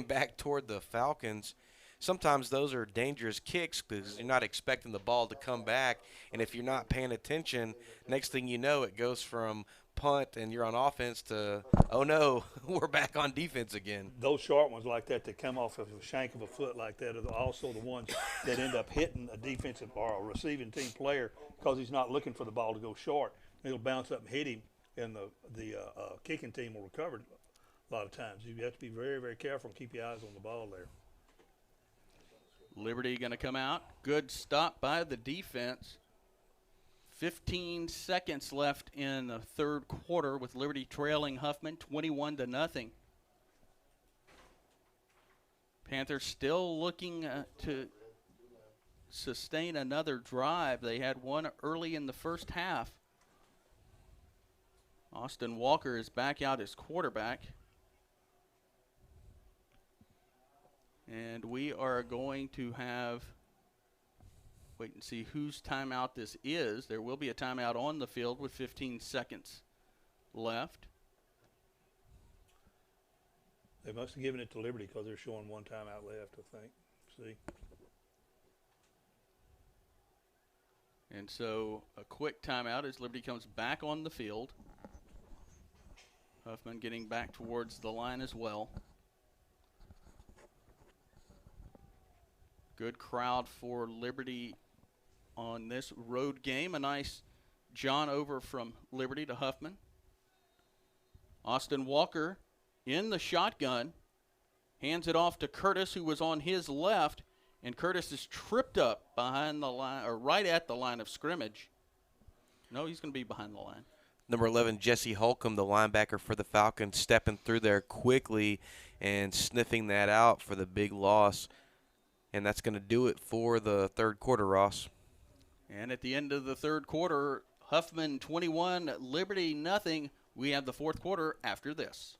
back toward the Falcons. Sometimes those are dangerous kicks because you're not expecting the ball to come back, and if you're not paying attention, next thing you know, it goes from punt and you're on offense to, oh no, we're back on defense again. Those short ones like that come off of a shank of a foot like that are also the ones that end up hitting a defensive or a receiving team player because he's not looking for the ball to go short. It'll bounce up and hit him, and the kicking team will recover a lot of times. You have to be very, very careful and keep your eyes on the ball there. Liberty going to come out. Good stop by the defense. 15 seconds left in the 3rd quarter with Liberty trailing Huffman 21-0. Panthers still looking to sustain another drive. They had one early in the first half. Austin Walker is back out as quarterback. And we are going to wait and see whose timeout this is. There will be a timeout on the field with 15 seconds left. They must have given it to Liberty because they're showing one timeout left, I think. See? And so a quick timeout as Liberty comes back on the field. Huffman getting back towards the line as well. Good crowd for Liberty on this road game. A nice John over from Liberty to Huffman. Austin Walker in the shotgun. Hands it off to Curtis, who was on his left. And Curtis is tripped up behind the line, or right at the line of scrimmage. No, he's going to be behind the line. Number 11, Jesse Holcomb, the linebacker for the Falcons, stepping through there quickly and sniffing that out for the big loss. And that's going to do it for the 3rd quarter, Ross. And at the end of the 3rd quarter, Huffman 21, Liberty nothing. We have the 4th quarter after this.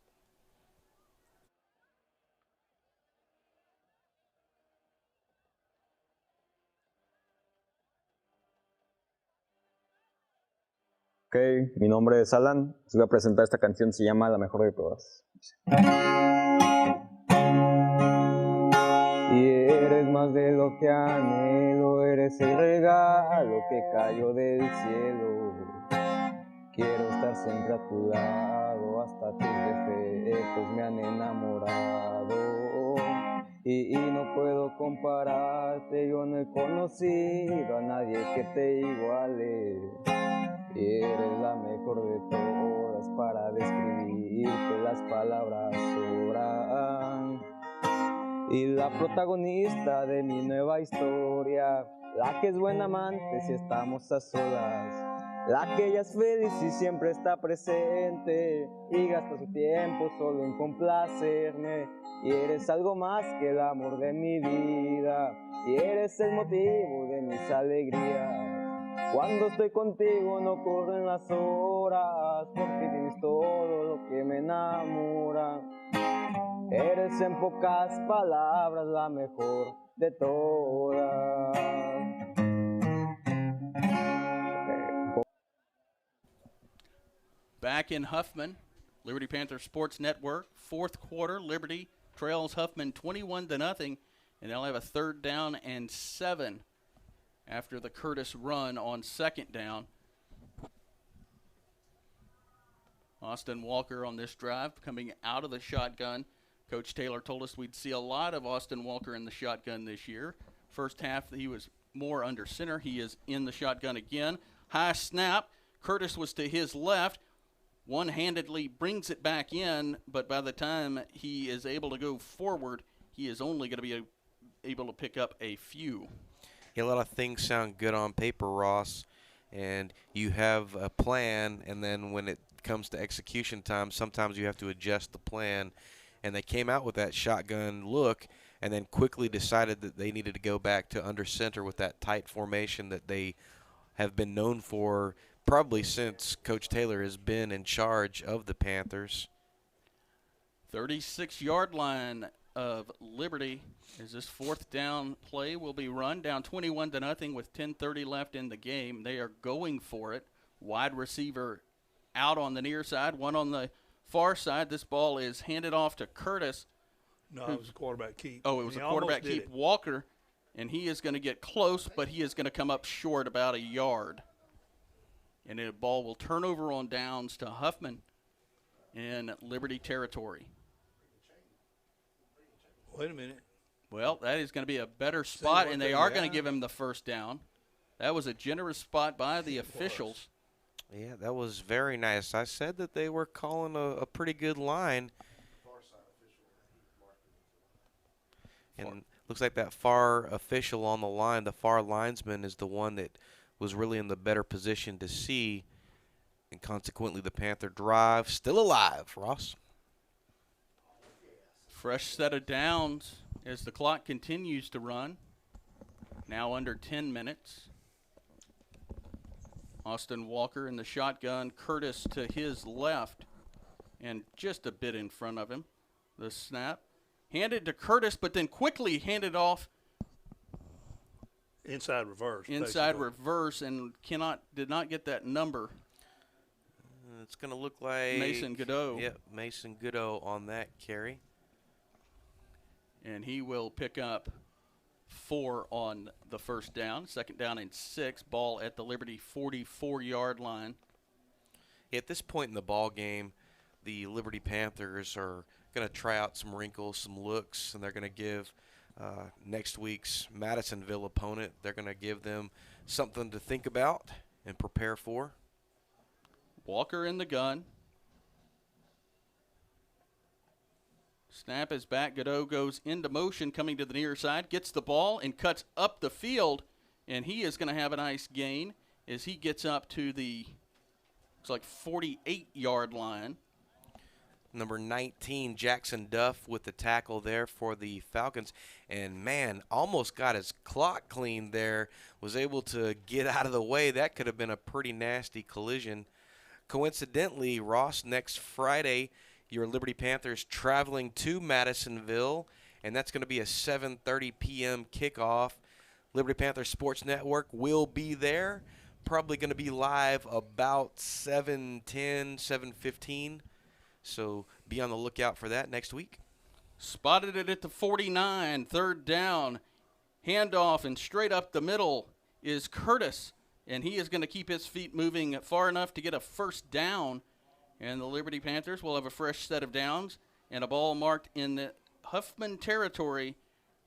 Ok, mi nombre es Alan. Les voy a presentar esta canción, se llama La Mejor de Todas. más de lo que anhelo, eres el regalo que cayó del cielo. Quiero estar siempre a tu lado, hasta tus defectos me han enamorado. Y no puedo compararte, yo no he conocido a nadie que te iguale. Eres la mejor de todas, para describirte las palabras sobran. Y la protagonista de mi nueva historia, la que es buena amante si estamos a solas, la que ella es feliz y siempre está presente y gasta su tiempo solo en complacerme. Y eres algo más que el amor de mi vida, y eres el motivo de mis alegrías. Cuando estoy contigo no corren las horas, porque tienes todo lo que me enamora. Eres en pocas palabras la mejor de todas. Back in Huffman, Liberty Panther Sports Network, fourth quarter, Liberty trails Huffman 21-0, and they'll have a 3rd down and 7 after the Curtis run on 2nd down. Austin Walker on this drive coming out of the shotgun. Coach Taylor told us we'd see a lot of Austin Walker in the shotgun this year. First half he was more under center. He is in the shotgun again. High snap. Curtis was to his left. One-handedly brings it back in, but by the time he is able to go forward, he is only going to be able to pick up a few. Yeah, a lot of things sound good on paper, Ross, and you have a plan, and then when it comes to execution time, sometimes you have to adjust the plan. And they came out with that shotgun look and then quickly decided that they needed to go back to under center with that tight formation that they have been known for probably since Coach Taylor has been in charge of the Panthers. 36-yard line of Liberty as this 4th down play will be run down 21-0 with 10:30 left in the game. They are going for it. Wide receiver out on the near side, one on the far side. This ball is handed off to Curtis. No, it was a quarterback keep. Oh, it was a quarterback keep. Walker, and he is going to get close, but he is going to come up short about a yard. And the ball will turn over on downs to Huffman in Liberty territory. Wait a minute. Well, that is going to be a better spot, and they are going to give him the 1st down. That was a generous spot by the officials. Yeah, that was very nice. I said that they were calling a pretty good line. And looks like that far official on the line, the far linesman, is the one that was really in the better position to see. And consequently, the Panther drive still alive, Ross. Fresh set of downs as the clock continues to run. Now under 10 minutes. Austin Walker in the shotgun, Curtis to his left, and just a bit in front of him. The snap. Handed to Curtis, but then quickly handed off. Inside reverse. Inside reverse, and did not get that number. It's going to look like Mason Godot. Yep, Mason Godot on that carry. And he will pick up 4 on the 1st down. 2nd down and 6. Ball at the Liberty 44-yard line. At this point in the ball game, the Liberty Panthers are going to try out some wrinkles, some looks, and they're going to give next week's Madisonville opponent, they're going to give them something to think about and prepare for. Walker in the gun. Snap is back. Godot goes into motion, coming to the near side, gets the ball and cuts up the field, and he is going to have a nice gain as he gets up to the, looks like 48-yard line. Number 19, Jackson Duff with the tackle there for the Falcons. And, man, almost got his clock cleaned there, was able to get out of the way. That could have been a pretty nasty collision. Coincidentally, Ross, next Friday, your Liberty Panthers traveling to Madisonville, and that's going to be a 7:30 p.m. kickoff. Liberty Panther Sports Network will be there, probably going to be live about 7:10, 7:15. So be on the lookout for that next week. Spotted it at the 49, 3rd down. Handoff, and straight up the middle is Curtis, and he is going to keep his feet moving far enough to get a first down. And the Liberty Panthers will have a fresh set of downs and a ball marked in the Huffman territory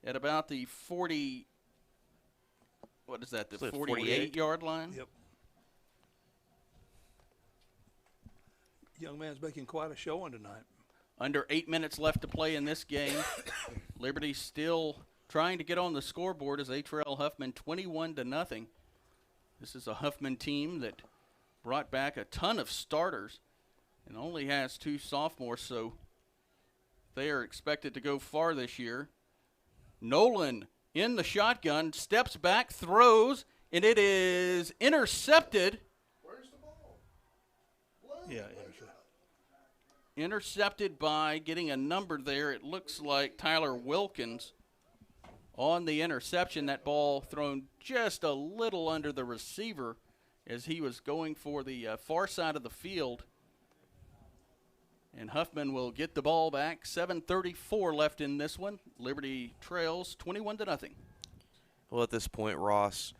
at about the 40, what is that, the 48-yard line? Yep. Young man's making quite a showing tonight. Under 8 minutes left to play in this game. Liberty still trying to get on the scoreboard as they trail Huffman 21-0. This is a Huffman team that brought back a ton of starters and only has 2 sophomores, so they are expected to go far this year. Nolan in the shotgun, steps back, throws, and it is intercepted. Where's the ball? Yeah, Intercepted by getting a number there. It looks like Tyler Wilkins on the interception. That ball thrown just a little under the receiver as he was going for the far side of the field. And Huffman will get the ball back. 7:34 left in this one. Liberty trails 21-0. Well, at this point, Ross,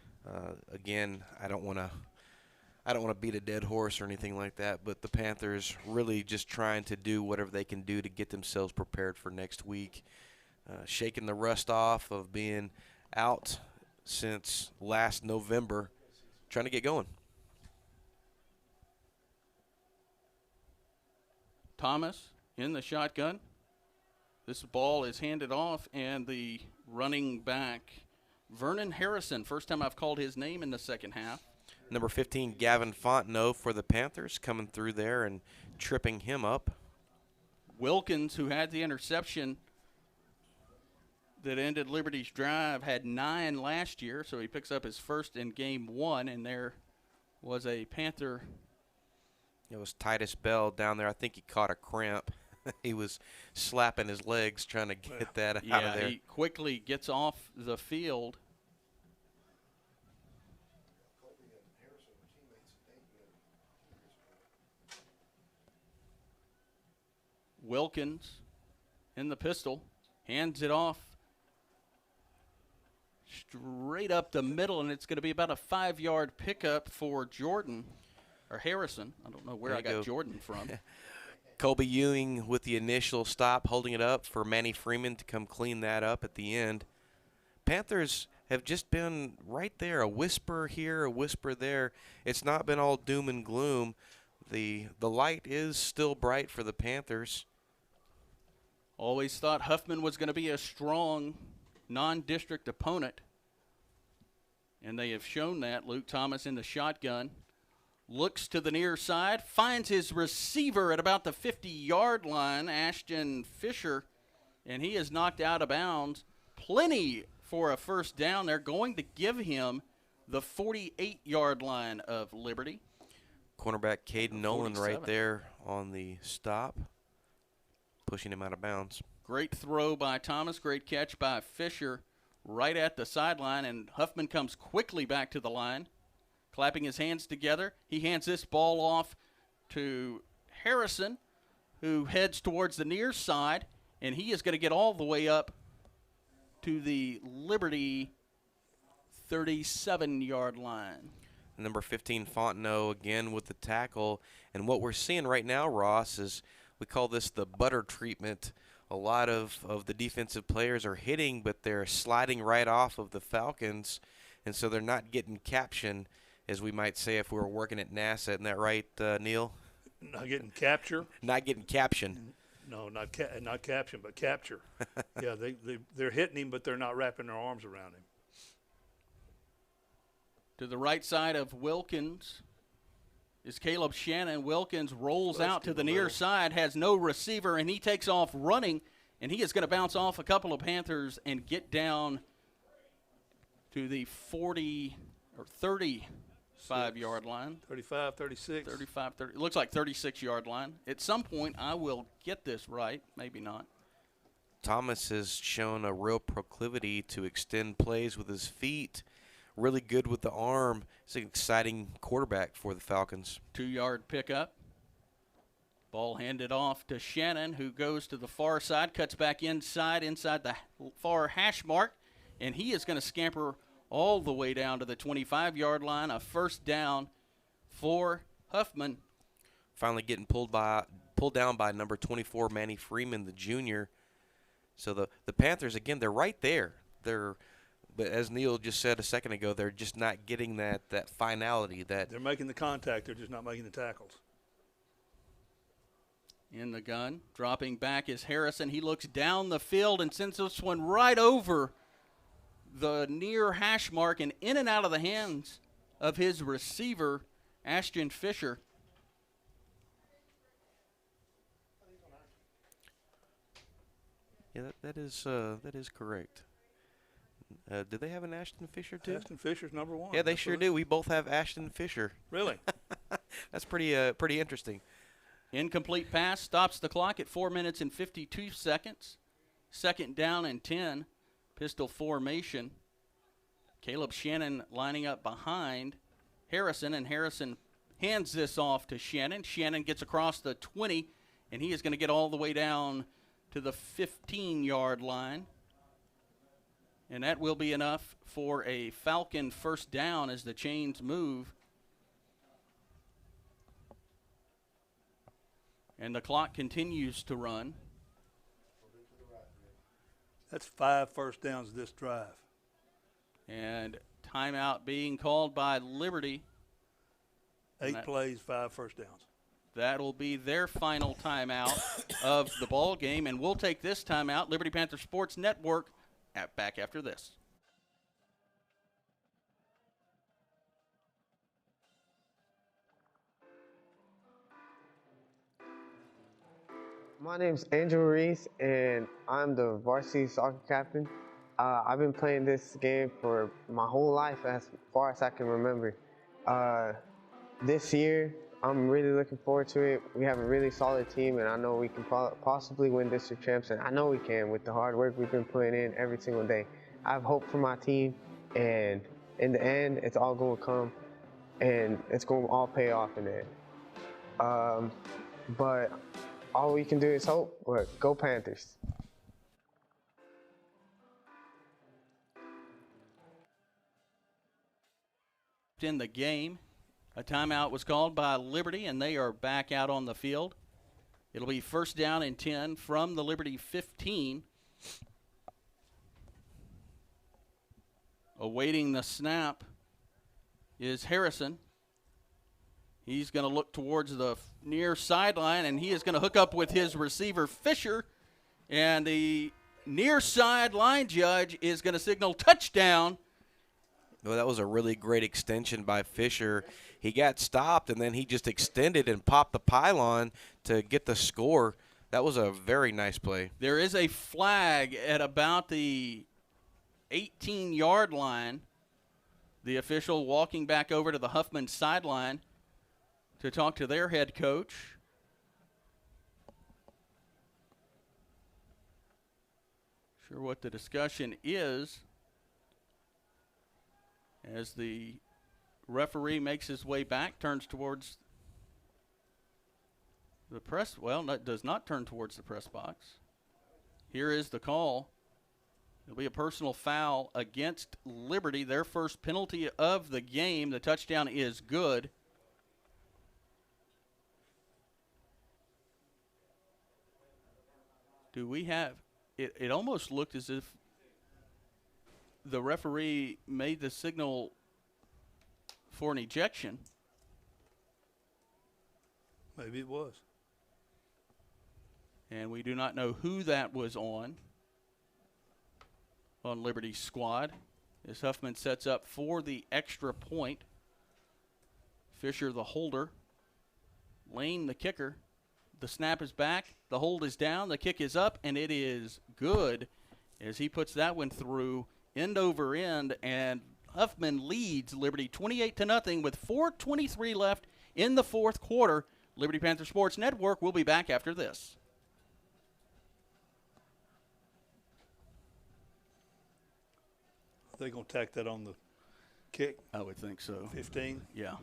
again, I don't want to beat a dead horse or anything like that, but the Panthers really just trying to do whatever they can do to get themselves prepared for next week, shaking the rust off of being out since last November, trying to get going. Thomas in the shotgun. This ball is handed off, and the running back, Vernon Harrison, first time I've called his name in the second half. Number 15, Gavin Fontenot for the Panthers, coming through there and tripping him up. Wilkins, who had the interception that ended Liberty's drive, had 9 last year, so he picks up his first in game 1, and there was a Panther. It was Titus Bell down there. I think he caught a cramp. He was slapping his legs trying to get that out of there. He quickly gets off the field. Wilkins in the pistol, hands it off straight up the middle, and it's going to be about a 5-yard pickup for Jordan, or Harrison. I don't know where I got Jordan from. Colby Ewing with the initial stop, holding it up for Manny Freeman to come clean that up at the end. Panthers have just been right there, a whisper here, a whisper there. It's not been all doom and gloom. The light is still bright for the Panthers. Always thought Huffman was going to be a strong non-district opponent, and they have shown that. Luke Thomas in the shotgun. Looks to the near side, finds his receiver at about the 50-yard line, Ashton Fisher, and he is knocked out of bounds. Plenty for a first down. They're going to give him the 48-yard line of Liberty. Cornerback Caden Nolan right there on the stop, pushing him out of bounds. Great throw by Thomas, great catch by Fisher right at the sideline, and Huffman comes quickly back to the line. Clapping his hands together, he hands this ball off to Harrison, who heads towards the near side, and he is going to get all the way up to the Liberty 37-yard line. Number 15, Fontenot, again with the tackle. And what we're seeing right now, Ross, is we call this the butter treatment. A lot of the defensive players are hitting, but they're sliding right off of the Falcons, and so they're not getting caption, as we might say if we were working at NASA. Isn't that right, Neil? Not getting capture. Not getting caption. No, not caption, but capture. Yeah, they're hitting him, but they're not wrapping their arms around him. To the right side of Wilkins is Caleb Shannon. Wilkins rolls out to the near side, has no receiver, and he takes off running, and he is going to bounce off a couple of Panthers and get down to the 40 or 35-yard line. 35, 36. 35, 30. It looks like 36-yard line. At some point, I will get this right. Maybe not. Thomas has shown a real proclivity to extend plays with his feet. Really good with the arm. He's an exciting quarterback for the Falcons. 2-yard pickup. Ball handed off to Shannon, who goes to the far side, cuts back inside the far hash mark, and he is going to scamper all the way down to the 25-yard line, a first down for Huffman. Finally getting pulled down by number 24, Manny Freeman, the junior. So the Panthers, again, they're right there. But as Neil just said a second ago, they're just not getting that finality. They're making the contact. They're just not making the tackles. In the gun, dropping back is Harrison. He looks down the field and sends this one right over the near hash mark and in and out of the hands of his receiver, Ashton Fisher. Yeah, that is correct. Do they have an Ashton Fisher too? Ashton Fisher's number 1. Yeah, they sure do. We both have Ashton Fisher. Really? That's pretty interesting. Incomplete pass stops the clock at 4 minutes and 52 seconds. Second down and 10. Pistol formation. Caleb Shannon lining up behind Harrison, and Harrison hands this off to Shannon. Shannon gets across the 20, and he is going to get all the way down to the 15-yard line. And that will be enough for a Falcon first down as the chains move. And the clock continues to run. That's 5 first downs this drive. And timeout being called by Liberty. 8 plays, 5 first downs. That'll be their final timeout of the ball game, and we'll take this timeout. Liberty Panther Sports Network back after this. My name's Angel Reese, and I'm the varsity soccer captain. I've been playing this game for my whole life, as far as I can remember. This year, I'm really looking forward to it. We have a really solid team, and I know we can possibly win district champs, and I know we can with the hard work we've been putting in every single day. I have hope for my team, and in the end, it's all going to come, and it's going to all pay off in the end. But all we can do is hope. But go Panthers. In the game, a timeout was called by Liberty, and they are back out on the field. It'll be first down and 10 from the Liberty 15. Awaiting the snap is Harrison. He's going to look towards the near sideline, and he is going to hook up with his receiver, Fisher. And the near sideline judge is going to signal touchdown. Well, that was a really great extension by Fisher. He got stopped, and then he just extended and popped the pylon to get the score. That was a very nice play. There is a flag at about the 18-yard line. The official walking back over to the Huffman sideline to talk to their head coach. Sure what the discussion is as the referee makes his way back, turns towards the press. Well, does not turn towards the press box. Here is the call. It'll be a personal foul against Liberty, their first penalty of the game. The touchdown is good. Do we have it? It almost looked as if the referee made the signal for an ejection. Maybe it was. And we do not know who that was on Liberty's squad. As Huffman sets up for the extra point. Fisher, the holder. Lane, the kicker. The snap is back. The hold is down. The kick is up, and it is good as he puts that one through end over end, and Huffman leads Liberty 28-0 with 4:23 left in the fourth quarter. Liberty Panther Sports Network will be back after this. Are they going to tack that on the kick? I would think so. 15? Yeah.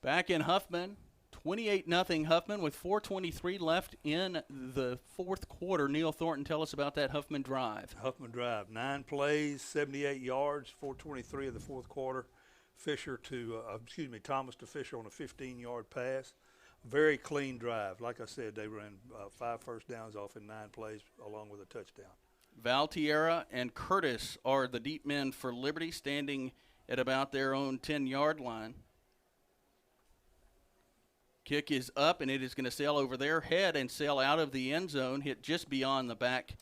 Back in Huffman, 28-0 Huffman with 4:23 left in the fourth quarter. Neil Thornton, tell us about that Huffman drive. Huffman drive, 9 plays, 78 yards, 4:23 of the fourth quarter. Thomas to Fisher on a 15-yard pass. Very clean drive. Like I said, they ran 5 first downs off in 9 plays along with a touchdown. Valtierra and Curtis are the deep men for Liberty, standing at about their own 10-yard line. Kick is up, and it is going to sail over their head and sail out of the end zone, hit just beyond the back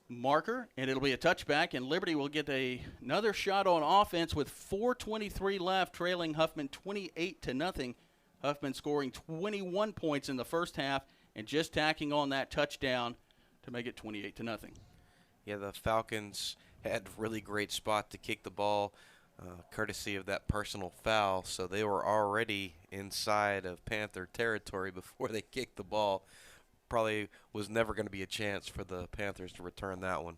marker, and it'll be a touchback, and Liberty will get another shot on offense with 4:23 left, trailing Huffman 28-0. Huffman scoring 21 points in the first half and just tacking on that touchdown to make it 28-0. Yeah, the Falcons had really great spot to kick the ball, courtesy of that personal foul, so they were already inside of Panther territory before they kicked the ball. Probably was never going to be a chance for the Panthers to return that one.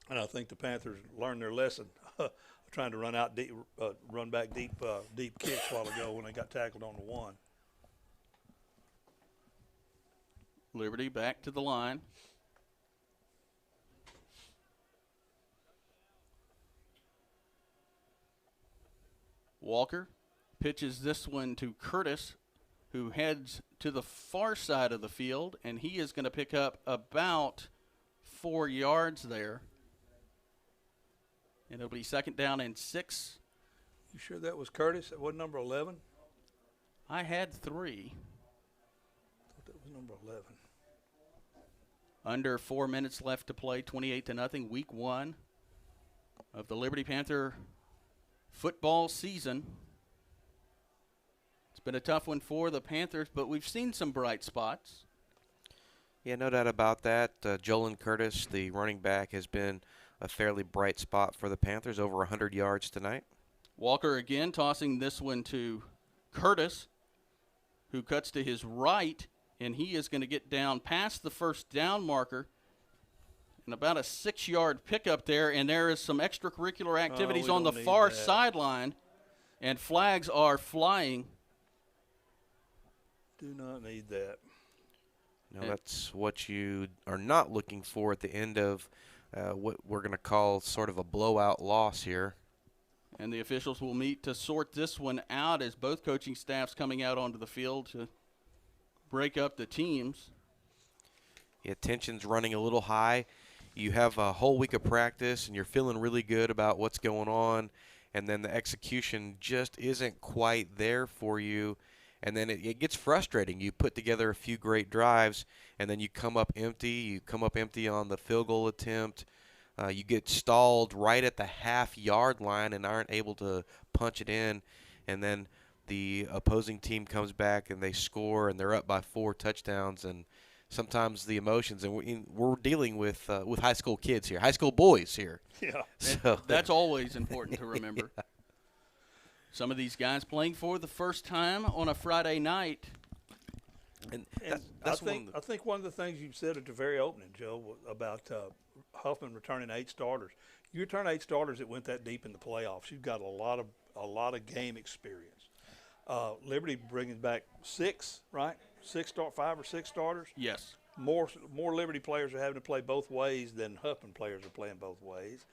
And I think the Panthers learned their lesson, trying to run back deep kicks a while ago when they got tackled on the 1. Liberty back to the line. Walker pitches this one to Curtis, who heads to the far side of the field, and he is going to pick up about 4 yards there. And it'll be 2nd down and 6. You sure that was Curtis? That wasn't number 11? I had 3. I thought that was number 11. Under 4 minutes left to play, 28-0, week 1 of the Liberty Panther football season. It's been a tough one for the Panthers, but we've seen some bright spots. Yeah, no doubt about that. Jolin Curtis, the running back, has been a fairly bright spot for the Panthers, over 100 yards tonight. Walker again tossing this one to Curtis, who cuts to his right, and he is going to get down past the first down marker. And about a 6-yard pickup there, and there is some extracurricular activities on the far sideline, and flags are flying. Do not need that. No, that's what you are not looking for at the end of what we're going to call sort of a blowout loss here. And the officials will meet to sort this one out as both coaching staffs coming out onto the field to break up the teams. Yeah, tension's running a little high. You have a whole week of practice, and you're feeling really good about what's going on, and then the execution just isn't quite there for you, and then it gets frustrating. You put together a few great drives, and then you come up empty. You come up empty on the field goal attempt. You get stalled right at the half-yard line and aren't able to punch it in, and then the opposing team comes back and they score, and they're up by 4 touchdowns, and sometimes the emotions, and we're dealing with high school kids here, high school boys here. Yeah. So that's always important to remember. Yeah. Some of these guys playing for the first time on a Friday night. And I think one of the things you said at the very opening, Joe, about Huffman returning 8 starters. You return 8 starters that went that deep in the playoffs. You've got a lot of game experience. Liberty bringing back 6, right? 5 or 6 starters. Yes. More Liberty players are having to play both ways than Huffman players are playing both ways,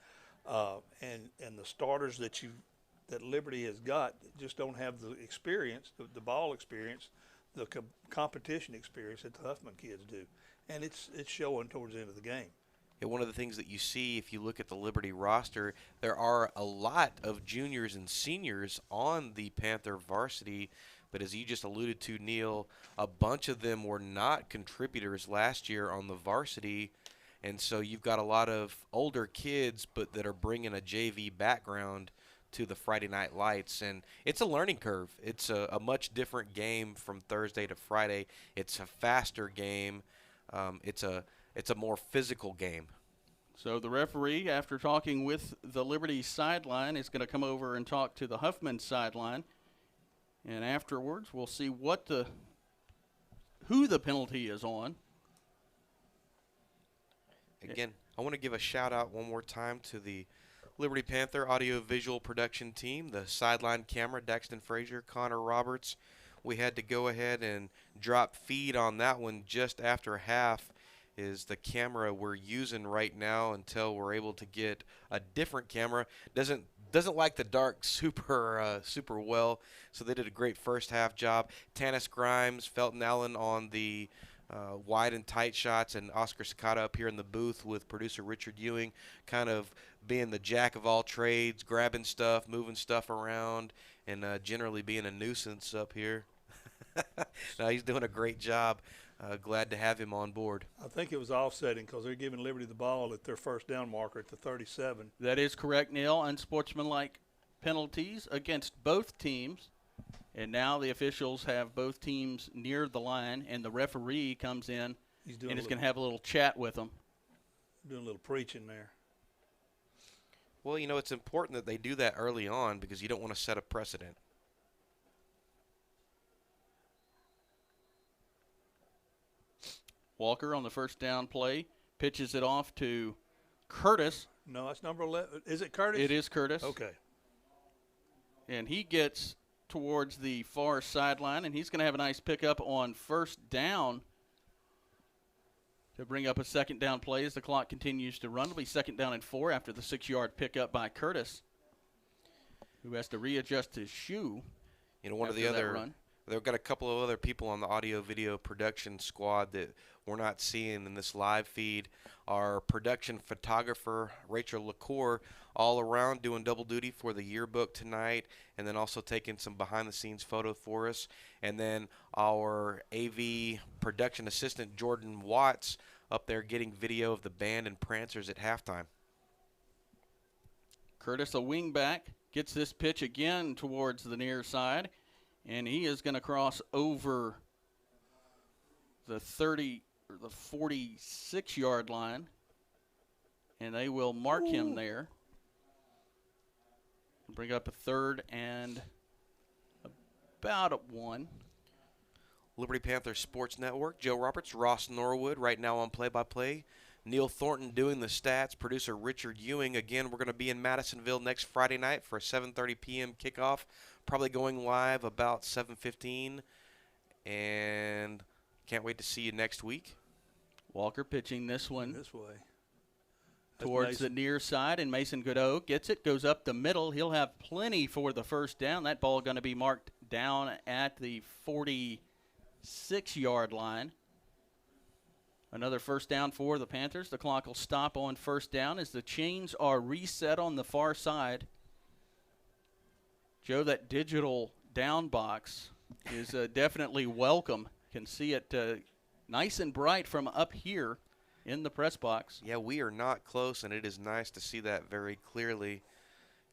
and the starters that Liberty has got just don't have the experience, the ball experience, the competition experience that the Huffman kids do, and it's showing towards the end of the game. Yeah, one of the things that you see if you look at the Liberty roster, there are a lot of juniors and seniors on the Panther varsity, but as you just alluded to, Neil, a bunch of them were not contributors last year on the varsity, and so you've got a lot of older kids but that are bringing a JV background to the Friday Night Lights, and it's a learning curve. It's a much different game from Thursday to Friday. It's a faster game. It's a more physical game. So the referee, after talking with the Liberty sideline, is going to come over and talk to the Huffman sideline. And afterwards, we'll see who the penalty is on. Again, I want to give a shout-out one more time to the Liberty Panther audio-visual production team, the sideline camera, Daxton Frazier, Connor Roberts. We had to go ahead and drop feed on that one just after half. Is the camera we're using right now until we're able to get a different camera. Doesn't like the dark super well, so they did a great first half job. Tanis Grimes, Felton Allen on the wide and tight shots, and Oscar Sakata up here in the booth with producer Richard Ewing, kind of being the jack of all trades, grabbing stuff, moving stuff around, and generally being a nuisance up here. No, he's doing a great job. Glad to have him on board. I think it was offsetting because they're giving Liberty the ball at their first down marker at the 37. That is correct, Neil. Unsportsmanlike penalties against both teams. And now the officials have both teams near the line, and the referee comes in and is going to have a little chat with them. Doing a little preaching there. Well, you know, it's important that they do that early on because you don't want to set a precedent. Walker on the first down play pitches it off to Curtis. No, that's number 11. Is it Curtis? It is Curtis. Okay. And he gets towards the far sideline, and he's going to have a nice pickup on first down to bring up a second down play as the clock continues to run. It'll be 2nd down and 4 after the 6-yard pickup by Curtis, who has to readjust his shoe. You know, one of the other run. They've got a couple of other people on the audio-video production squad that we're not seeing in this live feed. Our production photographer, Rachel LaCour, all around doing double duty for the yearbook tonight, and then also taking some behind-the-scenes photo for us. And then our AV production assistant, Jordan Watts, up there getting video of the band and prancers at halftime. Curtis, a wingback, gets this pitch again towards the near side. And he is going to cross over the 46-yard line, and they will mark him there. Bring up a 3rd and about 1. Liberty Panther Sports Network, Joe Roberts, Ross Norwood right now on play-by-play. Neil Thornton doing the stats. Producer Richard Ewing. Again, we're going to be in Madisonville next Friday night for a 7:30 p.m. kickoff. Probably going live about 7:15. And can't wait to see you next week. Walker pitching this one this way towards the near side, and Mason Godot gets it, goes up the middle. He'll have plenty for the first down. That ball going to be marked down at the 46-yard line. Another first down for the Panthers. The clock will stop on first down as the chains are reset on the far side. Joe, that digital down box is definitely welcome. Can see it nice and bright from up here in the press box. Yeah, we are not close, and it is nice to see that very clearly.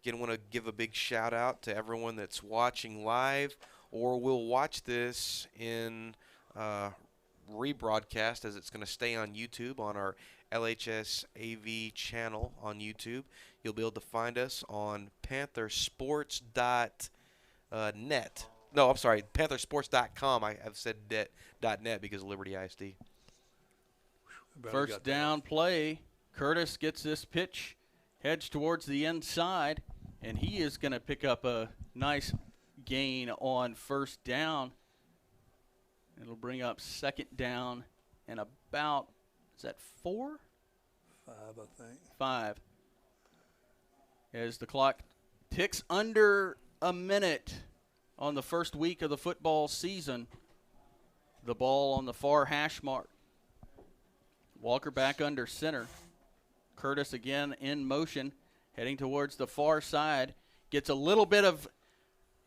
Again, want to give a big shout out to everyone that's watching live or will watch this in rebroadcast, as it's going to stay on YouTube on our LHS AV channel on YouTube. You'll be able to find us on panthersports.net. No, I'm sorry, panthersports.com. I have said .net because of Liberty ISD. First down play. Curtis gets this pitch, heads towards the inside, and he is going to pick up a nice gain on first down. It'll bring up 2nd down and about, is that 4? 5, I think. 5. As the clock ticks under a minute on the first week of the football season. The ball on the far hash mark. Walker back under center. Curtis again in motion, heading towards the far side. Gets a little bit of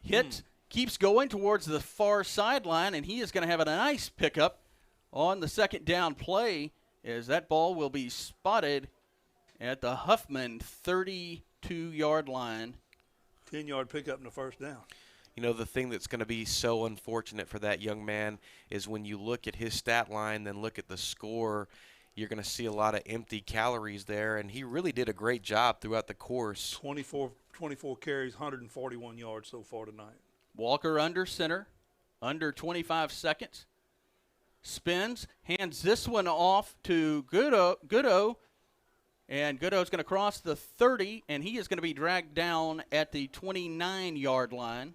hit. Keeps going towards the far sideline, and he is going to have a nice pickup on the 2nd down play as that ball will be spotted at the Huffman 32-yard line. 10-yard pickup in the first down. You know, the thing that's going to be so unfortunate for that young man is when you look at his stat line, then look at the score, you're going to see a lot of empty calories there, and he really did a great job throughout the course. 24 carries, 141 yards so far tonight. Walker under center, under 25 seconds. Spins, hands this one off to Goodo, And Goodo's going to cross the 30, and he is going to be dragged down at the 29-yard line.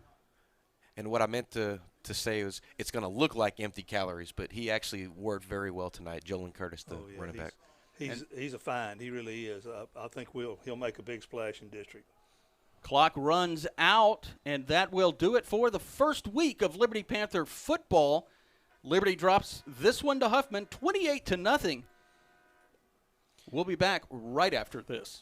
And what I meant to say was it's going to look like empty calories, but he actually worked very well tonight, Jolin Curtis, the running back. He's a find. He really is. I think he'll make a big splash in district. Clock runs out, and that will do it for the first week of Liberty Panther football. Liberty drops this one to Huffman, 28-0. We'll be back right after this.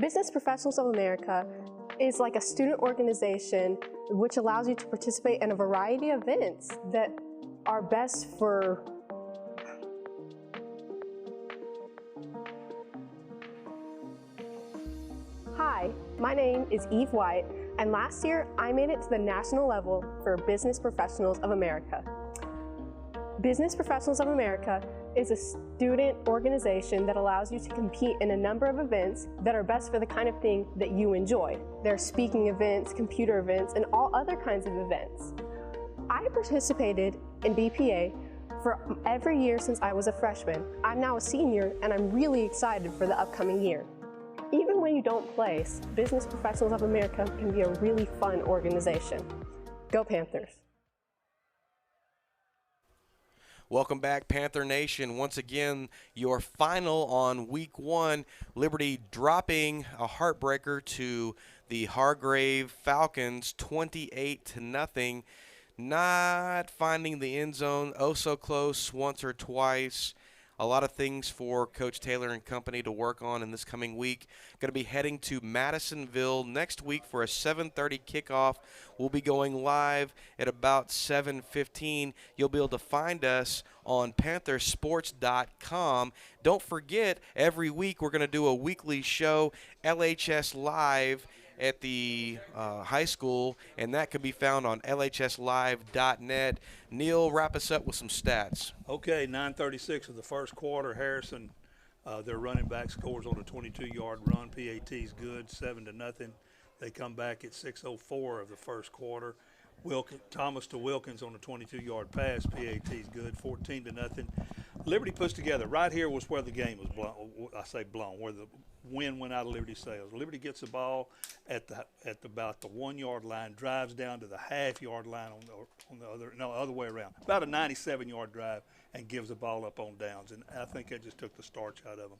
Business Professionals of America is like a student organization which allows you to participate in a variety of events that are best for Hi, my name is Eve White, and last year I made it to the national level for Business Professionals of America. Business Professionals of America is a student organization that allows you to compete in a number of events that are best for the kind of thing that you enjoy. There are speaking events, computer events, and all other kinds of events. I participated in BPA for every year since I was a freshman. I'm now a senior, and I'm really excited for the upcoming year. Even when you don't place, Business Professionals of America can be a really fun organization. Go Panthers! Welcome back, Panther Nation. Once again, your final on week 1. Liberty dropping a heartbreaker to the Hargrave Falcons, 28-0. Not finding the end zone, oh so close once or twice. A lot of things for Coach Taylor and company to work on in this coming week. Going to be heading to Madisonville next week for a 7:30 kickoff. We'll be going live at about 7:15. You'll be able to find us on panthersports.com. Don't forget, every week we're going to do a weekly show, LHS Live, at the high school, and that can be found on lhslive.net. Neil, wrap us up with some stats. Okay, 9:36 of the first quarter. Harrison, their running back, scores on a 22-yard run. PAT's good, 7-0. They come back at 6:04 of the first quarter. Thomas to Wilkins on a 22-yard pass. PAT's good, 14-0. Liberty puts together. Right here was where the game was blown. I say blown, where the wind went out of Liberty sails. Liberty gets the ball at about the 1-yard line, drives down to the half-yard line on the other way around. About a 97-yard drive, and gives the ball up on downs. And I think that just took the starch out of them.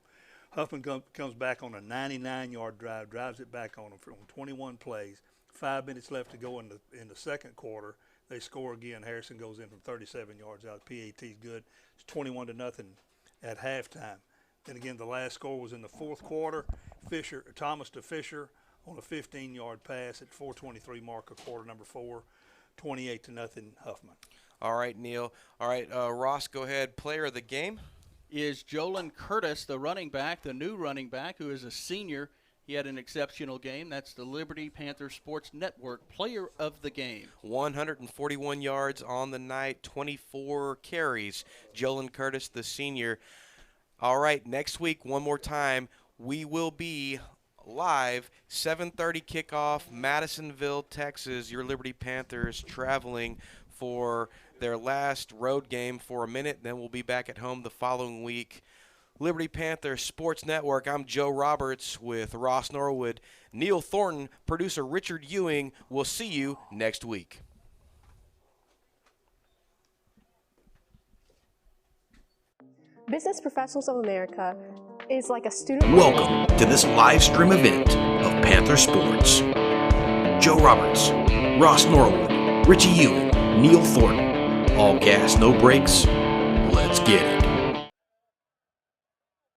Huffman comes back on a 99-yard drive, drives it back on them from 21 plays. 5 minutes left to go in the second quarter. They score again. Harrison goes in from 37 yards out. PAT's good. It's 21-0 at halftime. Then again, the last score was in the fourth quarter. Thomas to Fisher on a 15-yard pass at 4:23 mark of quarter number 4, 28-0 Huffman. All right, Neil. All right, Ross, go ahead. Player of the game is Jolin Curtis, the running back, the new running back, who is a senior. He had an exceptional game. That's the Liberty Panther Sports Network Player of the Game. 141 yards on the night, 24 carries. Jolin Curtis, the senior. All right, next week, one more time, we will be live, 7:30 kickoff, Madisonville, Texas. Your Liberty Panthers traveling for their last road game for a minute. Then we'll be back at home the following week. Liberty Panther Sports Network. I'm Joe Roberts with Ross Norwood, Neil Thornton, producer Richard Ewing. We'll see you next week. Business Professionals of America is like a student. Welcome to this live stream event of Panther Sports. Joe Roberts, Ross Norwood, Richie Ewing, Neil Thornton. All gas, no brakes. Let's get it.